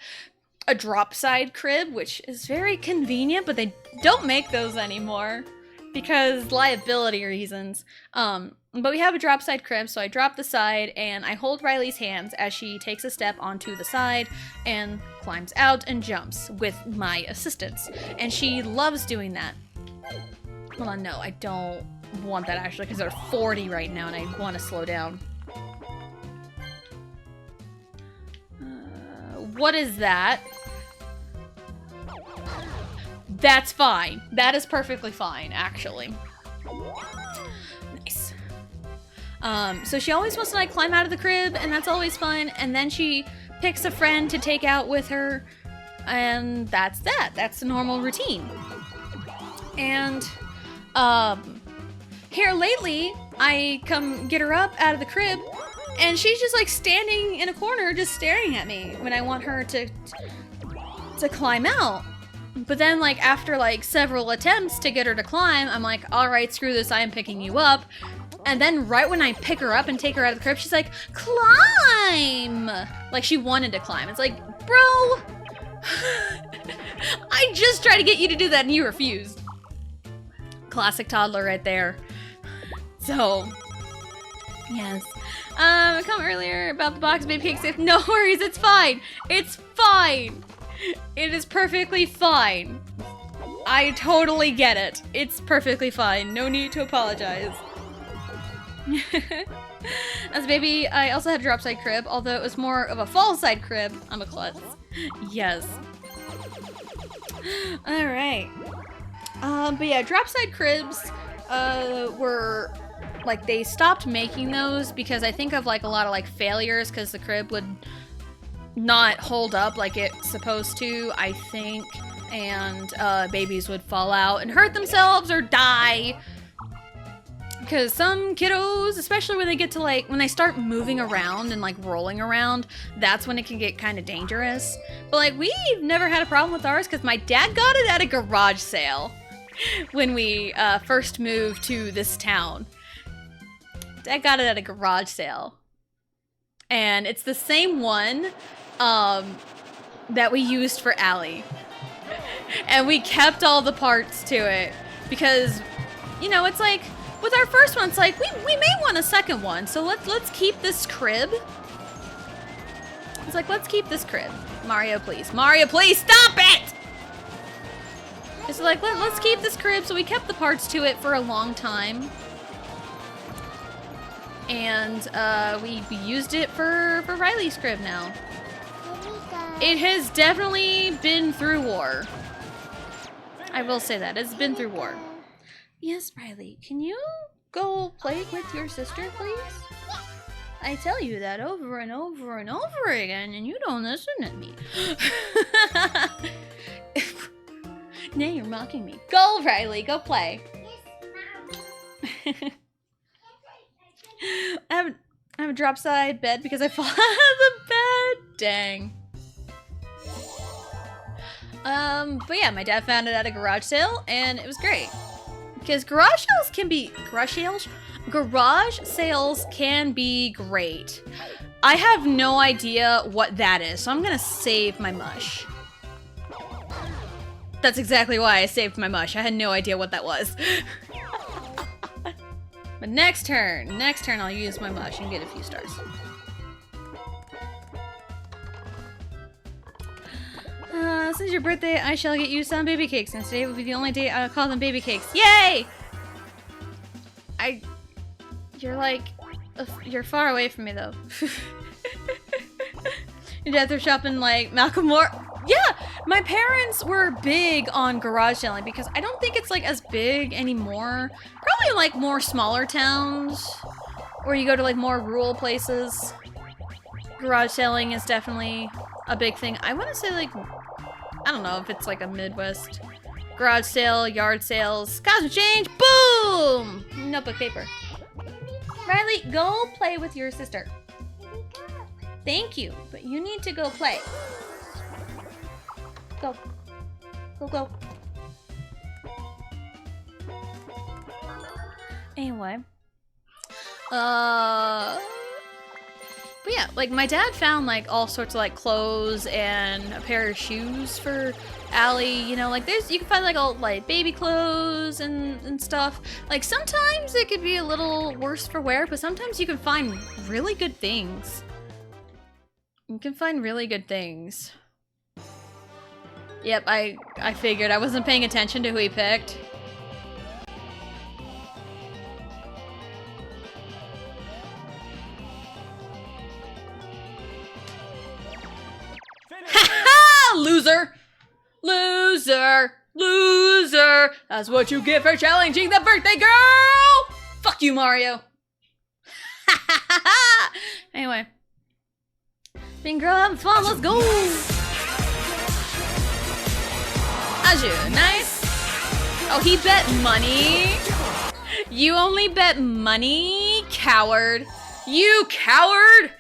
a drop side crib, which is very convenient, but they don't make those anymore because liability reasons. But we have a drop side crib, so I drop the side and I hold Riley's hands as she takes a step onto the side and climbs out and jumps with my assistance. And she loves doing that. Hold on, no, I don't want that actually because they're 40 right now and I want to slow down. What is that? That's fine. That is perfectly fine, actually. Nice. So she always wants to like climb out of the crib, and that's always fun. And then she picks a friend to take out with her, and that's that. That's the normal routine. And here lately, I come get her up out of the crib, and she's just like standing in a corner, just staring at me when I want her to climb out. But then, like, after like several attempts to get her to climb, I'm like, all right, screw this, I am picking you up. And then right when I pick her up and take her out of the crib, she's like, climb! Like she wanted to climb. It's like, bro, I just tried to get you to do that and you refused. Classic toddler right there. So, yes. I come earlier about the box of baby cakes. No worries, it's fine. It's fine. It is perfectly fine. I totally get it. It's perfectly fine. No need to apologize. As a baby, I also had a drop side crib, although it was more of a fall side crib. I'm a klutz. Yes. Alright. But yeah, drop side cribs were like, they stopped making those because I think of like a lot of like failures because the crib would not hold up like it's supposed to, I think, and babies would fall out and hurt themselves or die. Because some kiddos, especially when they get to like, when they start moving around and like rolling around, that's when it can get kind of dangerous. But like, we've never had a problem with ours because my dad got it at a garage sale when we first moved to this town. Dad got it at a garage sale. And it's the same one that we used for Allie. And we kept all the parts to it because, you know, it's like, with our first one, it's like, we may want a second one, so let's keep this crib. It's like, let's keep this crib. Mario, please. Mario, please, stop it! It's like, let's keep this crib, so we kept the parts to it for a long time. And we used it for Riley's crib now. It has definitely been through war. I will say that, it's been through war. Yes, Riley, can you go play with your sister, please? I tell you that over and over and over again, and you don't listen to me. Now you're mocking me. Go, Riley, go play. I have a drop side bed because I fall out of the bed. Dang. But yeah, my dad found it at a garage sale, and it was great. Because garage sales can be great. I have no idea what that is, so I'm gonna save my mush. That's exactly why I saved my mush. I had no idea what that was. But next turn I'll use my mush and get a few stars. Since your birthday, I shall get you some baby cakes, and today will be the only day I'll call them baby cakes. Yay! You're like You're far away from me, though. Your dad thrift shopping like Malcolm Moore. Yeah, my parents were big on garage selling because I don't think it's like as big anymore. Probably in, like more smaller towns, or you go to like more rural places. Garage selling is definitely a big thing. I want to say like, I don't know if it's like a Midwest garage sale, yard sales, costume change, boom! Notebook paper. Riley, go play with your sister. Thank you, but you need to go play. Go. Go, go. Anyway. But yeah, like my dad found like all sorts of like clothes and a pair of shoes for Allie, you know, like you can find like all like baby clothes and stuff. Like sometimes it could be a little worse for wear, but sometimes you can find really good things. You can find really good things. Yep, I figured. I wasn't paying attention to who he picked. Ha-ha! Loser! Loser! Loser! That's what you get for challenging the birthday girl! Fuck you, Mario! Anyway. Being girl having fun, let's go! Aju, nice. Oh, he bet money. You only bet money, coward. You coward!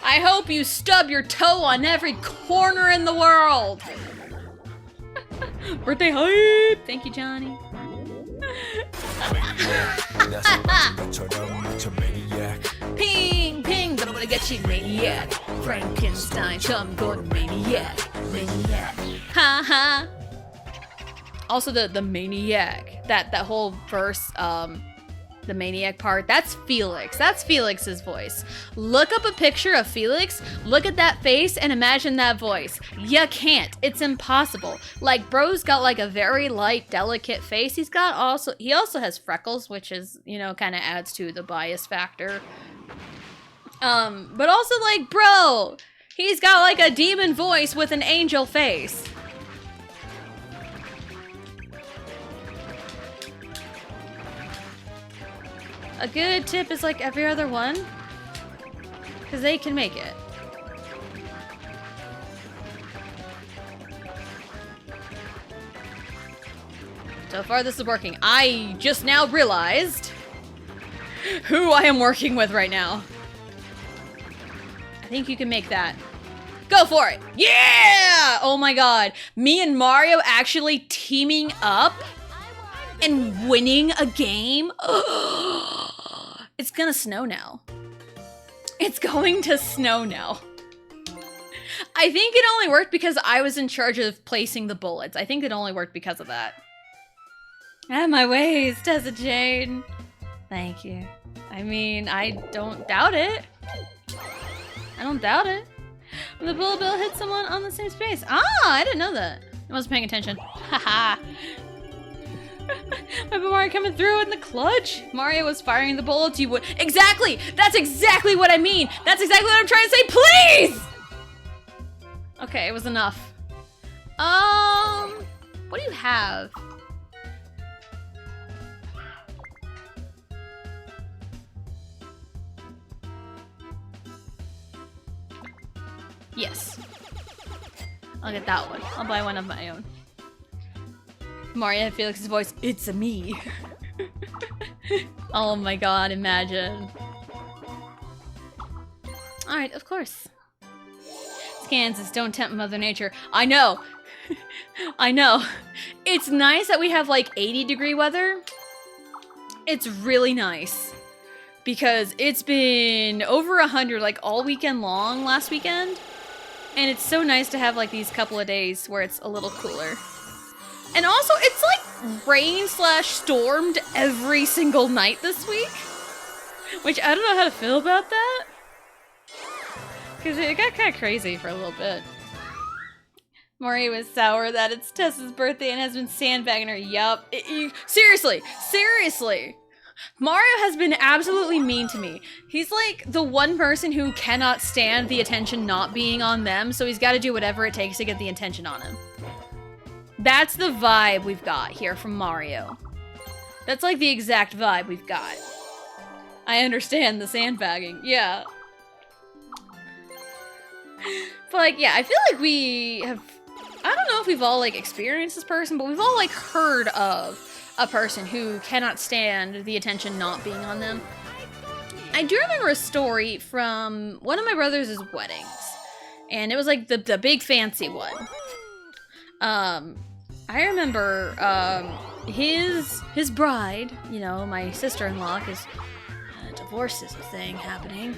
I hope you stub your toe on every corner in the world. Birthday hype! Thank you, Johnny. Ping, ping, I'm gonna get you, maniac. Frankenstein, Tom Gordon, maniac. Maniac. Ha ha. Also, the maniac. That whole verse, the maniac part, that's Felix. That's Felix's voice. Look up a picture of Felix, look at that face, and imagine that voice. You can't. It's impossible. Like, bro's got like a very light, delicate face. He also has freckles, which is, you know, kind of adds to the bias factor. But also like, bro, he's got like a demon voice with an angel face. A good tip is like every other one, because they can make it. So far this is working. I just now realized who I am working with right now. I think you can make that. Go for it. Yeah! Oh my god. Me and Mario actually teaming up and winning a game? It's gonna snow now. It's going to snow now. I think it only worked because I was in charge of placing the bullets. I think it only worked because of that. Out of my ways, Tessa Jane. Thank you. I mean, I don't doubt it. I don't doubt it. The bullet bill hit someone on the same space. Ah, I didn't know that. I wasn't paying attention. Haha. My Mario coming through in the clutch. Mario was firing the bullets. You would exactly. That's exactly what I mean. That's exactly what I'm trying to say. Please. Okay, it was enough. What do you have? Yes. I'll get that one. I'll buy one of my own. Mario and Felix's voice, it's a me. Oh my god, imagine. Alright, of course. It's Kansas, don't tempt Mother Nature. I know. I know. It's nice that we have like 80-degree weather. It's really nice. Because it's been over 100 like all weekend long last weekend. And it's so nice to have like these couple of days where it's a little cooler. And also, it's like rain/stormed every single night this week. Which I don't know how to feel about that. Because it got kind of crazy for a little bit. Mario was sour that it's Tessa's birthday and has been sandbagging her. Yup. Seriously. Seriously. Mario has been absolutely mean to me. He's like the one person who cannot stand the attention not being on them, so he's got to do whatever it takes to get the attention on him. That's the vibe we've got here from Mario. That's like the exact vibe we've got. I understand the sandbagging, yeah. But like, yeah, I feel like we have, I don't know if we've all like experienced this person, but we've all like heard of a person who cannot stand the attention not being on them. I do remember a story from one of my brother's weddings, and it was like the big fancy one. I remember his bride, you know, my sister-in-law, because divorce is a thing happening.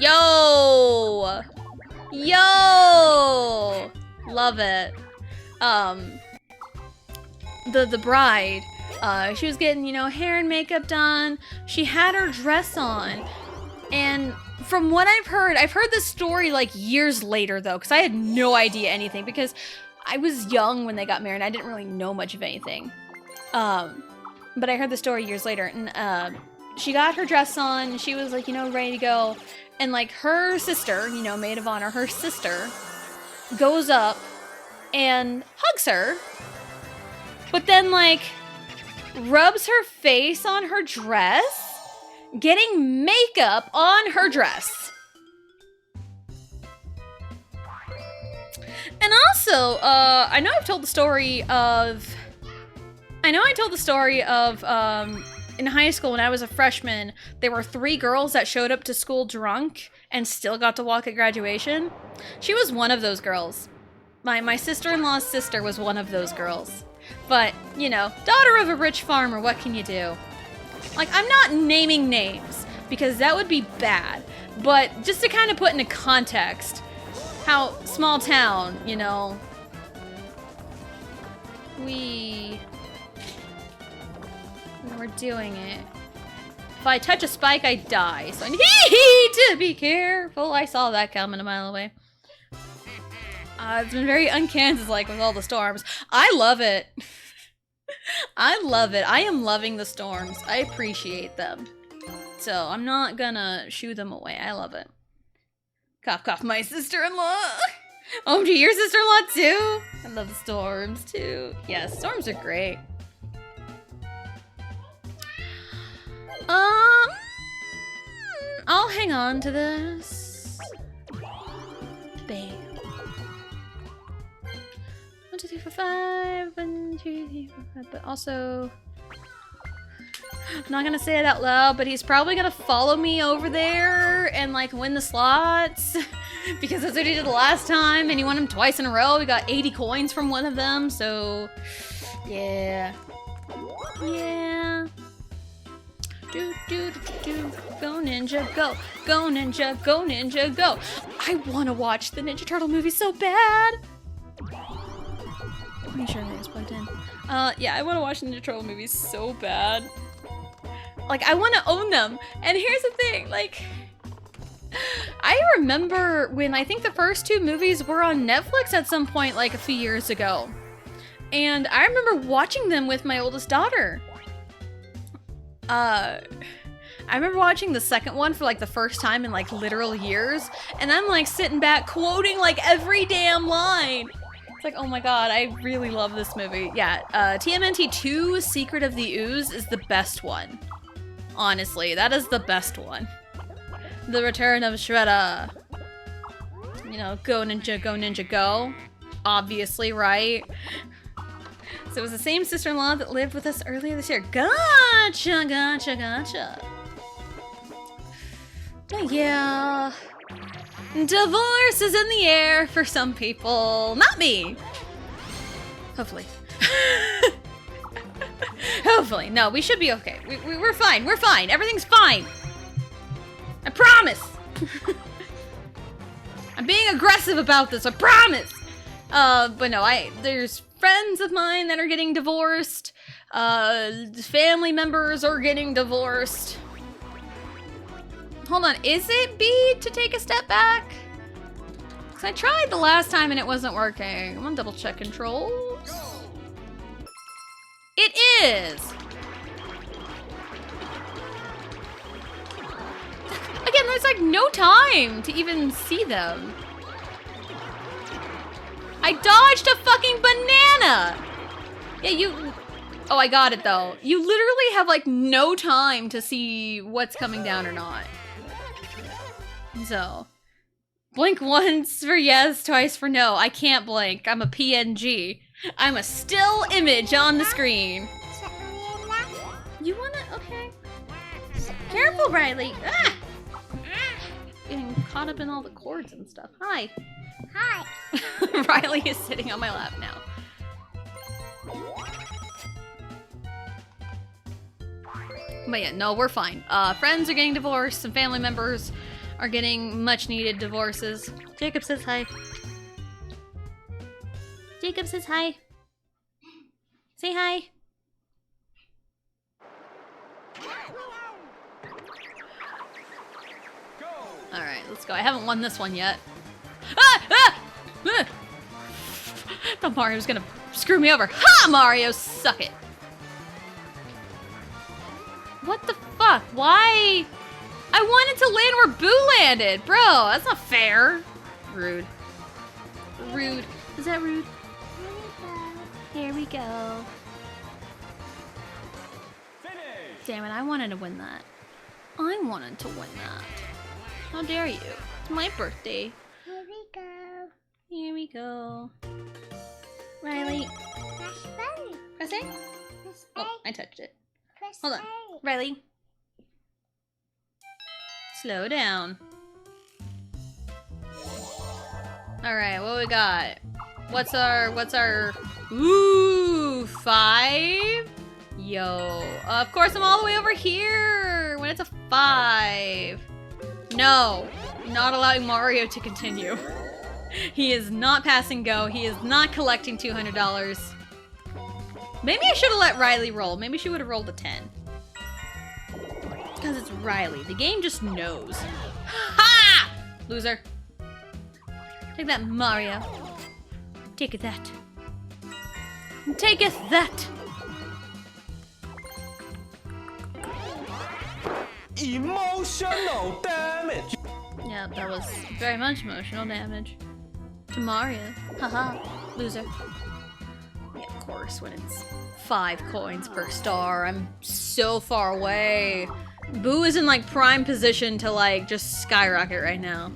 Yo, love it. The bride, she was getting, you know, hair and makeup done. She had her dress on, and from what I've heard this story like years later though, because I had no idea anything, because I was young when they got married. I didn't really know much of anything. But I heard the story years later, and she got her dress on. She was like, you know, ready to go, and like her sister, you know, maid of honor, her sister goes up and hugs her. But then, like, rubs her face on her dress, getting makeup on her dress. And also, I know I've told the story of... in high school when I was a freshman, there were 3 girls that showed up to school drunk and still got to walk at graduation. She was one of those girls. My sister-in-law's sister was one of those girls. But, you know, daughter of a rich farmer, what can you do? Like, I'm not naming names, because that would be bad. But just to kind of put into context, how small town, you know, we're doing it. If I touch a spike, I die. So I need to be careful. I saw that coming a mile away. It's been very un-Kansas-like with all the storms. I love it. I love it. I am loving the storms. I appreciate them. So I'm not gonna shoo them away. I love it. Cough, cough, my sister-in-law. Oh, to your sister-in-law too? I love the storms too. Yeah, storms are great. I'll hang on to this. Babe. 1, 2, 3, 4, 5. 1, 2, 3, 4, 5. But also, I'm not gonna say it out loud, but he's probably gonna follow me over there and like win the slots because that's what he did the last time, and he won them twice in a row. We got 80 coins from one of them, so yeah. Do, do, do, do. Go Ninja, go. Go Ninja, go Ninja, go. I want to watch the Ninja Turtle movie so bad. Make sure everything's plugged in. Yeah, I want to watch the Ninja Turtle movies so bad. Like, I want to own them. And here's the thing, like, I remember when I think the first 2 movies were on Netflix at some point, like a few years ago. And I remember watching them with my oldest daughter. I remember watching the second one for like the first time in like literal years, and I'm like sitting back quoting like every damn line. It's like, oh my god, I really love this movie. Yeah, TMNT 2 Secret of the Ooze is the best one. Honestly, that is the best one. The Return of Shredder. You know, go Ninja, go Ninja, go. Obviously, right? So it was the same sister-in-law that lived with us earlier this year. Gotcha, gotcha, gotcha. Yeah. Divorce is in the air for some people. Not me. Hopefully. Hopefully. No, we should be okay. We're fine. We're fine. Everything's fine. I promise. I'm being aggressive about this. I promise. But no, there's friends of mine that are getting divorced. Family members are getting divorced. Hold on, is it B to take a step back? Because I tried the last time and it wasn't working. I'm gonna double check controls. It is! it's like no time to even see them. I dodged a fucking banana! Yeah, you... Oh, I got it though. You literally have like no time to see what's coming down or not. So, blink once for yes, twice for no. I can't blink. I'm a PNG. I'm a still image on the screen. You wanna? Okay. Careful, Riley. Ah! Getting caught up in all the cords and stuff. Hi.
Hi.
Riley is sitting on my lap now. But yeah, no, we're fine. Friends are getting divorced. Some family members are getting much needed divorces. Jacob says hi. Jacob says hi. Say hi. Alright, let's go. I haven't won this one yet. Ah! Ah! Ah! Thought Mario was gonna screw me over. Ha! Mario, suck it. What the fuck? Why? I wanted to land where Boo landed. Bro, that's not fair. Rude. Rude. Is that rude? Here we go.
Finish.
Damn it, I wanted to win that. I wanted to win that. How dare you? It's my birthday.
Here we go.
Here we go. Riley.
Press button.
Press A?
Press A.
Oh, I touched it.
Press
Hold on.
A.
Riley. Slow down. Alright, what we got? What's our... Ooh, 5? Yo. Of course I'm all the way over here when it's a 5. No. Not allowing Mario to continue. He is not passing go. He is not collecting $200. Maybe I should have let Riley roll. Maybe she would have rolled a 10. Because it's Riley. The game just knows. Ha! Loser. Take that, Mario. Take that. Taketh that.
Emotional damage.
Yeah, that was very much emotional damage. To Mario. Haha. Loser. Yeah, of course, when it's 5 coins per star, I'm so far away. Boo is in like prime position to like just skyrocket right now.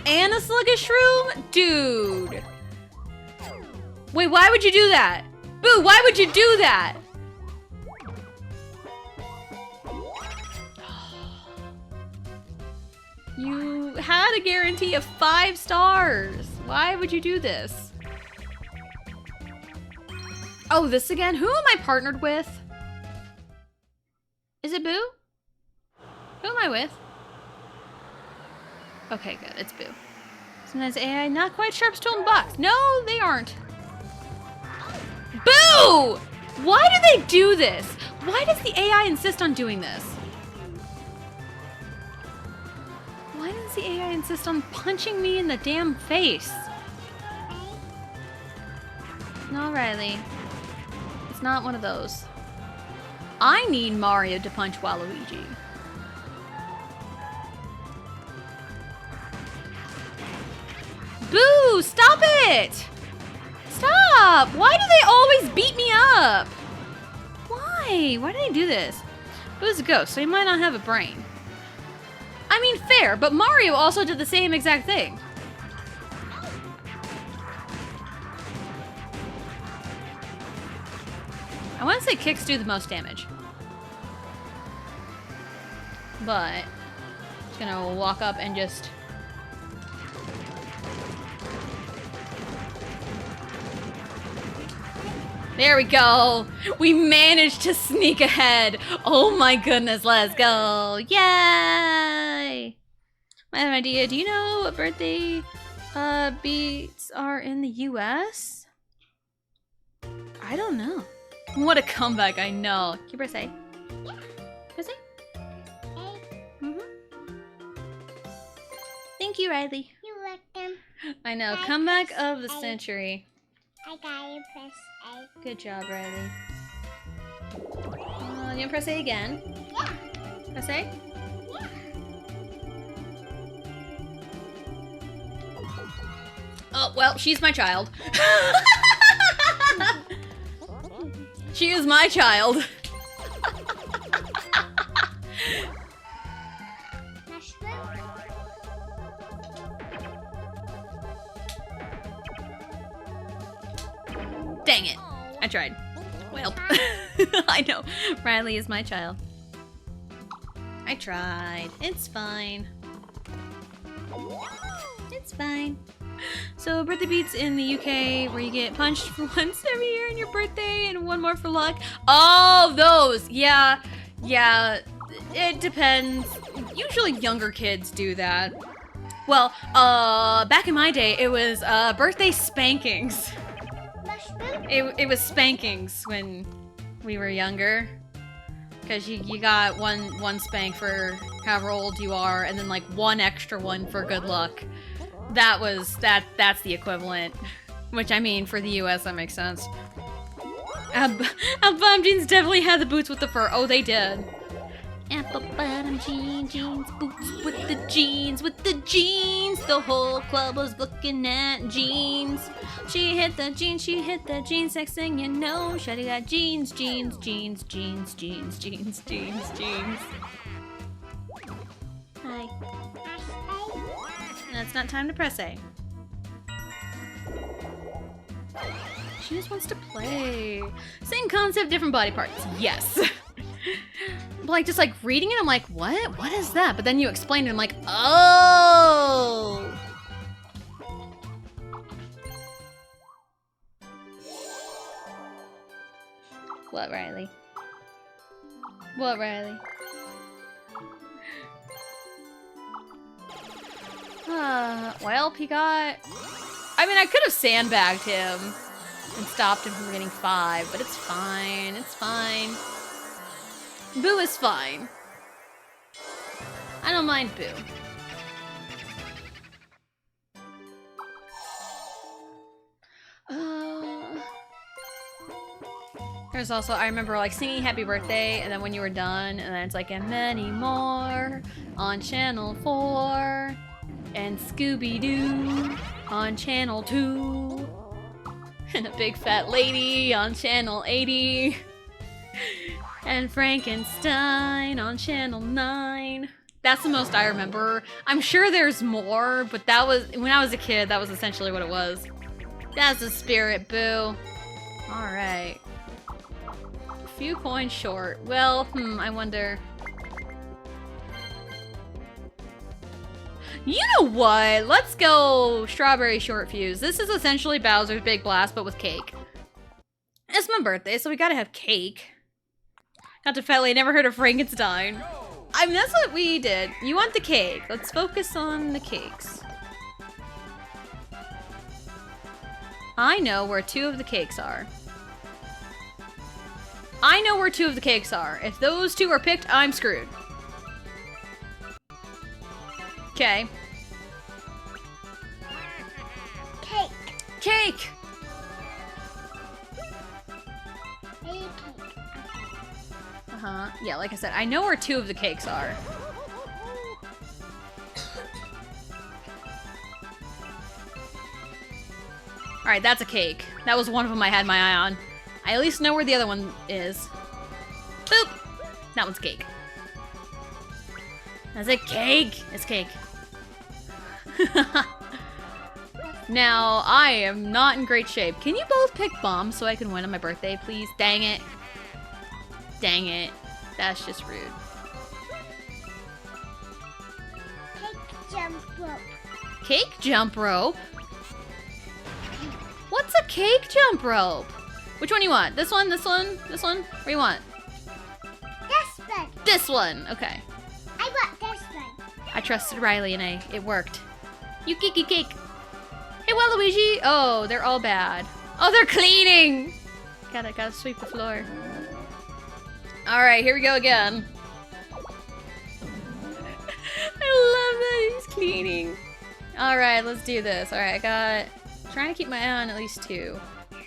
And a sluggish room? Dude. Wait, why would you do that? Boo, why would you do that? You had a guarantee of 5 stars. Why would you do this? Oh, this again? Who am I partnered with? Is it Boo? Who am I with? Okay, good. It's Boo. Sometimes AI not quite sharp stolen box. No, they aren't. Boo! Why do they do this? Why does the AI insist on doing this? Why does the AI insist on punching me in the damn face? No, Riley. It's not one of those. I need Mario to punch Waluigi. Boo! Stop it! Stop! Why do they always beat me up? Why? Why do they do this? Boo's a ghost, so he might not have a brain. I mean, fair, but Mario also did the same exact thing. I want to say kicks do the most damage. But, just gonna walk up and just... There we go. We managed to sneak ahead. Oh my goodness, let's go. Yay! I have an idea. Do you know what birthday beats are in the US? I don't know. What a comeback, I know. Can you press A? Press A? Mm-hmm. Thank you, Riley.
You like them?
I know.
I
Comeback
press
of the
A.
century.
I got you. Press A.
Good job, Riley. You gonna press A again?
Yeah.
Press A?
Yeah.
Oh, well, she's my child. She is my child.
Ashburn.
Dang it. I tried. Well, I know. Riley is my child. I tried. It's fine. It's fine. So, birthday beats in the UK, where you get punched for once every year on your birthday and one more for luck. Oh, those! Yeah. Yeah. It depends. Usually younger kids do that. Well, back in my day, it was, birthday spankings.
Ashburn.
It was spankings when we were younger. Because you got one spank for however old you are, and then like one extra one for good luck. That's the equivalent. Which I mean, for the US, that makes sense. Apple bottom jeans definitely had the boots with the fur. Oh, they did. Apple bottom jeans, boots with the jeans, The whole club was looking at jeans. She hit the jeans, next thing you know, Shawty got jeans. Hi. No, it's not time to press A. She just wants to play. Same concept, different body parts. Yes. But like, just like reading it, I'm like, what? What is that? But then you explain it, I'm like, oh. What, Riley? What, Riley? Well, he got... I mean, I could have sandbagged him and stopped him from getting 5, but it's fine. It's fine. Boo is fine. I don't mind Boo. There's also, I remember like singing Happy Birthday, and then when you were done, and then it's like, and many more on Channel 4, and Scooby-Doo on Channel 2, and a big fat lady on Channel 80, and Frankenstein on Channel 9. That's the most I remember. I'm sure there's more, but that was, when I was a kid, that was essentially what it was. That's the spirit, Boo. Alright. A few coins short. Well, I wonder. You know what? Let's go Strawberry Short Fuse. This is essentially Bowser's Big Blast, but with cake. It's my birthday, so we gotta have cake. Got to Felly, never heard of Frankenstein. I mean, that's what we did. You want the cake. Let's focus on the cakes. I know where 2 of the cakes are. I know where 2 of the cakes are. If those 2 are picked, I'm screwed. Okay.
Cake.
Cake!
Baby cake.
Uh-huh. Yeah, like I said, I know where 2 of the cakes are. Alright, that's a cake. That was one of them I had my eye on. I at least know where the other one is. Boop! That one's cake. That's a cake! It's cake. Now, I am not in great shape. Can you both pick bombs so I can win on my birthday, please? Dang it. Dang it. That's just rude.
Cake jump rope.
Cake jump rope? What's a cake jump rope? Which one you want? This one, this one, this one? What do you want?
This one.
This one, okay.
I want this one.
I trusted Riley and it worked. You geeky cake. Hey, Waluigi. Oh, they're all bad. Oh, they're cleaning. Gotta sweep the floor. All right, here we go again. I love that he's cleaning. All right, let's do this. All right, trying to keep my eye on at least 2.
2.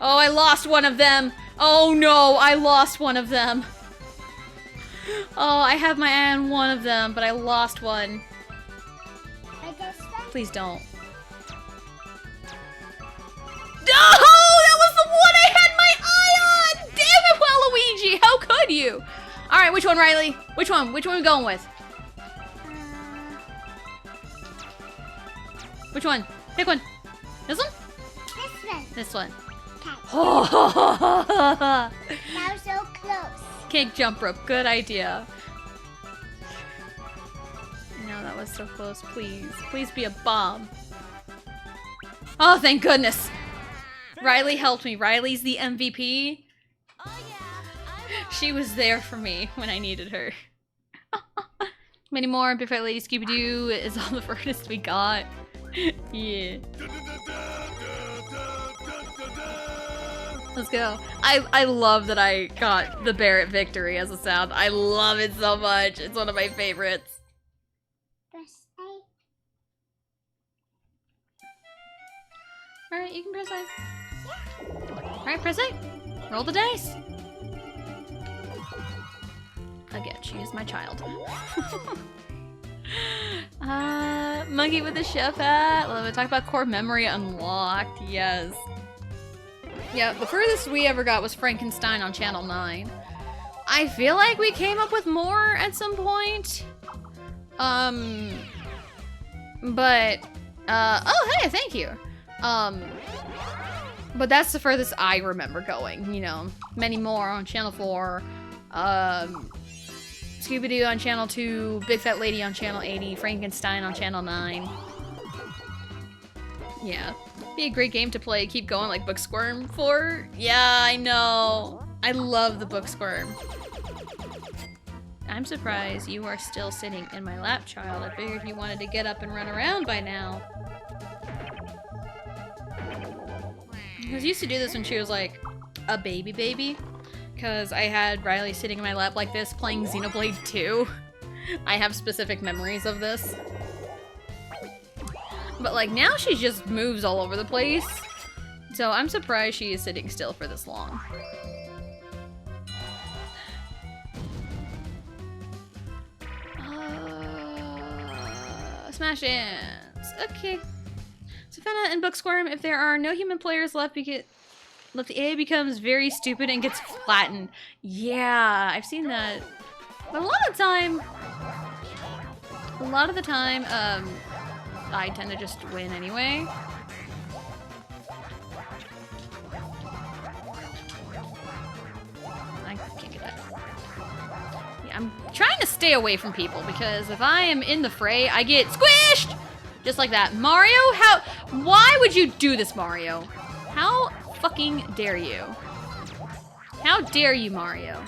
Oh, I lost one of them. Oh no, I lost one of them. Oh, I have my eye on one of them, but I lost one.
Like this one?
Please don't. No! That was the one I had my eye on! Damn it, Waluigi! How could you? Alright, which one, Riley? Which one? Which one are we going with? Which one? Pick one. This one?
This one.
This one.
Okay. That was so close.
Cake jump rope. Good idea. No, that was so close. Please. Please be a bomb. Oh, thank goodness. Riley helped me. Riley's the MVP. She was there for me when I needed her. Many more. Big Fat Lady Scooby-Doo is all the furthest we got. Yeah. Let's go. I love that I got the Barrett victory as a sound. I love it so much. It's one of my favorites.
Press A.
Alright, you can press A. Alright, press A. Roll the dice. Again, she is my child. Monkey with the chef hat. Love it. Talk about core memory unlocked. Yes. Yeah, the furthest we ever got was Frankenstein on Channel 9. I feel like we came up with more at some point. Oh, hey, thank you. But that's the furthest I remember going, you know. Many more on Channel 4. Scooby-Doo on Channel 2, Big Fat Lady on Channel 80, Frankenstein on Channel 9. Yeah. Be a great game to play, keep going like Booksquirm for. Yeah, I know. I love the Booksquirm. I'm surprised you are still sitting in my lap, child. I figured you wanted to get up and run around by now. I was used to do this when she was like a baby. Because I had Riley sitting in my lap like this playing Xenoblade 2. I have specific memories of this. But like now she just moves all over the place. So I'm surprised she is sitting still for this long. Smash Dance. Okay. Savannah and Booksquirm, if there are no human players left, the A becomes very stupid and gets flattened. Yeah, I've seen that. But a lot of the time, I tend to just win anyway. I can't get that. Yeah, I'm trying to stay away from people because if I am in the fray, I get squished! Just like that. Mario, why would you do this, Mario? How fucking dare you? How dare you, Mario?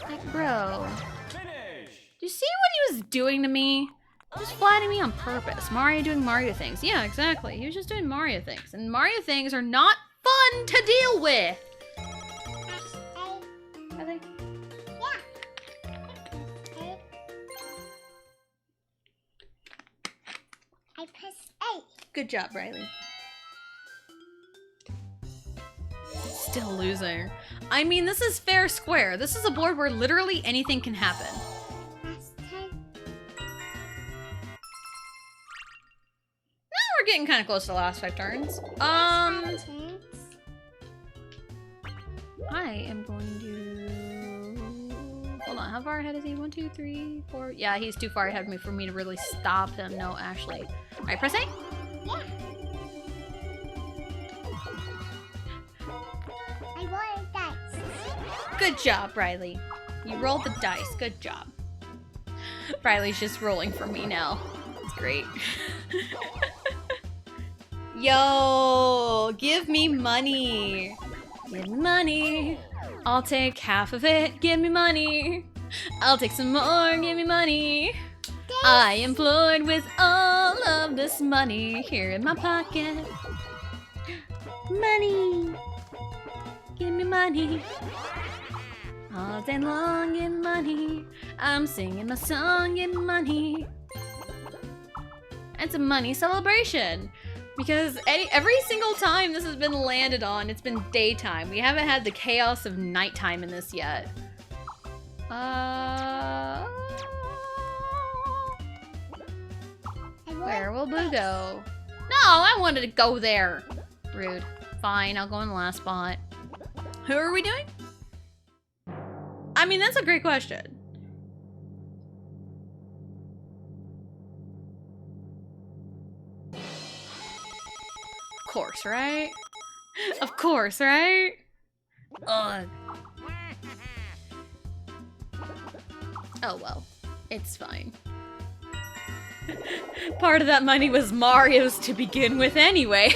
Like, bro.
Finish.
Do you see what he was doing to me? Just flattening me on purpose. Mario doing Mario things. Yeah, exactly. He was just doing Mario things. And Mario things are not fun to deal with.
Press A.
Are they?
Yeah. A. I press A.
Good job, Riley. Still losing. I mean, this is fair square. This is a board where literally anything can happen.
Press 10.
Now we're getting kind of close to the last 5 turns.
Thanks.
I am going to... Hold on, how far ahead is he? 1, 2, 3, 4... Yeah, he's too far ahead of me for me to really stop him. No, Ashley. Alright, press A.
Yeah. I rolled dice.
Good job, Riley. You rolled the dice. Good job. Riley's just rolling for me now. It's great. Yo, give me money. Give me money. I'll take half of it. Give me money. I'll take some more. Give me money. I am floored with all of this money here in my pocket. Money. Give me money. All day long, give me money. I'm singing my song, give me money. It's a money celebration. Because every single time this has been landed on, it's been daytime. We haven't had the chaos of nighttime in this yet. Where will Boo go? No, I wanted to go there. Rude. Fine, I'll go in the last spot. Who are we doing? I mean, that's a great question. Of course, right? Of course, right? Ugh. Oh well, it's fine. Part of that money was Mario's to begin with anyway.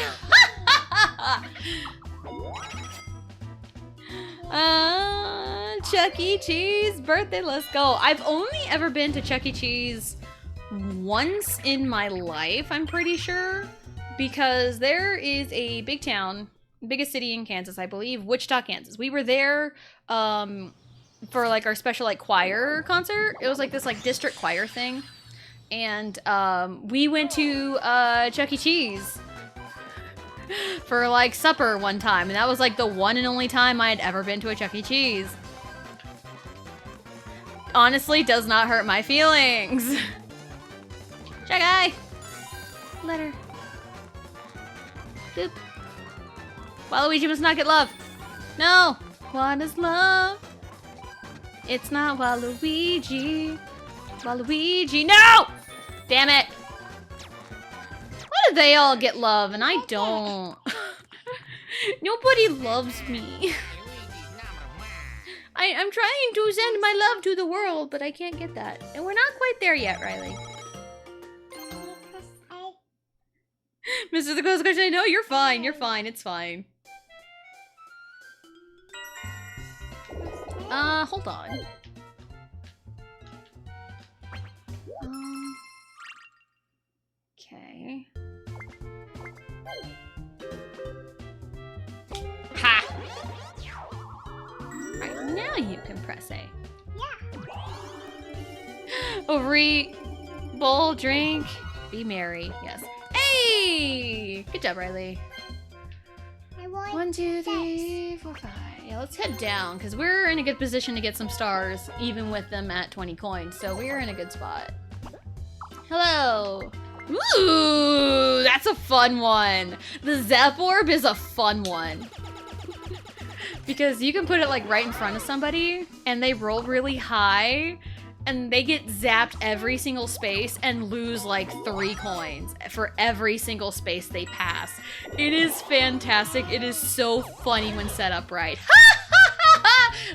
Chuck E. Cheese birthday, let's go. I've only ever been to Chuck E. Cheese once in my life, I'm pretty sure. Because there is a big town, biggest city in Kansas, I believe, Wichita, Kansas. We were there for like our special like choir concert. It was like this like district choir thing. And we went to Chuck E. Cheese for like supper one time. And that was like the one and only time I had ever been to a Chuck E. Cheese. Honestly, does not hurt my feelings. Chuck-I! Letter. Boop. Waluigi must not get love. No! What is love? It's not Waluigi. Waluigi, no! Damn it! Why do they all get love and I don't? Nobody loves me. I'm trying to send my love to the world, but I can't get that. And we're not quite there yet, Riley. Mr. The Close Question, no, you're fine, it's fine. Hold on. Okay. Ha! Right, now you can press A.
Yeah.
Overeat, bowl, drink, be merry, yes. Hey! Good job, Riley.
I want
1, 2, 3, 4, 5. Yeah, let's head down, because we're in a good position to get some stars, even with them at 20 coins, so we're in a good spot. Hello! Ooh, that's a fun one! The Zap Orb is a fun one. Because you can put it like right in front of somebody, and they roll really high, and they get zapped every single space and lose like 3 coins for every single space they pass. It is fantastic. It is so funny when set up right.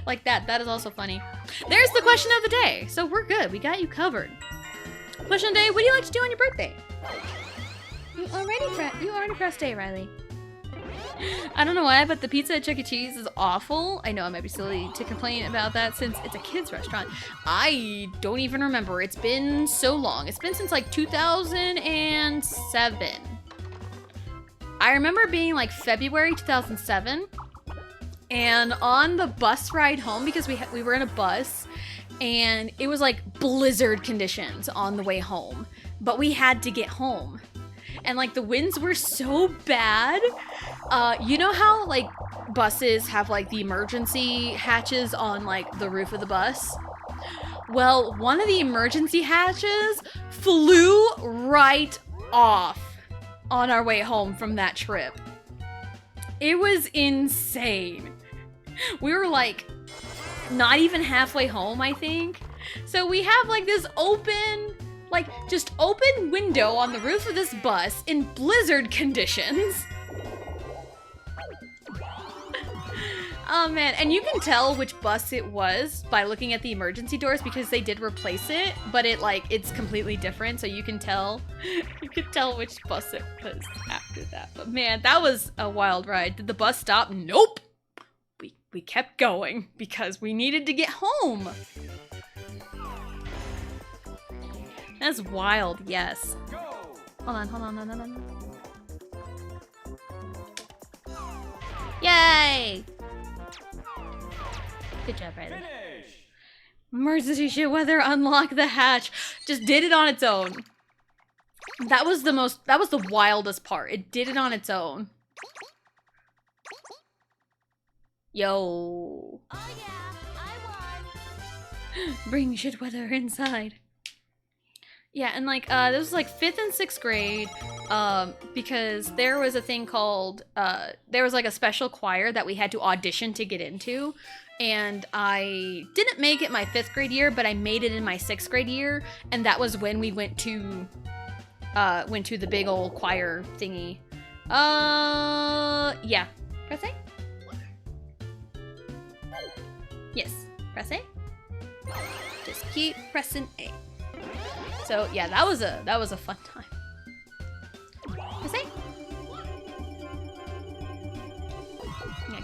Like that. That is also funny. There's the question of the day. So we're good. We got you covered. Question of the day, what do you like to do on your birthday? You already pressed A, Riley. I don't know why, but the pizza at Chuck E. Cheese is awful. I know I might be silly to complain about that since it's a kid's restaurant. I don't even remember. It's been so long. It's been since like 2007. I remember being like February 2007, and on the bus ride home, because we were in a bus, and it was like blizzard conditions on the way home, but we had to get home. And like the winds were so bad. You know how like buses have like the emergency hatches on like the roof of the bus? Well, one of the emergency hatches flew right off on our way home from that trip. It was insane. We were like not even halfway home, I think. So we have like this open, like just open window on the roof of this bus in blizzard conditions. Oh man, and you can tell which bus it was by looking at the emergency doors because they did replace it, but it's completely different, so you can tell which bus it was after that. But man, that was a wild ride. Did the bus stop? Nope. We kept going because we needed to get home. That's wild, yes.
Go!
Hold on. Yay! Good job, Riley.
Finish!
Emergency shit weather, unlock the hatch. Just did it on its own. That was the wildest part. It did it on its own. Yo.
Oh yeah, I
Bring shit weather inside. Yeah, and like this was like 5th and 6th grade, because there was a thing called there was like a special choir that we had to audition to get into, and I didn't make it my 5th grade year, but I made it in my 6th grade year, and that was when we went to the big old choir thingy. Yeah. Press A? Yes. Press A. Just keep pressing A. So yeah, that was a fun time. Press A. Yeah,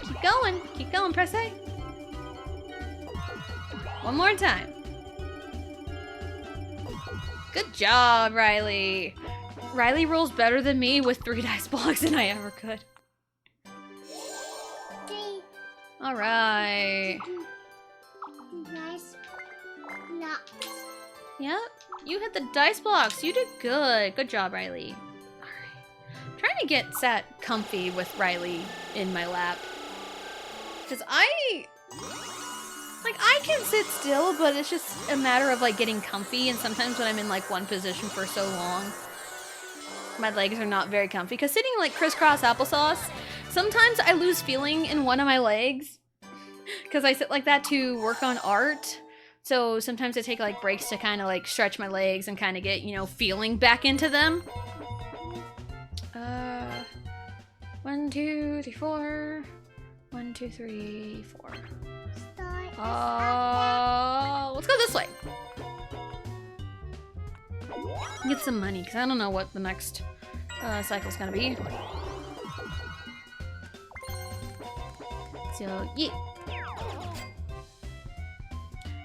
keep going, press A. One more time. Good job, Riley. Riley rolls better than me with 3 dice blocks than I ever could.
Three.
All right.
Nice blocks.
Yep, you hit the dice blocks. You did good. Good job, Riley. All right. Trying to get sat comfy with Riley in my lap. Because I can sit still, but it's just a matter of like getting comfy, and sometimes when I'm in like one position for so long, my legs are not very comfy. Because sitting like crisscross applesauce, sometimes I lose feeling in one of my legs. Because I sit like that to work on art. So sometimes I take like breaks to kind of like stretch my legs and kind of get, you know, feeling back into them. 1, 2, 3, 4. 1, 2, 3, 4. Let's go this way. Get some money, because I don't know what the next cycle's gonna be. So, yeah.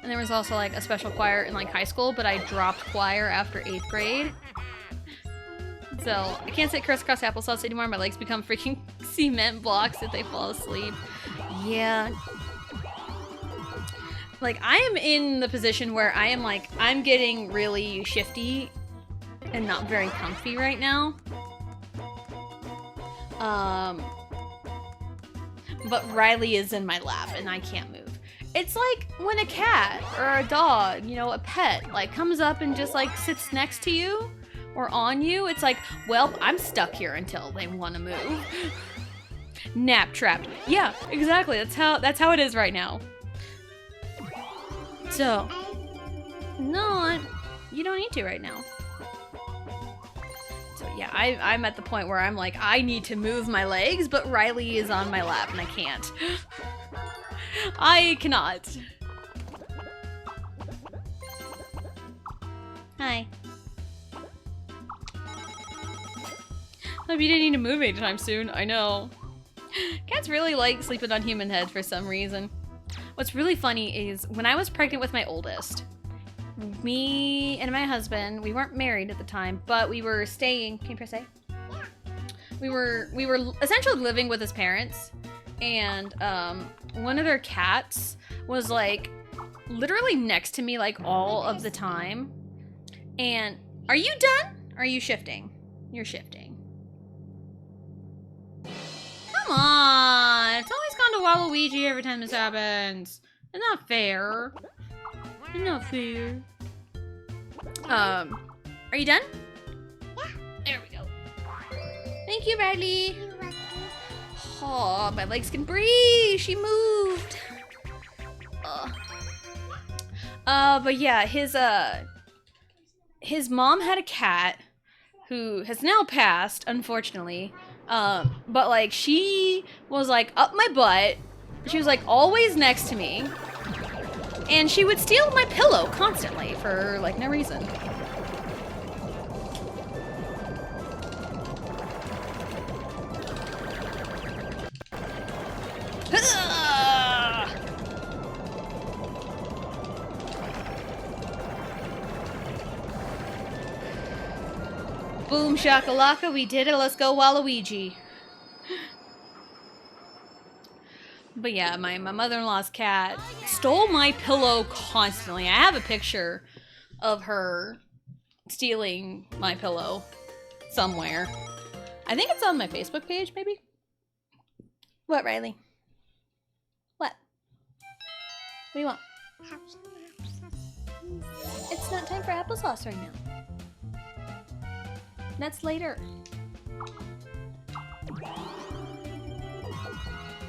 And there was also like a special choir in like high school, but I dropped choir after 8th grade. So I can't sit crisscross applesauce anymore. My legs become freaking cement blocks if they fall asleep. Yeah. Like, I am in the position where I am like, I'm getting really shifty and not very comfy right now. But Riley is in my lap and I can't move. It's like when a cat or a dog, you know, a pet, like comes up and just like sits next to you or on you. It's like, well, I'm stuck here until they want to move. Nap trapped. Yeah, exactly. That's how it is right now. So, no, you don't need to right now. So yeah, I'm at the point where I'm like, I need to move my legs, but Riley is on my lap and I can't. I cannot. Hi. Hope you didn't need to move anytime soon. I know. Cats really like sleeping on human heads for some reason. What's really funny is when I was pregnant with my oldest, me and my husband, we weren't married at the time, but we were staying, can you press A? Yeah. We were essentially living with his parents, and one of their cats was like literally next to me like all of the time. And are you done? Are you shifting? You're shifting. Come on! It's always gone to Waluigi every time this happens. It's not fair. It's not fair. Are you done?
Yeah.
There we go. Thank you, Riley.
You're welcome.
Oh, my legs can breathe. She moved. But yeah, his mom had a cat who has now passed, unfortunately. But like she was like up my butt. She was like always next to me. And she would steal my pillow constantly for like no reason. Boom shakalaka, we did it. Let's go Waluigi. But yeah, my mother-in-law's cat stole my pillow constantly. I have a picture of her stealing my pillow somewhere. I think it's on my Facebook page, maybe? What, Riley? What? What do you want?
Have some
It's not time for applesauce right now. That's later.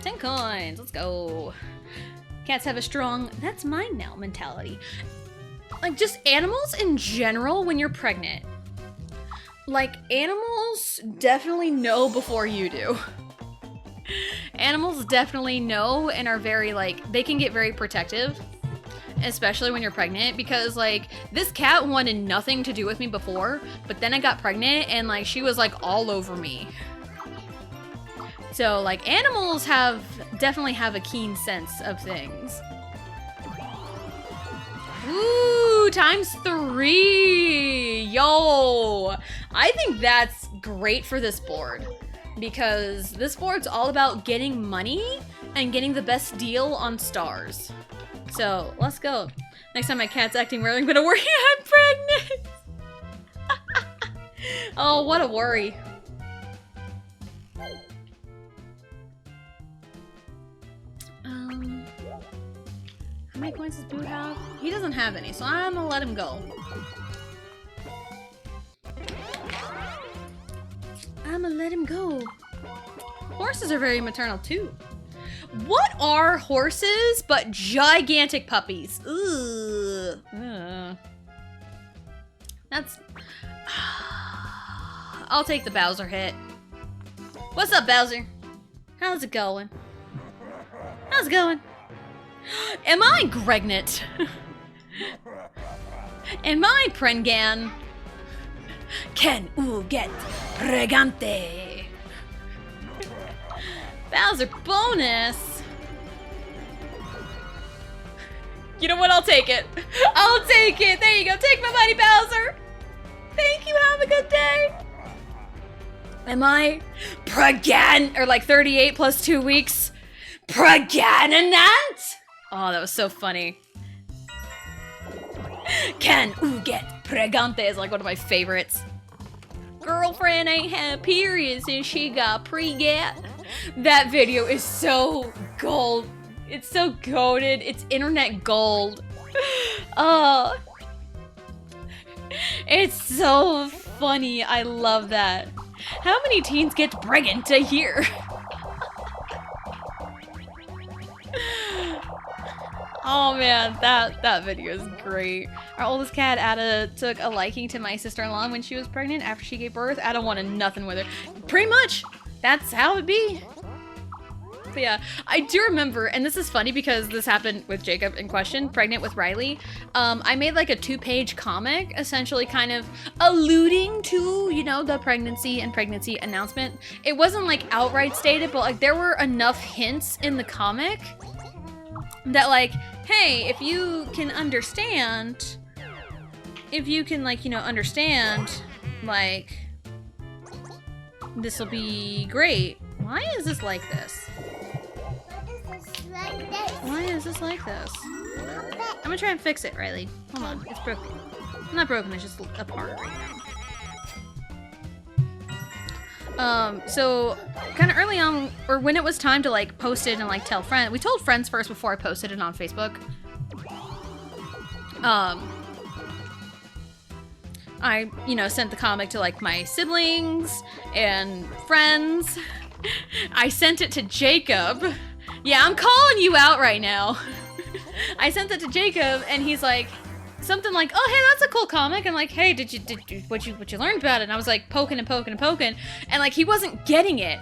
10 coins, let's go. Cats have a strong, that's mine now mentality. Like, just animals in general when you're pregnant. Like, animals definitely know before you do. Animals definitely know and are very, like, they can get very protective. Especially when you're pregnant, because, like, this cat wanted nothing to do with me before, but then I got pregnant and, like, she was, like, all over me. So, like, animals definitely have a keen sense of things. Ooh, ×3! Yo! I think that's great for this board. Because this board's all about getting money and getting the best deal on stars. So, let's go. Next time my cat's acting weird, I'm gonna worry I'm pregnant! Oh, what a worry. How many coins does Boo have? He doesn't have any, so I'm gonna let him go. I'm gonna let him go. Horses are very maternal too. What are horses but gigantic puppies? Ugh. That's... I'll take the Bowser hit. What's up, Bowser? How's it going? How's it going? Am I pregnant? Am I prengan? Can u get pregante? Bowser bonus. You know what? I'll take it. I'll take it. There you go. Take my money, Bowser. Thank you. Have a good day. Am I pregnant? Or like 38 plus 2 weeks? Pregnant? Oh, that was so funny. Can u get pregante is like one of my favorites. Girlfriend ain't had periods and she got pregat. That video is so gold. It's so goated. It's internet gold. Oh, it's so funny. I love that. How many teens get pregnant a year? Oh man, that video is great. Our oldest cat, Ada, took a liking to my sister-in-law when she was pregnant after she gave birth. Ada wanted nothing with her. Pretty much, that's how it be. But yeah, I do remember, and this is funny because this happened with Jacob in question, pregnant with Riley. I made like a 2-page comic, essentially kind of alluding to, you know, the pregnancy and pregnancy announcement. It wasn't like outright stated, but like there were enough hints in the comic that like, hey, if you can understand, like, you know, understand, like, this will be great. Why is this like this? Why is this like this? I'm gonna try and fix it, Riley. Hold on, it's broken. It's not broken, it's just apart right now. So kind of early on, or when it was time to like post it and like tell friends, we told friends first before I posted it on Facebook. I, you know, sent the comic to like my siblings and friends. I sent it to Jacob. Yeah, I'm calling you out right now. I sent it to Jacob and he's like, something like, oh, hey, that's a cool comic. I'm like, hey, what you learned about it? And I was like poking and poking and poking, and like he wasn't getting it.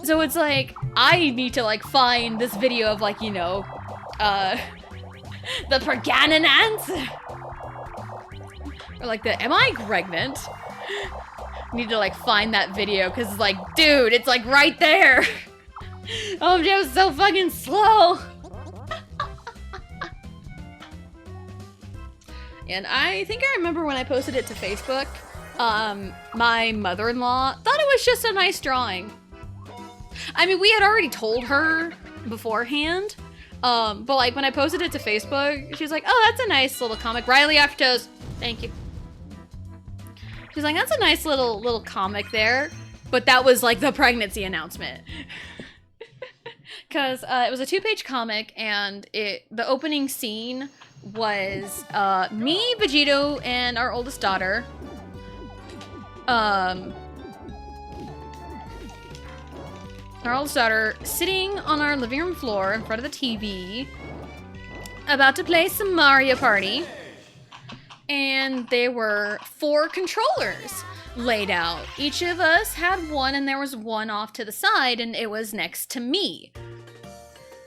So it's like I need to like find this video of like, you know, the Pergananans, or like the am I pregnant? Need to like find that video because it's like, dude, it's like right there. Oh, that was so fucking slow. And I think I remember when I posted it to Facebook, my mother-in-law thought it was just a nice drawing. I mean, we had already told her beforehand, but like when I posted it to Facebook, she was like, oh, that's a nice little comic. Riley Aftertoes, thank you. She's like, that's a nice little comic there. But that was like the pregnancy announcement. Because it was a 2-page comic, and the opening scene was me, Vegito, and our oldest daughter. Our oldest daughter sitting on our living room floor in front of the TV, about to play some Mario Party. And there were 4 controllers laid out. Each of us had one, and there was one off to the side, and it was next to me.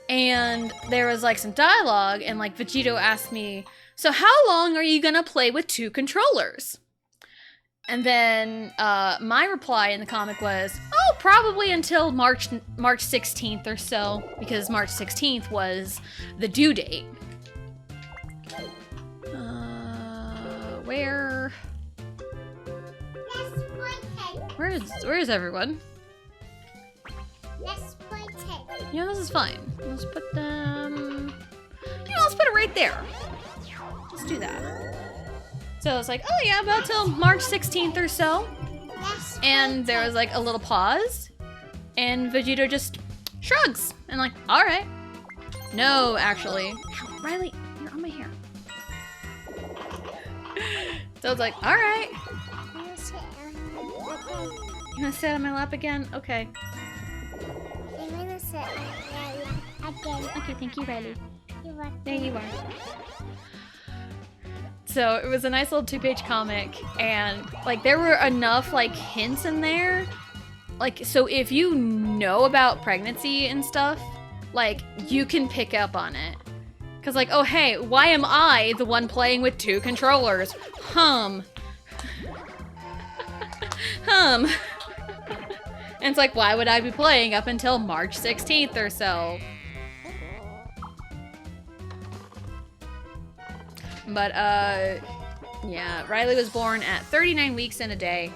And there was like some dialogue, and like Vegito asked me, so how long are you gonna play with 2 controllers? And then my reply in the comic was, oh, probably until March 16th or so, because March 16th was the due date. Where is everyone?
Let's put it.
Yeah, this is fine. Let's put them... let's put it right there. Let's do that. So it's like, oh yeah, about till March 16th or so. And there was like a little pause. And Vegito just shrugs. And like, alright. No, actually. Ow, Riley, you're on my hair. So it's like, alright. You wanna sit on my lap again? Okay.
I'm gonna sit on your lap again.
Okay, thank you, Riley.
You want
There you are. So it was a nice little 2-page comic, and like there were enough like hints in there. Like, so if you know about pregnancy and stuff, like you can pick up on it. Cause like, oh hey, why am I the one playing with 2 controllers? Hum. And it's like, why would I be playing up until March 16th or so? But, yeah, Riley was born at 39 weeks and a day.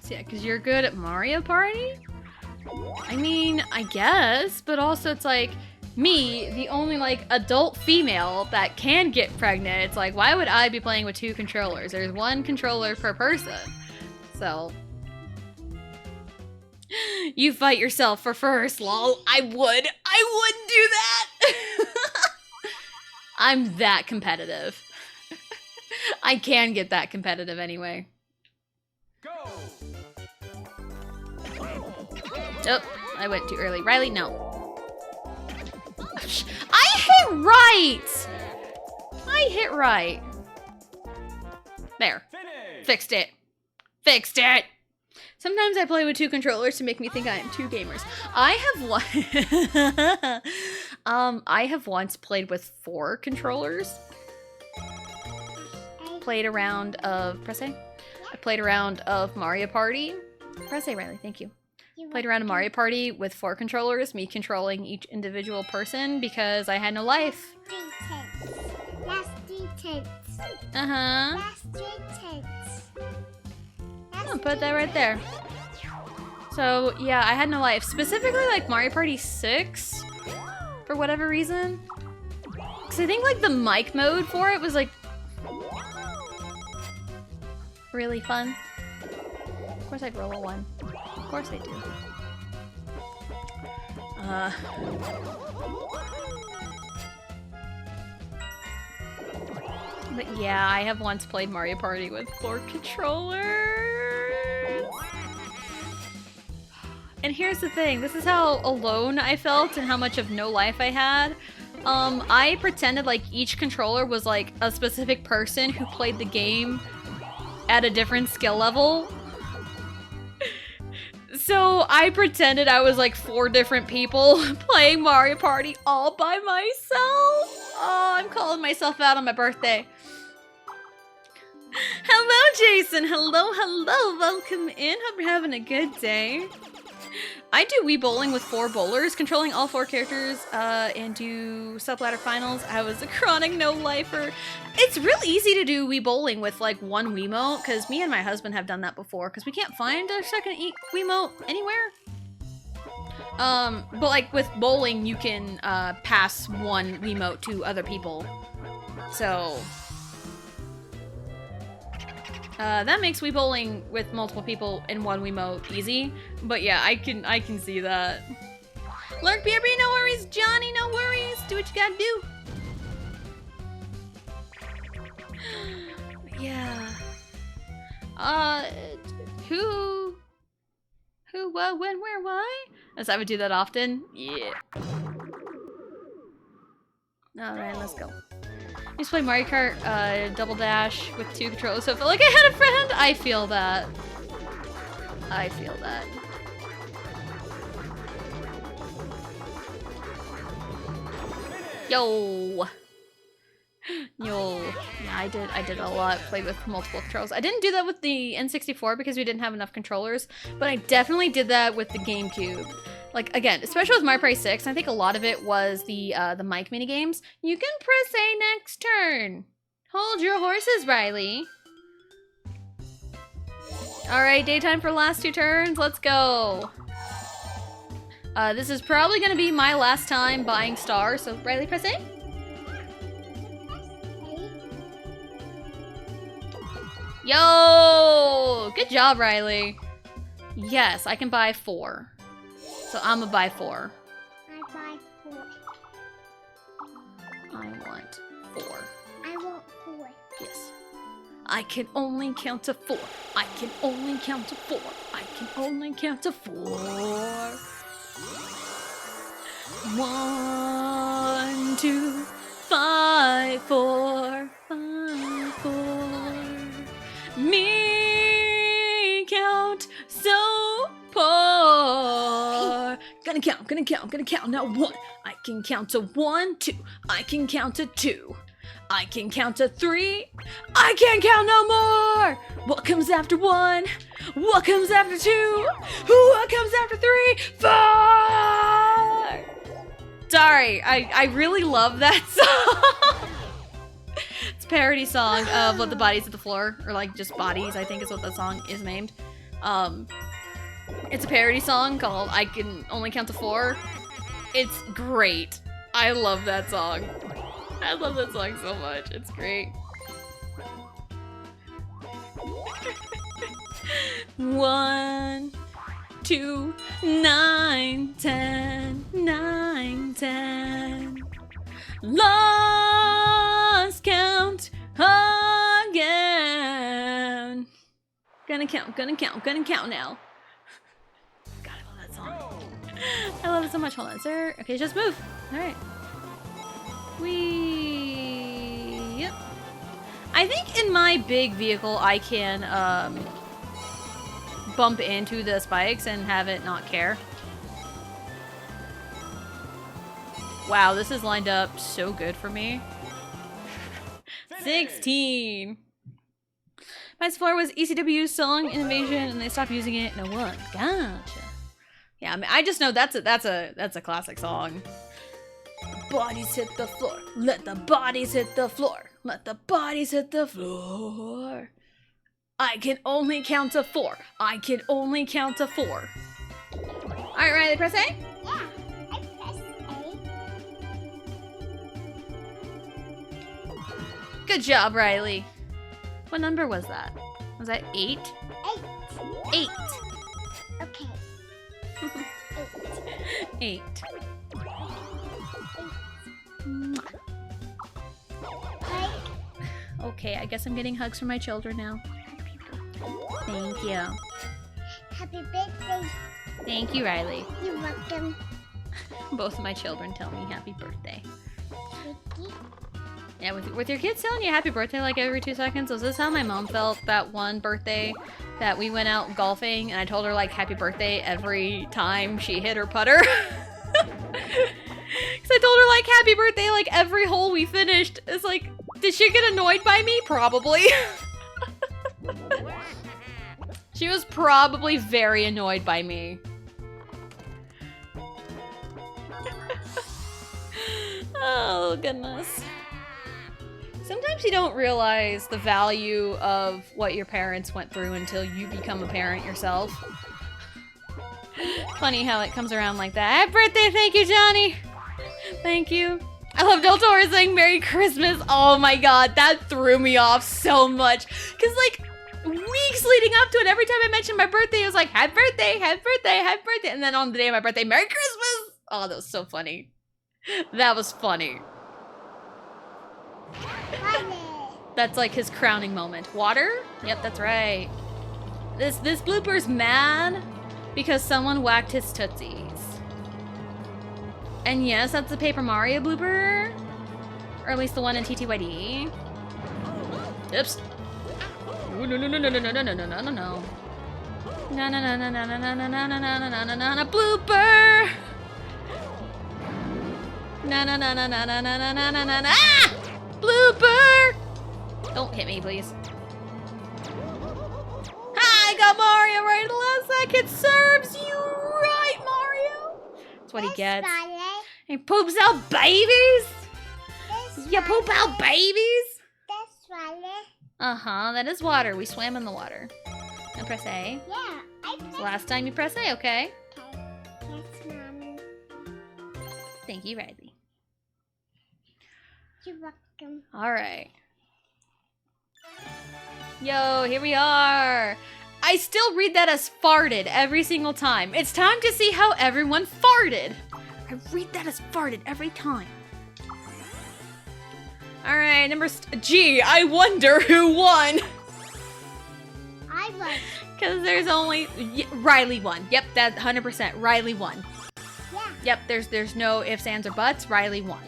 So yeah, because you're good at Mario Party? I mean, I guess, but also it's like, me, the only like adult female that can get pregnant. It's like, why would I be playing with 2 controllers? There's 1 controller per person. So you fight yourself for first, lol. I wouldn't do that. I'm that competitive. I can get that competitive anyway.
Go!
Oh, I went too early. Riley, no. I hit right! I hit right. There.
Finish!
Fixed it. Fixed it! Sometimes I play with 2 controllers to make me think I am 2 gamers. I have once played with 4 controllers. Played a round of... Press A? I played a round of Mario Party. Press A, Riley, thank you. Played around a Mario Party with 4 controllers, me controlling each individual person because I had no life.
Last 3 tenths.
Uh-huh.
Last 3 tenths.
I'll put that right there. So, yeah, I had no life. Specifically, like, Mario Party 6, for whatever reason. Because I think, like, the mic mode for it was, like, really fun. Of course I'd roll a 1. Of course I do. But yeah, I have once played Mario Party with 4 controllers. And here's the thing, this is how alone I felt and how much of no life I had. I pretended like each controller was like a specific person who played the game at a different skill level. So I pretended I was like 4 different people playing Mario Party all by myself. Oh, I'm calling myself out on my birthday. Hello, Jason. Hello, hello. Welcome in. Hope you're having a good day. I do Wii Bowling with 4 bowlers, controlling all 4 characters, and do sub-ladder finals. I was a chronic no-lifer. It's real easy to do Wii Bowling with, like, 1 Wiimote, because me and my husband have done that before, because we can't find a second Wiimote anywhere. But, like, with bowling, you can, pass 1 Wiimote to other people. So that makes Wii Bowling with multiple people in one Wiimote easy. But yeah, I can see that. Lurk BRB, no worries. Johnny, no worries. Do what you gotta do. Yeah. Who, what, when, where, why? As I would do that often. Yeah. Alright, let's go. I used to play Mario Kart Double Dash with 2 controllers, so I felt like I had a friend. I feel that. I feel that. Yo! Yo. Yeah, I did a lot. Played with multiple controls. I didn't do that with the N64 because we didn't have enough controllers, but I definitely did that with the GameCube. Like, again, especially with Mario Party 6, I think a lot of it was the mic minigames. You can press A next turn. Hold your horses, Riley. Alright, daytime for last 2 turns. Let's go. This is probably gonna be my last time buying stars, so Riley, press A. Yo! Good job, Riley. Yes, I can buy 4. So I'm gonna buy 4.
I buy 4.
I want 4.
I want 4.
Yes. I can only count to 4. I can only count to 4. I can only count to 4. 1, 2, 5, 4, 5, 4. Me count so poor. Gonna count. Now 1. I can count to 1, 2. I can count to 2. I can count to 3. I can't count no more. What comes after 1? What comes after 2? What comes after 3? 4. Sorry, I really love that song. It's a parody song of Let the Bodies Hit the Floor, or like just Bodies, I think is what the song is named. It's a parody song called I Can Only Count to 4. It's great. I love that song. I love that song so much. It's great. 1, 2, 9, 10, 9, 10. Lost count again. Gonna count now. God, I love that song. I love it so much. Hold on, sir. Okay, just move. Alright. Yep. I think in my big vehicle I can bump into the spikes and have it not care. Wow, this is lined up so good for me. 16. Mice Floor was ECW's song Invasion, and they stopped using it in 01. Gotcha. Yeah, I mean, I just know that's a classic song. Bodies hit the floor. Let the bodies hit the floor. Let the bodies hit the floor. I can only count to 4. I can only count to 4. Alright, Riley, press A?
Yeah, I press A.
Good job, Riley. What number was that? Was that 8?
8.
8.
Okay.
8.
Hug.
Okay, I guess I'm getting hugs from my children now. Thank you.
Happy birthday.
Thank you, Riley.
You're welcome.
Both of my children tell me happy birthday.
Vicky.
Yeah, with your kids telling you happy birthday like every 2 seconds, was this how my mom felt that one birthday that we went out golfing and I told her like happy birthday every time she hit her putter? Because I told her like happy birthday like every hole we finished. It's like, did she get annoyed by me? Probably. She was probably very annoyed by me. Oh, goodness. Sometimes you don't realize the value of what your parents went through until you become a parent yourself. Funny how it comes around like that. Happy birthday, thank you, Johnny. Thank you. I love Del Toro saying Merry Christmas. Oh my god, that threw me off so much. Because, like, weeks leading up to it, every time I mentioned my birthday, it was like, happy birthday, happy birthday, happy birthday. And then on the day of my birthday, Merry Christmas. Oh, that was so funny. That was funny. That's like his crowning moment. Water? Yep, that's right. This blooper's mad because someone whacked his tootsies. And yes, that's the Paper Mario blooper. Or at least the one in TTYD. Oops. Ooh, no, no, no, no, no, no, no, no, no, no, no, no. No, no, no, no, no, no, no, no, no, no, no, no, no, no, no, blooper! No, no, no, no, no, no, no, no, no, no, no, no, ah! Blooper! Don't hit me, please. I got Mario right at the last second. Serves you right, Mario. That's what he gets. He poops out babies. You poop out babies. Uh-huh, that is water. We swam in the water. Now press A.
Yeah, I
It's the last time you press A, okay?
Yes, Mommy.
Thank you, Riley.
You're welcome.
All right. Yo, here we are. I still read that as farted every single time. It's time to see how everyone farted. I read that as farted every time. All right, G. I wonder who won.
I was.
Because there's only Riley won. Yep, that 100%. Riley won.
Yeah.
Yep, there's no ifs, ands, or buts. Riley won.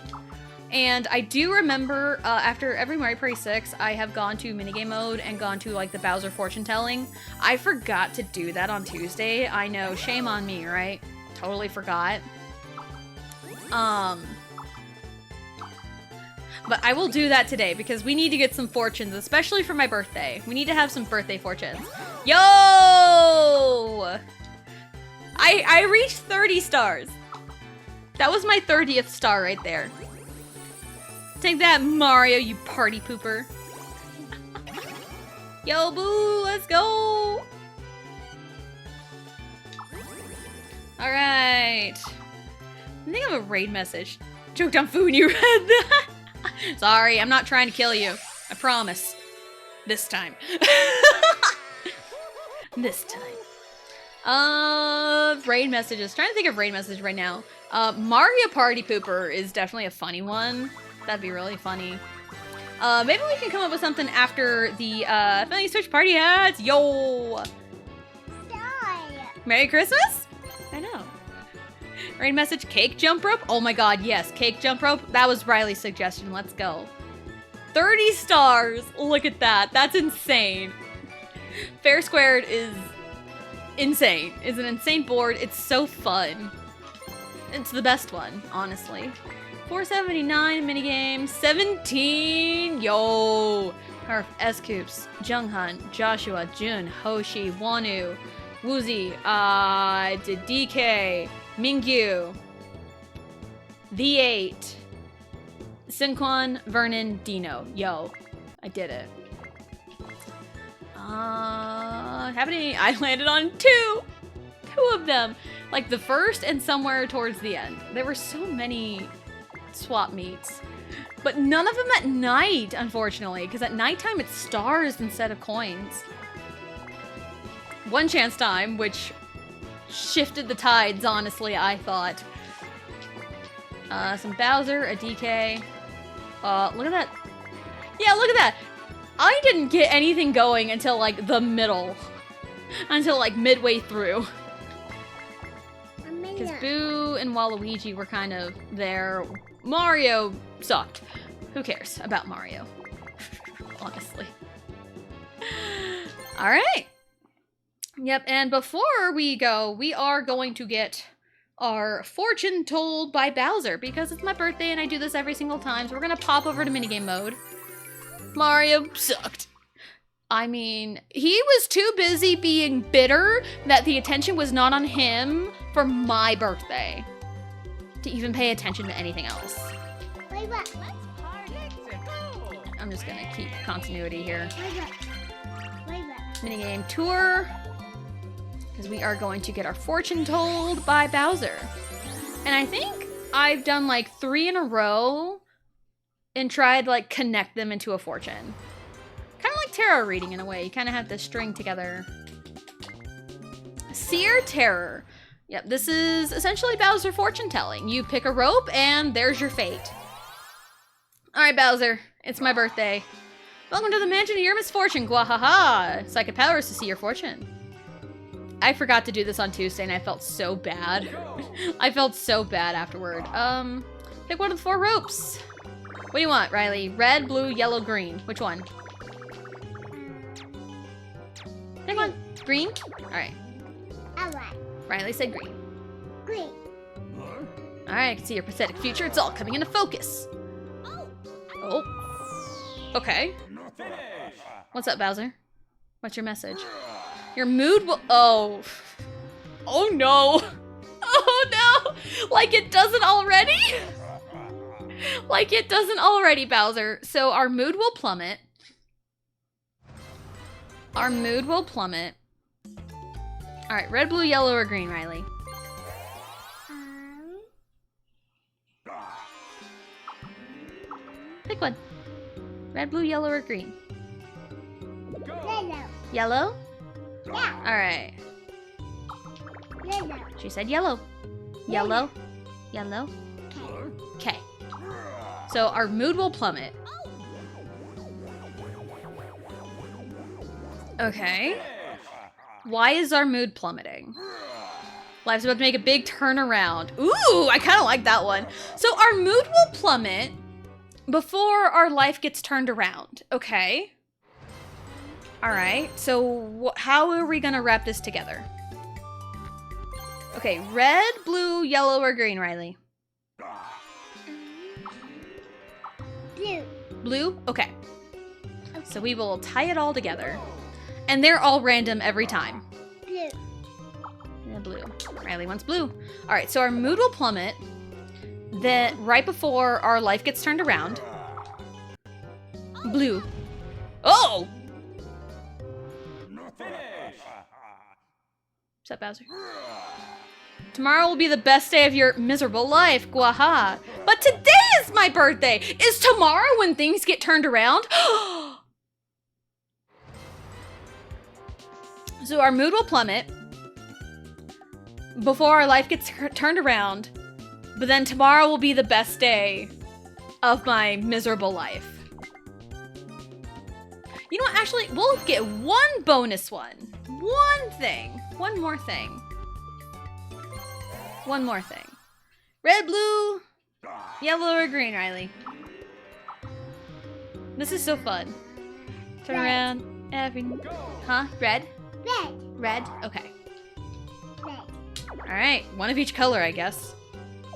And I do remember after every Mario Party 6, I have gone to minigame mode and gone to like the Bowser fortune telling. I forgot to do that on Tuesday. I know, shame on me, right? Totally forgot. But I will do that today because we need to get some fortunes, especially for my birthday. We need to have some birthday fortunes. Yo! I reached 30 stars. That was my 30th star right there. Take that, Mario, you party pooper. Yo, boo, let's go. All right. I think I have a raid message. Choked on food, you read that? Sorry, I'm not trying to kill you. I promise. This time. This time. Raid messages. Trying to think of raid message right now. Mario Party Pooper is definitely a funny one. That'd be really funny. Maybe we can come up with something after the Funny Switch Party hats. Yo! Merry Christmas? I know. Raid message, cake jump rope? Oh my god, yes, cake jump rope. That was Riley's suggestion. Let's go. 30 stars. Look at that. That's insane. Fair Squared is insane. It's an insane board. It's so fun. It's the best one, honestly. 479 minigame, 17. Yo. Her S-Coops, Junghan, Joshua, Jun, Hoshi, Wanu, Woozy, DK, Mingyu, The8, Sinquan, Vernon, Dino. Yo, I did it. Happening, I landed on two of them. Like the first and somewhere towards the end. There were so many swap meets. But none of them at night, unfortunately, because at nighttime it's stars instead of coins. One chance time, which shifted the tides, honestly, I thought. Some Bowser, a DK. Look at that. Yeah, look at that. I didn't get anything going until, like, the middle. Until, like, midway through. Because Boo and Waluigi were kind of there. Mario sucked. Who cares about Mario? Honestly. Alright. Yep, and before we go, we are going to get our fortune told by Bowser, because it's my birthday and I do this every single time, so we're gonna pop over to minigame mode. Mario sucked. I mean, he was too busy being bitter that the attention was not on him for my birthday to even pay attention to anything else.
Wait, what?
I'm just gonna keep continuity here.
Wait,
Minigame tour. Because we are going to get our fortune told by Bowser. And I think I've done like 3 in a row and try to like connect them into a fortune. Kind of like tarot reading in a way. You kind of have to string together. Seer Terror. Yep, this is essentially Bowser fortune telling. You pick a rope and there's your fate. All right, Bowser, it's my birthday. Welcome to the mansion of your misfortune, Gwahaha. Psychic powers to see your fortune. I forgot to do this on Tuesday and I felt so bad. I felt so bad afterward. Pick one of the 4 ropes. What do you want, Riley? Red, blue, yellow, green. Which one? Pick one. Green? All right.
All right.
Riley said green.
Green.
All right, I can see your pathetic future. It's all coming into focus. Oh. Okay.
Finish.
What's up, Bowser? What's your message? Your mood will- Oh. Oh no. Oh no. Like it doesn't already? Like it doesn't already, Bowser. So our mood will plummet. Our mood will plummet. All right, red, blue, yellow, or green, Riley? Pick one. Red, blue, yellow, or green?
Yellow.
Yellow?
Yeah.
All right.
Yellow.
She said yellow. Yellow. Yellow. Okay. So our mood will plummet. Okay. Why is our mood plummeting? Life's about to make a big turnaround. Ooh, I kind of like that one. So our mood will plummet before our life gets turned around. Okay. All right. So how are we going to wrap this together? Okay, red, blue, yellow, or green, Riley?
Blue.
Blue? Okay. So we will tie it all together. And they're all random every time.
Blue.
Yeah, blue. Riley wants blue. All right, so our mood will plummet then right before our life gets turned around. Blue. Oh!
Finish.
What's up, Bowser? Tomorrow will be the best day of your miserable life, Gwaha. But today is my birthday. Is tomorrow when things get turned around? So our mood will plummet before our life gets turned around. But then tomorrow will be the best day of my miserable life. You know what? Actually, we'll get one bonus one. One thing. One more thing. One more thing. Red, blue, yellow, or green, Riley? This is so fun. Turn
Red.
around every... Huh? Red?
Red.
Red? Okay.
Red.
Alright. One of each color, I guess.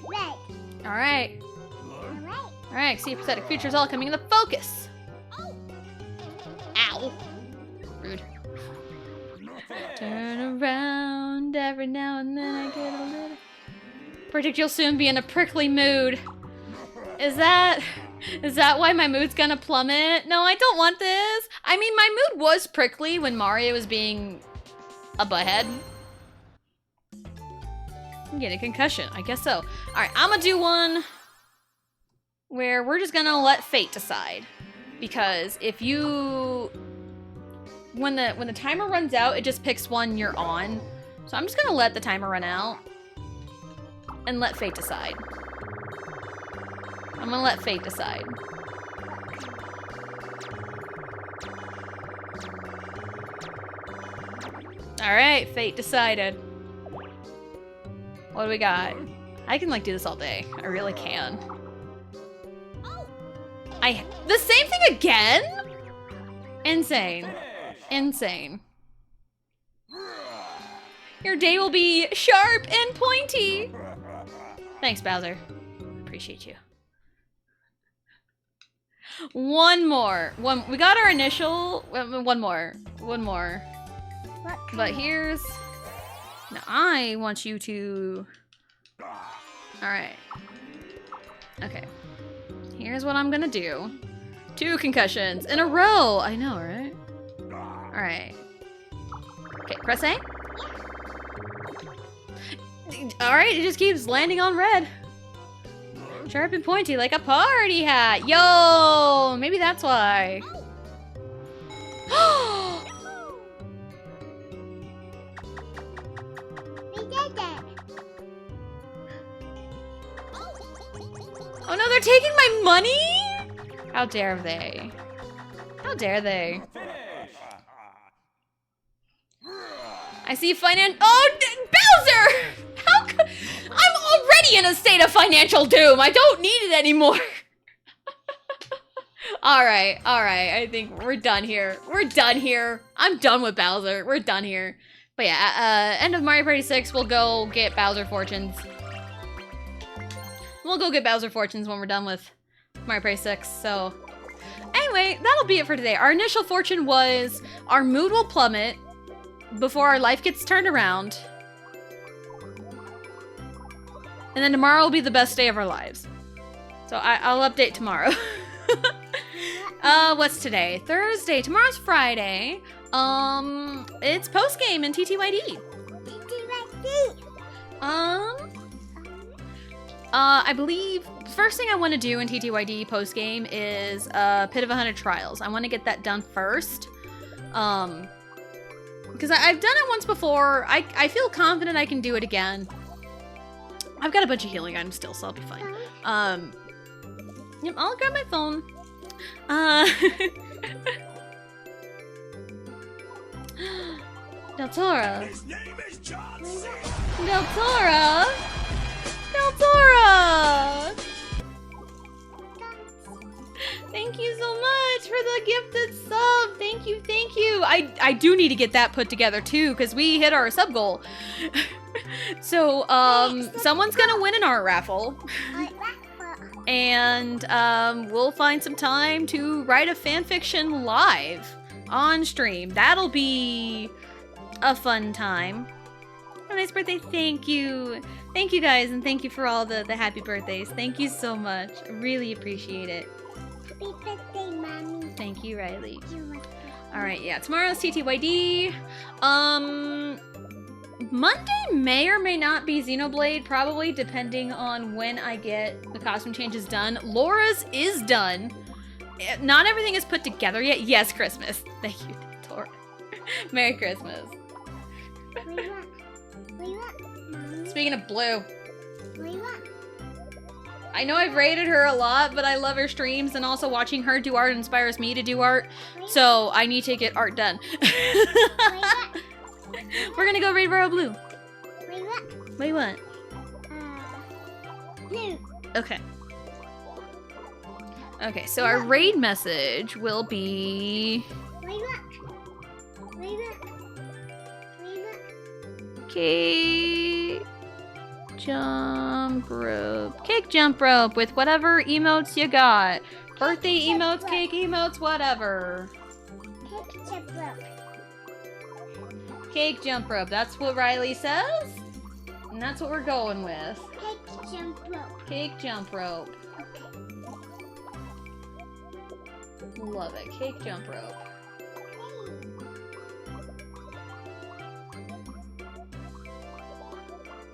Red.
Alright.
All right.
Alright. See your pathetic future's all coming into focus. Ow. Rude. Turn around every now and then I get a little... Predict you'll soon be in a prickly mood. Is that why my mood's gonna plummet? No, I don't want this. I mean, my mood was prickly when Mario was being a butthead. I'm getting a concussion. I guess so. All right, I'm gonna do one where we're just gonna let fate decide. Because if you... When the timer runs out, it just picks one you're on. So I'm just gonna let the timer run out. And let fate decide. I'm gonna let fate decide. Alright, fate decided. What do we got? I can like do this all day. I really can. The same thing again? Insane. Insane. Your day will be sharp and pointy. Thanks, Bowser. Appreciate you. One more. We got our initial. One more. One more.
What
But
color?
here's. Now I want you to. All right. Okay. Here's what I'm gonna do. 2 concussions in a row. I know, right? All right. Okay, press A. All right, it just keeps landing on red. Sharp and pointy like a party hat. Yo, maybe that's why.
We did it.
Oh no, they're taking my money? How dare they? How dare they? I see Oh, Bowser! How could... I'm already in a state of financial doom. I don't need it anymore. All right. I think we're done here. I'm done with Bowser. We're done here. But yeah, end of Mario Party 6, we'll go get Bowser Fortunes. We'll go get Bowser Fortunes when we're done with Mario Party 6, so... Anyway, that'll be it for today. Our initial fortune was our mood will plummet before our life gets turned around. And then tomorrow will be the best day of our lives. So I'll update tomorrow. What's today? Thursday. Tomorrow's Friday. It's post-game in TTYD. I believe first thing I want to do in TTYD post-game is Pit of 100 Trials. I want to get that done first. Because I've done it once before. I feel confident I can do it again. I've got a bunch of healing items still, so I'll be fine. Yep, I'll grab my phone. Deltora.
His name is John.
Deltora. Deltora. Thank you so much for the gifted sub. Thank you. I do need to get that put together too, because we hit our sub goal. So, someone's gonna win an art raffle. And, we'll find some time to write a fanfiction live on stream. That'll be a fun time. Have a nice birthday. Thank you. Thank you guys, and thank you for all the happy birthdays. Thank you so much. I really appreciate it.
Happy birthday, Mommy.
Thank you, Riley.
You're welcome.
Alright, yeah, tomorrow's TTYD. Monday may or may not be Xenoblade, probably depending on when I get the costume changes done. Laura's is done. Not everything is put together yet. Yes, Christmas. Thank you, Tor. Merry Christmas.
What do you want? What do you want, Mommy?
Speaking of Blue,
What do you want?
I know I've rated her a lot, but I love her streams, and also watching her do art inspires me to do art, so I need to get art done.
What do you want?
We're gonna go raid Royal Blue.
What do you want?
What do you want?
Blue.
Okay. Okay, so our raid message will be...
What do you want? What do you want? What do you want?
Cake jump rope. Cake jump rope with whatever emotes you got. Birthday
jump
emotes,
rope.
cake emotes, whatever.
Cake jump rope.
Cake jump rope. That's what Riley says. And that's what we're going with.
Cake jump rope.
Cake jump rope. Love it. Cake jump rope.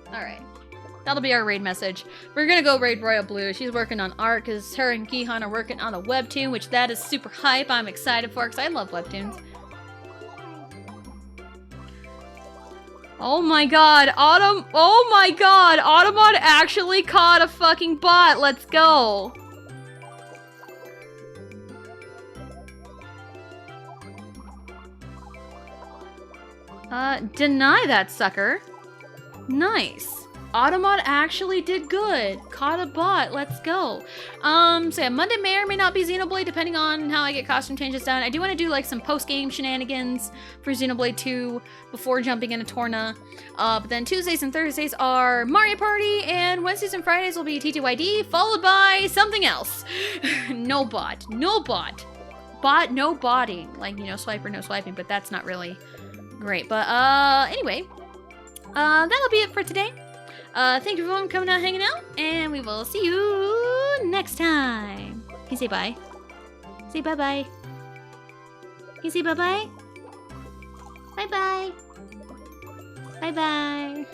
Alright. That'll be our raid message. We're gonna go raid Royal Blue. She's working on art because her and Gihan are working on a webtoon, which that is super hype. I'm excited for because I love webtoons. Oh my god, oh my god, Automod actually caught a fucking bot. Let's go. Deny that sucker. Nice. Automod actually did good. Caught a bot. Let's go. So yeah, Monday may or may not be Xenoblade, depending on how I get costume changes done. I do want to do like some post-game shenanigans for Xenoblade 2 before jumping into Torna. But then Tuesdays and Thursdays are Mario Party, and Wednesdays and Fridays will be TTYD, followed by something else. No bot. No bot. Bot, no botting. Like, you know, swiper, no swiping, but that's not really great. But anyway, that'll be it for today. Thank you everyone for coming out, hanging out, and we will see you next time. Can you say bye? Say bye-bye. Can you say bye-bye? Bye-bye. Bye-bye.